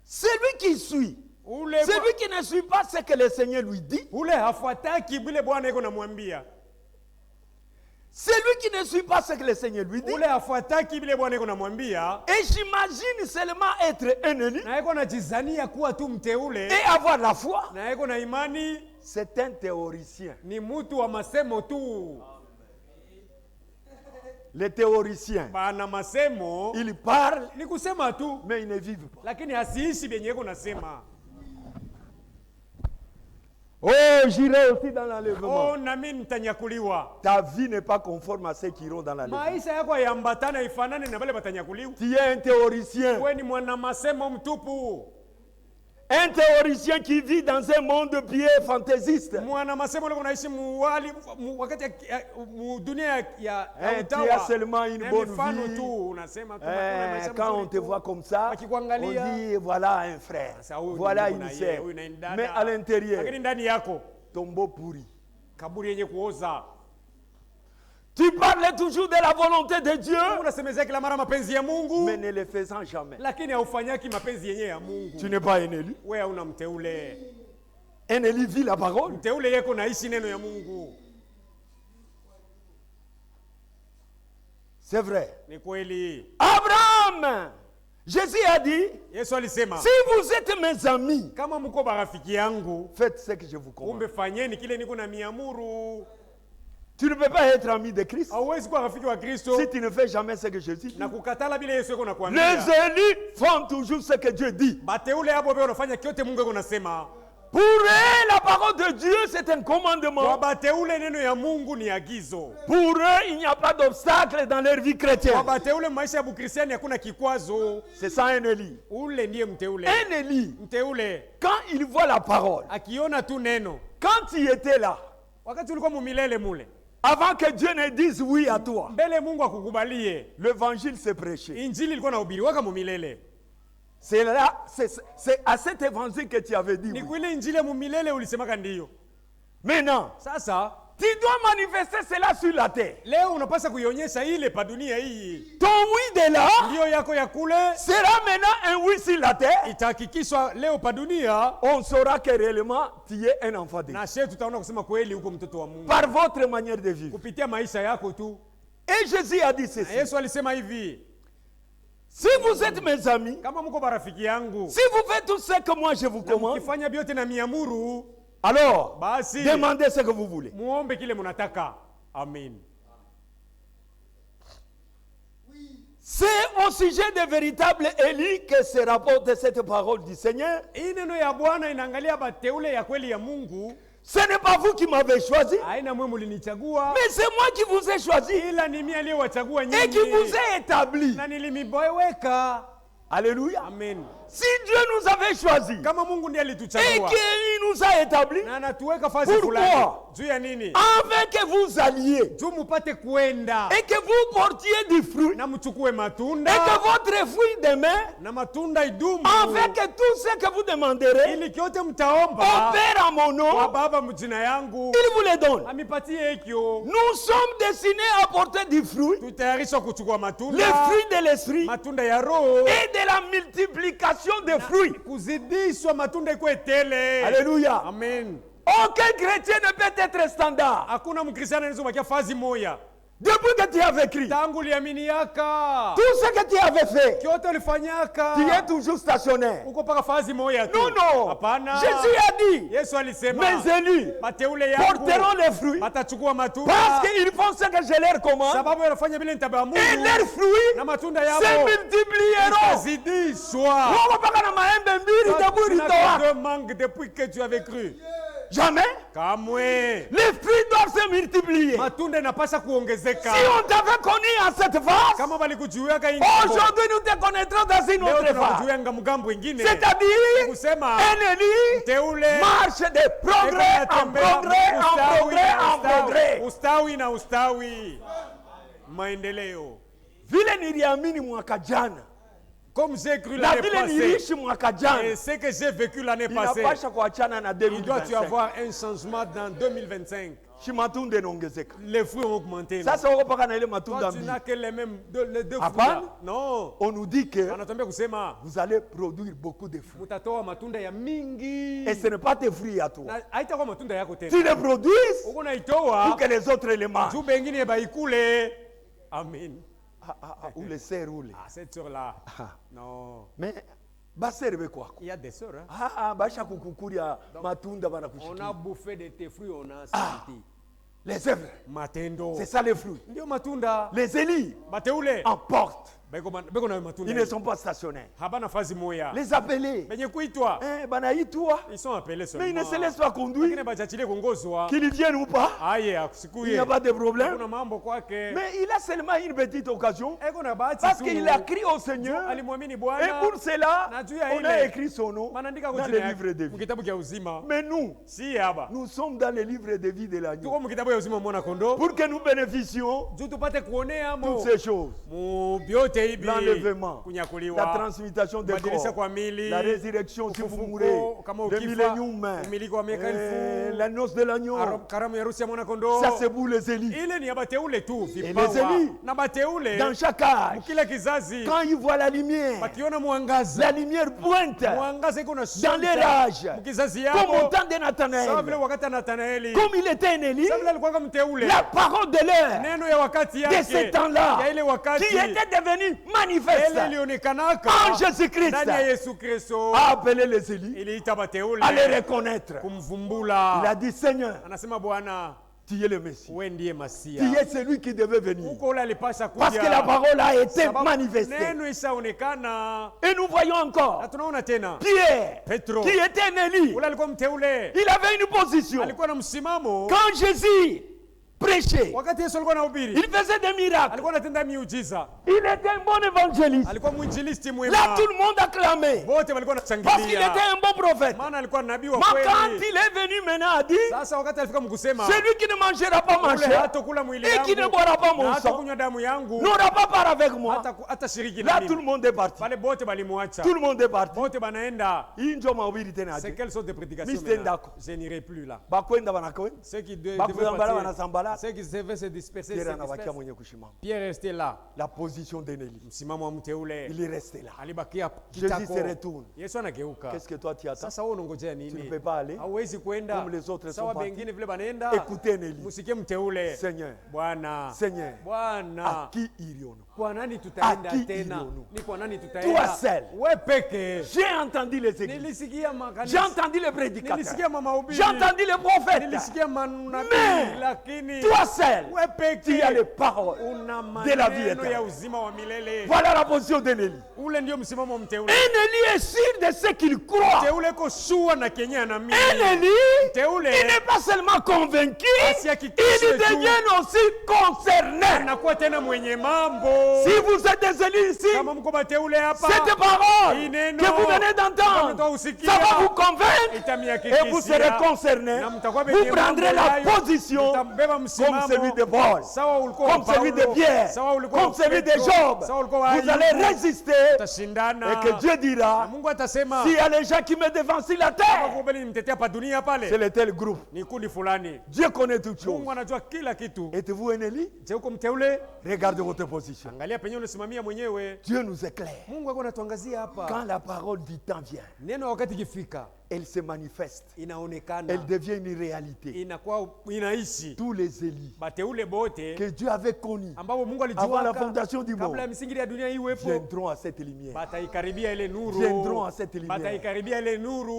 Celui qui suit, celui qui ne suit pas ce que le Seigneur lui dit, celui qui ne suit pas ce que le Seigneur lui dit, et j'imagine seulement être un élu et avoir la foi, c'est un théoricien. Les théoriciens, ils parlent, mais ils ne vivent pas. Oh, j'irai aussi dans l'enlèvement. Ta vie n'est pas conforme à ceux qui iront dans l'enlèvement. Tu es un théoricien. Un théoricien qui vit dans un monde pied fantaisiste. Tu as seulement une bonne vie. Quand on te voit comme ça, on dit voilà un frère, voilà une sœur. Mais à l'intérieur, tombeau pourri. Tu parles toujours de la volonté de Dieu, mais ne le faisant jamais. Tu n'es pas un élu. Un élu vit la parole. C'est vrai.
Ni kweli.
Abraham, Jésus a dit,
Yesu alisema,
si vous êtes mes amis,
kama mko barafiki yangu,
faites ce que je vous commande.
kumbe fanyeni kile niko na miamuru.
Tu ne peux pas être ami de Christ
Hauwezi kuwa rafiki wa Kristo
si tu ne fais jamais ce que Jésus dit.
na kukatala bila Yesu yako nakwambia.
Les élus font toujours ce que Dieu dit.
Bateule hapo pia wanafanya kyote Mungu yako nasema.
Pour eux, la parole de Dieu, c'est un commandement.
Kwa bateule neno ya Mungu ni agizo.
Pour eux, il n'y a pas d'obstacle dans leur vie chrétienne.
Kwa bateule maisha ya Bukristiani hakuna kikwazo.
C'est ça un Élie.
Ule ndiye mteule.
Un Élie,
Mteule
quand il voit la parole,
akiona tu neno,
quand il était là,
wakati ulikuwa mumilele mule,
avant que Dieu ne dise oui à toi,
mbele Mungu akukubalie,
l'évangile s'est prêché.
injili ilikuwa nahubiriwaka mumilele.
C'est là, c'est à cet évangile que tu avais dit
Ni
oui.
kweli injili ya mumilele ulisemaka ndiyo.
Maintenant,
Sasa
tu dois manifester cela sur la terre.
leo unapaswa kuionyesha ile pa dunia hii.
Ton oui de là
Ndiyo yako ya kule
sera maintenant un oui sur la terre.
itahakikishwa leo pa dunia,
On saura que réellement tu es un enfant de Dieu.
na shehe tutaona kusema kweli huko mtoto wa Mungu
Par votre manière de vivre.
kupitia maisha yako tu.
Et Jésus a dit
Na
ceci.
Yesu alisema hivi,
Si vous êtes mes amis,
kama mko barafiki yangu,
si vous faites tout ce que moi je vous commande,
mkifanya vyote na miamuru,
alors
basi
demandez ce que vous voulez.
muombe kile munataka. Amen.
C'est au sujet des véritables élus que se rapporte cette parole du Seigneur.
Hii neno ya Bwana inaangalia bateule ya kweli ya Mungu.
Ce n'est pas vous qui m'avez choisi,
Haina mwe mulinichagua,
mais c'est moi qui vous ai choisi
ila ni mimi aliyewachagua
et
nyinyi
qui vous ai établi.
na nilimibweka.
Alléluia.
Amen.
Si Dieu nous avait choisi
Kama Mungu ndiye
et
alituchagua
qu'il nous a établi,
na anatuweka fasi
Pourquoi?
fulani, juu ya nini?
afin que vous alliez
Juu mupate kuenda
et que vous portiez du fruit
na mchukue matunda
et que votre fruit demeure,
na matunda idumu,
afin que tout ce que vous demanderez
ili kyote
au
mtaomba
Père à mon
kwa
nom,
Baba mjina yangu
il vous les donne.
amipatie hekyo.
Nous sommes destinés à porter du fruit,
Tutayarishwa kuchukua
les
matunda,
fruits de l'esprit
matunda ya Roho,
et de la multiplication des fruits.
kuzidishwa matunda ikuwe tele.
Alléluia.
Amen.
Aucun chrétien ne peut être standard.
Hakuna mkristiano anaweza kubakia fazi moya.
Depuis que tu avais écrit,
Tangu liaminiaka
tout ce que tu avais fait,
kyote ulifanyaka,
tu es toujours stationnaire.
uko paka fazi moya tu.
Non, non.
Hapana.
Jésus a dit,
Yesu alisema
mes élus
mateule yangu
porteront les fruits
watachukua matunda
parce qu'ils font ce que je leur commande
sababu wanafanya vile nitabaamuru,
et leurs fruits
na matunda
se
yao
multiplieront.
itazidishwa.
Wako mpaka na maembe mbili taburi toa.
de manque depuis que tu avais cru.
Jamais.
Kamwe
Les fruits doivent se multiplier.
matunda inapasha kuongezeka.
Si on t'avait connu en cette phase,
Kama balikujuiaka
aujourd'hui nous te connaîtrons dans une autre phase.
tunakujuanga mgambo ingine,
C'est-à-dire,
kusema
un élu
teule
marche de progrès en progrès, en progrès, en progrès.
ustawi na ustawi, maendeleo.
Vile niliamini mwaka jana,
Comme j'ai cru
na
l'année
vile
passée,
niliishi mwaka
et
jana,
ce que j'ai vécu l'année passée,
inapasha kuachana na
il doit y
2025.
avoir un changement dans 2025.
Shi matunda inaongezeka.
Les fruits ont augmenté.
Sasa wako paka na ile matunda
Toi, tu
mbili.
n'as que les mêmes les deux fruits.
Hapana.
là. Non.
On nous dit que
Anatuambia kusema
vous allez produire beaucoup de fruits.
mutatoa matunda ya mingi.
Et ce n'est pas tes fruits à toi.
Na haitakuwa matunda yako tena.
Tu les produis
Uko
pour
naitoa
que les autres les mangent.
juu bengine baikule. Amen.
Ou les sœurs roulent.
Ah, cette sœur-là.
Ah.
Non.
Mais baserbe kwako.
Il y a des sœurs. Hein?
Basha kukukuria matunda
On a
banakushikia.
bouffé de tes fruits, on a
Ah.
senti.
Les œuvres,
Matendo.
c'est ça les fruits.
Ndio matunda.
Les élis
Bateule.
emportent.
Beko na matunda.
Ils ne sont pas stationnaires.
Habana fazi moya.
Les appelés,
Benye kuitwa.
banaitwa,
Ils sont appelés seulement.
mais ils ne se laissent pas conduire.
Lakini bachachilie kuongozwa.
Qu'ils viennent ou pas,
Aye
il
akusikuye.
n'y a pas de problème.
Kuna mambo kwake.
Mais il a seulement une petite occasion
Eko na bahati
parce
tu.
qu'il a crié au Seigneur.
Alimwamini
Et
Bwana.
pour cela,
Na juu ya
on a
ile.
écrit son nom
Manaandika
dans
kwa
le
jina
livre
yake.
de vie.
Mkitabu cha uzima.
Mais nous,
Si haba.
nous sommes dans le livre de vie de l'agneau.
Tuko mkitabu ya uzima mwana kondoo.
Pour que nous bénéficions
Juu tupate kuonea
toutes
mo.
ces choses.
Mu byote
l'enlèvement, la transmutation des corps, la résurrection si vous mourrez, le millénium, la noce de l'agneau. Ça c'est vous les élus. Et les élus, dans chaque âge, quand ils voient la lumière pointe dans leur âge, comme au temps de Nathanaël, comme il était un Élie, la parole de l'heure de ces temps-là, qui était devenue manifeste en Jésus-Christ, a appelé les élus à les reconnaître. Il a dit, Seigneur, tu es le Messie. Tu es celui qui devait venir. Parce que la parole a été manifestée. Et nous voyons encore Pierre, qui était un Élie. Il avait une position. Quand Jésus prêchait, il faisait des miracles. Il était un bon évangéliste. Là, tout le monde acclamait. Parce qu'il était un bon prophète. Mais quand il est venu maintenant, a dit, celui qui ne mangera pas ma chair et qui ne boira pas mon sang n'aura pas part avec moi. Là, tout le monde est parti. Tout le monde est parti.
C'est quelle sorte de prédication maintenant? Je n'irai plus là. Ceux qui devaient ceux qui devaient se disperser, Pierre est resté là.
La position d'Élie. Il est resté là.
Jésus
se retourne. Qu'est-ce que toi tu attends? Tu ne peux pas aller comme les autres sont partis. Écoutez Élie. Seigneur, Seigneur, à qui irions-nous? À qui irions-nous? Toi seul. J'ai entendu les églises. J'ai entendu les prédicateurs. J'ai entendu les prophètes. Mais toi seul, tu as les paroles de la vie éternelle. Voilà la position d'Élie. Un Élie est sûr de ce qu'il croit. Un Élie, il n'est pas seulement convaincu, il devient aussi concerné. Si vous êtes des élus ici, cette parole que vous venez d'entendre, ça va vous convaincre et vous serez concernés. Vous prendrez la position comme celui de Paul, comme celui de Pierre, comme celui de Job. Vous allez résister et que Dieu dira, s'il y a les gens qui me défendent sur la terre, c'est le tel groupe. Dieu connaît toutes choses. Êtes-vous un Élie? Regardez votre position. Dieu nous éclaire. Quand la parole du temps vient, elle se manifeste. Elle devient une réalité. Tous les Élis que Dieu avait connus avant la fondation du monde viendront à cette lumière. Viendront à cette lumière.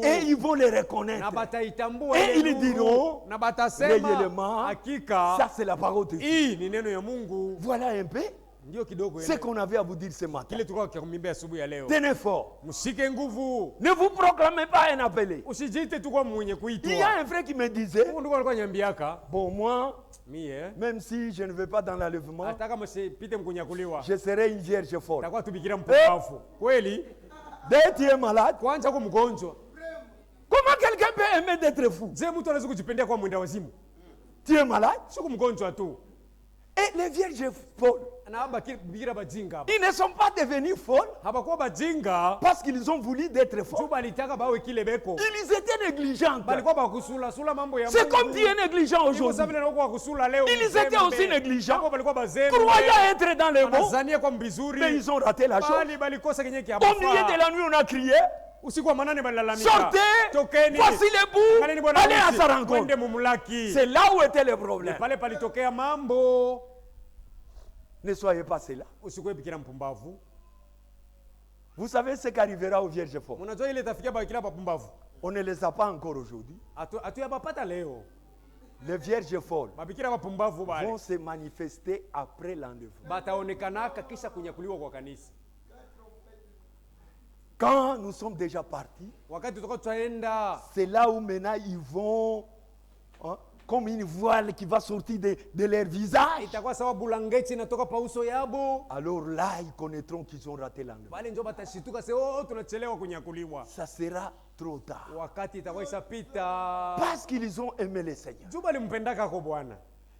Et ils vont les reconnaître. Et ils diront réellement, ça c'est la parole de Dieu. Voilà un peu ce qu'on avait à vous dire ce matin. Tenez fort. Ne vous proclamez pas un appelé. Il y a un frère qui me disait, bon moi, même si je ne vais pas dans l'enlèvement, je serai une vierge forte. Dès que tu es malade, comment quelqu'un peut aimer d'être fou? Tu es malade? Et les vierges folles, ils ne sont pas devenus folles parce qu'ils ont voulu être folles. Ils étaient négligents. C'est comme tu es négligent aujourd'hui. Ils étaient aussi négligents, croyant être dans les bons, mais ils ont raté la chose. Au milieu de la nuit, on a crié, sortez, voici les bouts, allez à sa rencontre. C'est là où était le problème. Ne soyez pas cela. Vous savez ce qui arrivera aux vierges folles? On ne les a pas encore aujourd'hui. Les vierges folles vont se manifester après l'enlèvement. Quand nous sommes déjà partis, c'est là où maintenant ils vont, comme une voile qui va sortir de leur visage. Alors là, ils connaîtront qu'ils ont raté l'enlèvement. Ça sera trop tard. Parce qu'ils ont aimé le Seigneur.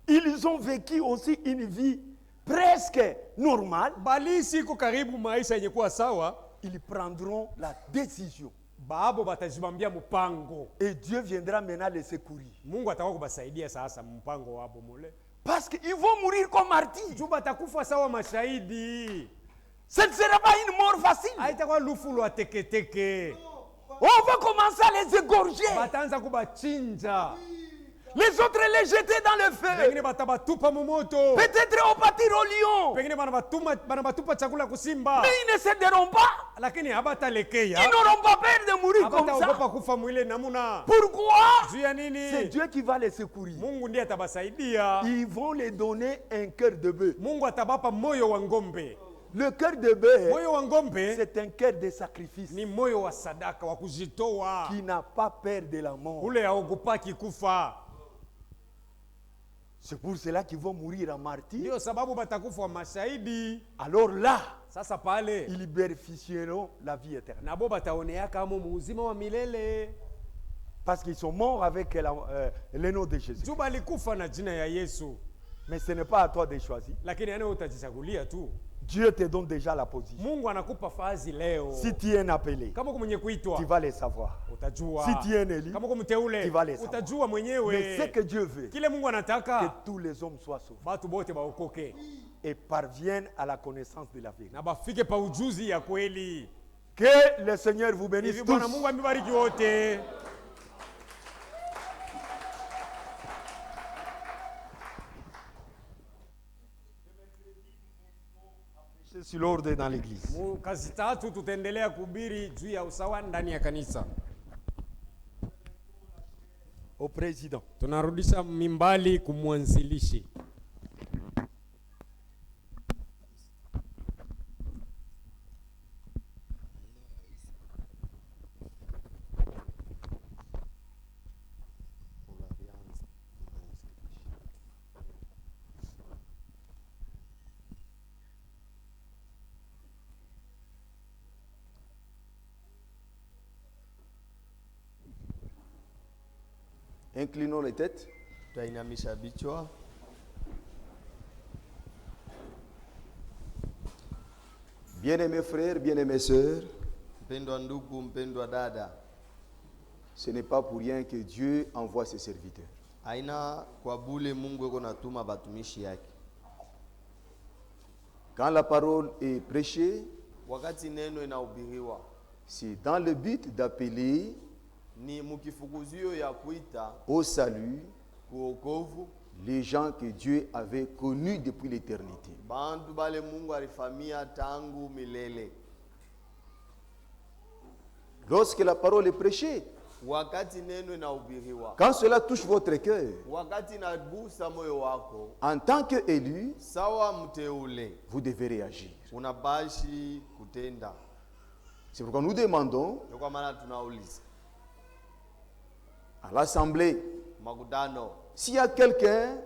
Ils ont vécu aussi une vie presque normal,
bali siku karibu maisha yenye kuwa sawa,
ils prendront la décision.
Babo batajibambia mpango.
Et Dieu viendra maintenant les secourir.
Mungu atakuwa kubasaidia sasa mpango wabo mule.
Parce qu'ils vont mourir comme martyrs.
Juu batakufa sawa mashahidi.
Ce ne sera pas une mort facile.
Haitakuwa lufu lwa teke.
On va commencer à les égorger.
Batanza kubachinja.
Les autres les jeter dans le feu.
Pengine batabatupa momoto.
Peut-être on partir au lion.
Pengine banabatupa chakula kusimba.
Mais ils ne céderont pas.
Lakini habatalekeya.
Ils n'auront pas peur de mourir comme ça.
Habataogopa kufa mwile namuna.
Pourquoi?
Juu ya nini?
C'est Dieu qui va les secourir.
Mungu ndiye atabasaidia.
Ils vont les donner un cœur de bœuf.
Mungu atabapa moyo wa ngombe.
Le cœur de bœuf,
moyo wa ngombe,
c'est un cœur de sacrifice.
Ni moyo wa sadaka wa kujitoa.
Qui n'a pas peur de la mort.
Ule haogopaki kufa.
C'est pour cela qu'ils vont mourir en martyrs.
Ndio sababu batakufa mashahidi.
Alors là,
sasa pale,
ils bénéficieront la vie éternelle.
Nabo bataonea kama muuzima wa milele.
Parce qu'ils sont morts avec le nom de Jésus.
Juba alikufa na jina ya Yesu.
Mais ce n'est pas à toi de choisir.
Lakini ane utajichagulia tu.
Dieu te donne déjà la position.
Mungu anakupa fazi leo.
Si tu es un appelé,
kama mwenye kuitwa,
tu vas les savoir.
Utajua.
Si tu es un élu,
kama mteule,
tu vas les savoir.
Utajua mwenyewe.
Mais ce que Dieu veut,
kile Mungu anataka,
que tous les hommes soient sauvés.
Batu bote baokoke.
Et parviennent à la connaissance de la vérité.
Na bafike pa ujuzi ya kweli.
Que le Seigneur vous bénisse tous.
Bwana Mungu amibariki wote.
Sur l'ordre dans l'église.
Kazi tatu tutaendelea kuhubiri juu ya usawa ndani ya kanisa.
Au président.
Tunarudisha mimbali kumwanzilishi.
Inclinons les têtes. Bien-aimés frères, bien-aimées sœurs, ce n'est pas pour rien que Dieu envoie ses serviteurs. Quand la parole est prêchée, c'est dans le but d'appeler au salut les gens que Dieu avait connus depuis l'éternité. Lorsque la parole est prêchée, quand cela touche votre cœur, en tant qu'élu, vous devez réagir. C'est pourquoi nous demandons à l'assemblée, s'il y a quelqu'un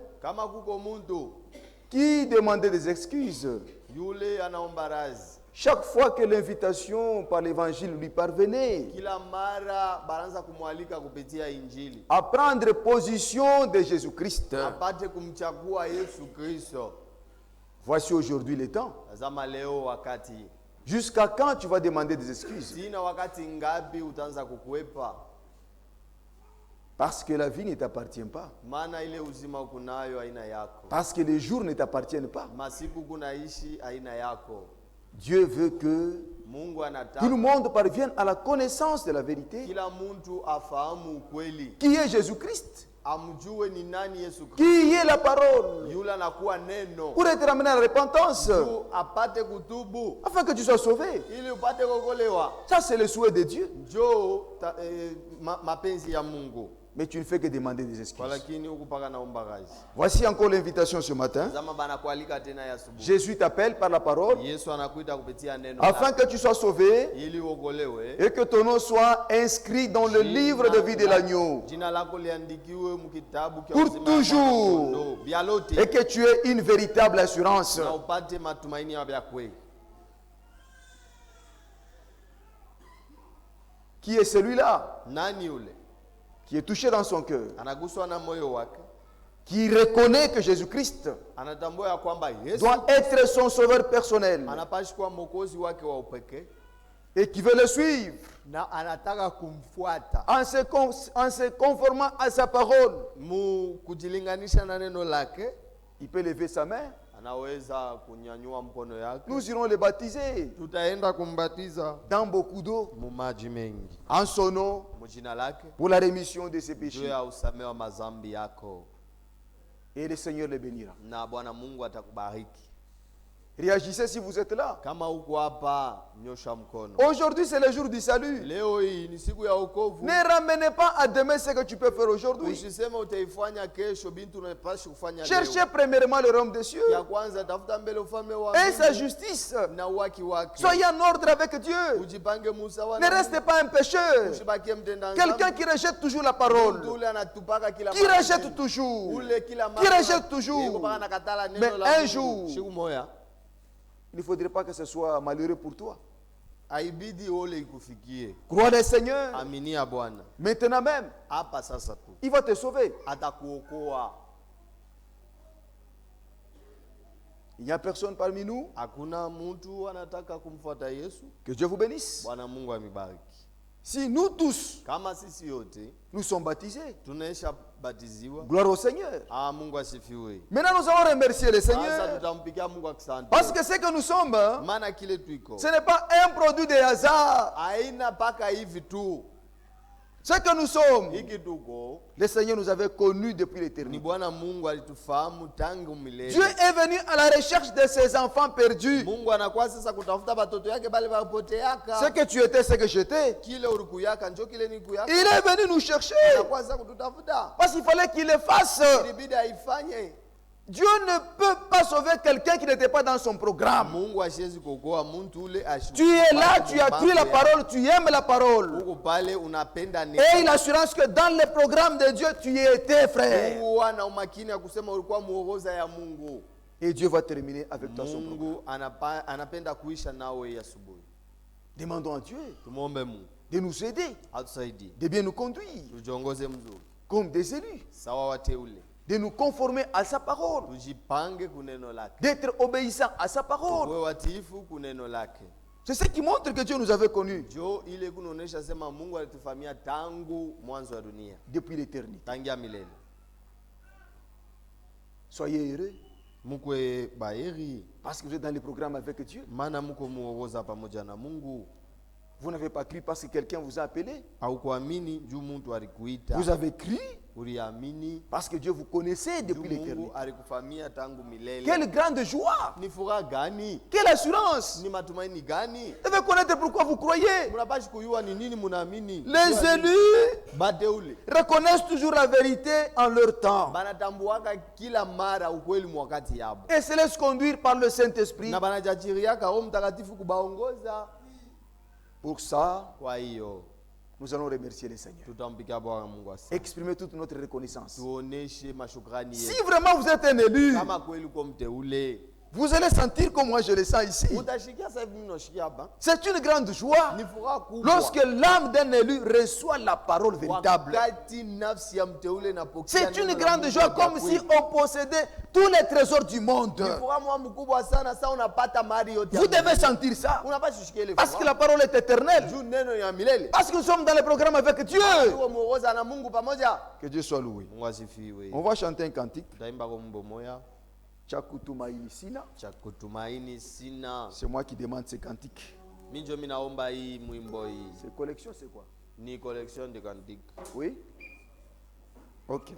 qui demandait des excuses, chaque fois que l'invitation par l'évangile lui parvenait, à prendre position de Jésus-Christ, voici aujourd'hui le temps. Jusqu'à quand tu vas demander des excuses? Parce que la vie ne t'appartient pas. Parce que les jours ne t'appartiennent pas. Dieu veut que tout le monde parvienne à la connaissance de la vérité. Qui est Jésus-Christ? Qui est la parole? Pour être ramené à la repentance. Afin que tu sois sauvé. Ça, c'est le souhait de Dieu. Mais tu ne fais que demander des excuses. Voici encore l'invitation ce matin. Jésus t'appelle par la parole afin que tu sois sauvé et que ton nom soit inscrit dans le livre de vie de l'agneau pour toujours et que tu aies une véritable assurance. Qui est celui-là qui est touché dans son cœur
qui reconnaît que Jésus-Christ doit être son sauveur personnel et qui veut le suivre en se conformant à sa parole, il peut lever sa main. Nous irons le baptiser dans beaucoup d'eau en son nom pour la rémission de ses péchés. Et le Seigneur le bénira. Réagissez si vous êtes là. Aujourd'hui, c'est le jour du salut. Ne ramenez pas à demain ce que tu peux faire aujourd'hui. Cherchez premièrement le royaume des cieux et sa justice. Soyez en ordre avec Dieu. Ne restez pas un pécheur. Quelqu'un qui rejette toujours la parole. Qui rejette toujours. Qui rejette toujours. Mais un jour, il ne faudrait pas que ce soit malheureux pour toi. Crois le Seigneur. Maintenant même, il va te sauver. Il n'y a personne parmi nous. Que Dieu vous bénisse. Si nous tous, nous sommes baptisés, gloire au Seigneur. Maintenant, nous allons remercier le Seigneur. Parce que ce que nous sommes, ce n'est pas un produit de hasard. Ce que nous sommes, le Seigneur nous avait connus depuis l'éternité. Dieu est venu à la recherche de ses enfants perdus. Ce que tu étais, ce que j'étais. Il est venu nous chercher. Parce qu'il fallait qu'il le fasse. Dieu ne peut pas sauver quelqu'un qui n'était pas dans son programme. Tu es là, tu as cru la parole, tu aimes la parole. Et l'assurance que dans le programme de Dieu, tu y étais, frère. Et Dieu va terminer avec toi son programme. Demandons à Dieu de nous aider, de bien nous conduire, comme des élus. De nous conformer à sa parole, d'être obéissant à sa parole. C'est ce qui montre que Dieu nous avait connus depuis l'éternité. Soyez heureux parce que vous êtes dans le programme avec Dieu. Vous n'avez pas cru parce que quelqu'un vous a appelé. Vous avez cru parce que Dieu vous connaissait depuis l'éternité. Quelle grande joie! Quelle assurance! Vous devez connaître pourquoi vous croyez. Les élus reconnaissent toujours la vérité en leur temps et se laissent conduire par le Saint-Esprit. Pour ça, nous allons remercier le Seigneur. Exprimer toute notre reconnaissance. Si vraiment vous êtes un élu, vous allez sentir comme moi je le sens ici. C'est une grande joie lorsque l'âme d'un élu reçoit la parole véritable. C'est une grande joie comme si on possédait tous les trésors du monde. Vous devez sentir ça. Parce que la parole est éternelle. Parce que nous sommes dans le programme avec Dieu. Que Dieu soit loué. On va chanter un cantique. Chakutumaini sina. C'est moi qui demande ces cantiques. Ces collections, c'est quoi?
Ni collection de cantiques.
Oui. Ok.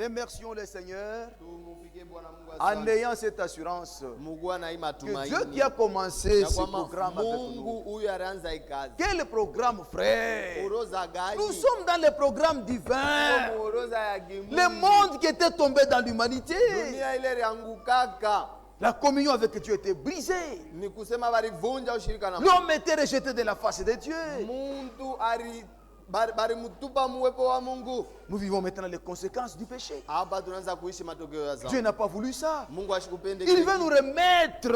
Remercions le Seigneur en ayant cette assurance que Dieu qui a commencé ce programme avec nous. Quel programme, frère? Nous sommes dans le programme divin. Le monde qui était tombé dans l'humanité. La communion avec Dieu était brisée. L'homme était rejeté de la face de Dieu. Nous vivons maintenant les conséquences du péché. Dieu n'a pas voulu ça. Il veut nous remettre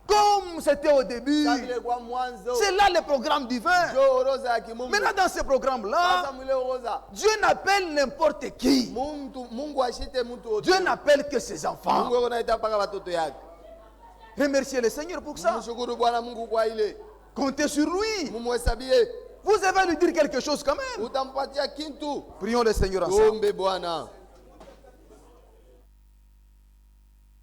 comme c'était au début. C'est là le programme divin. Maintenant dans ce programme-là, Dieu n'appelle n'importe qui. Dieu n'appelle que ses enfants. Remerciez le Seigneur pour ça. Comptez sur lui. Vous allez lui dire quelque chose quand même. Prions le Seigneur ensemble.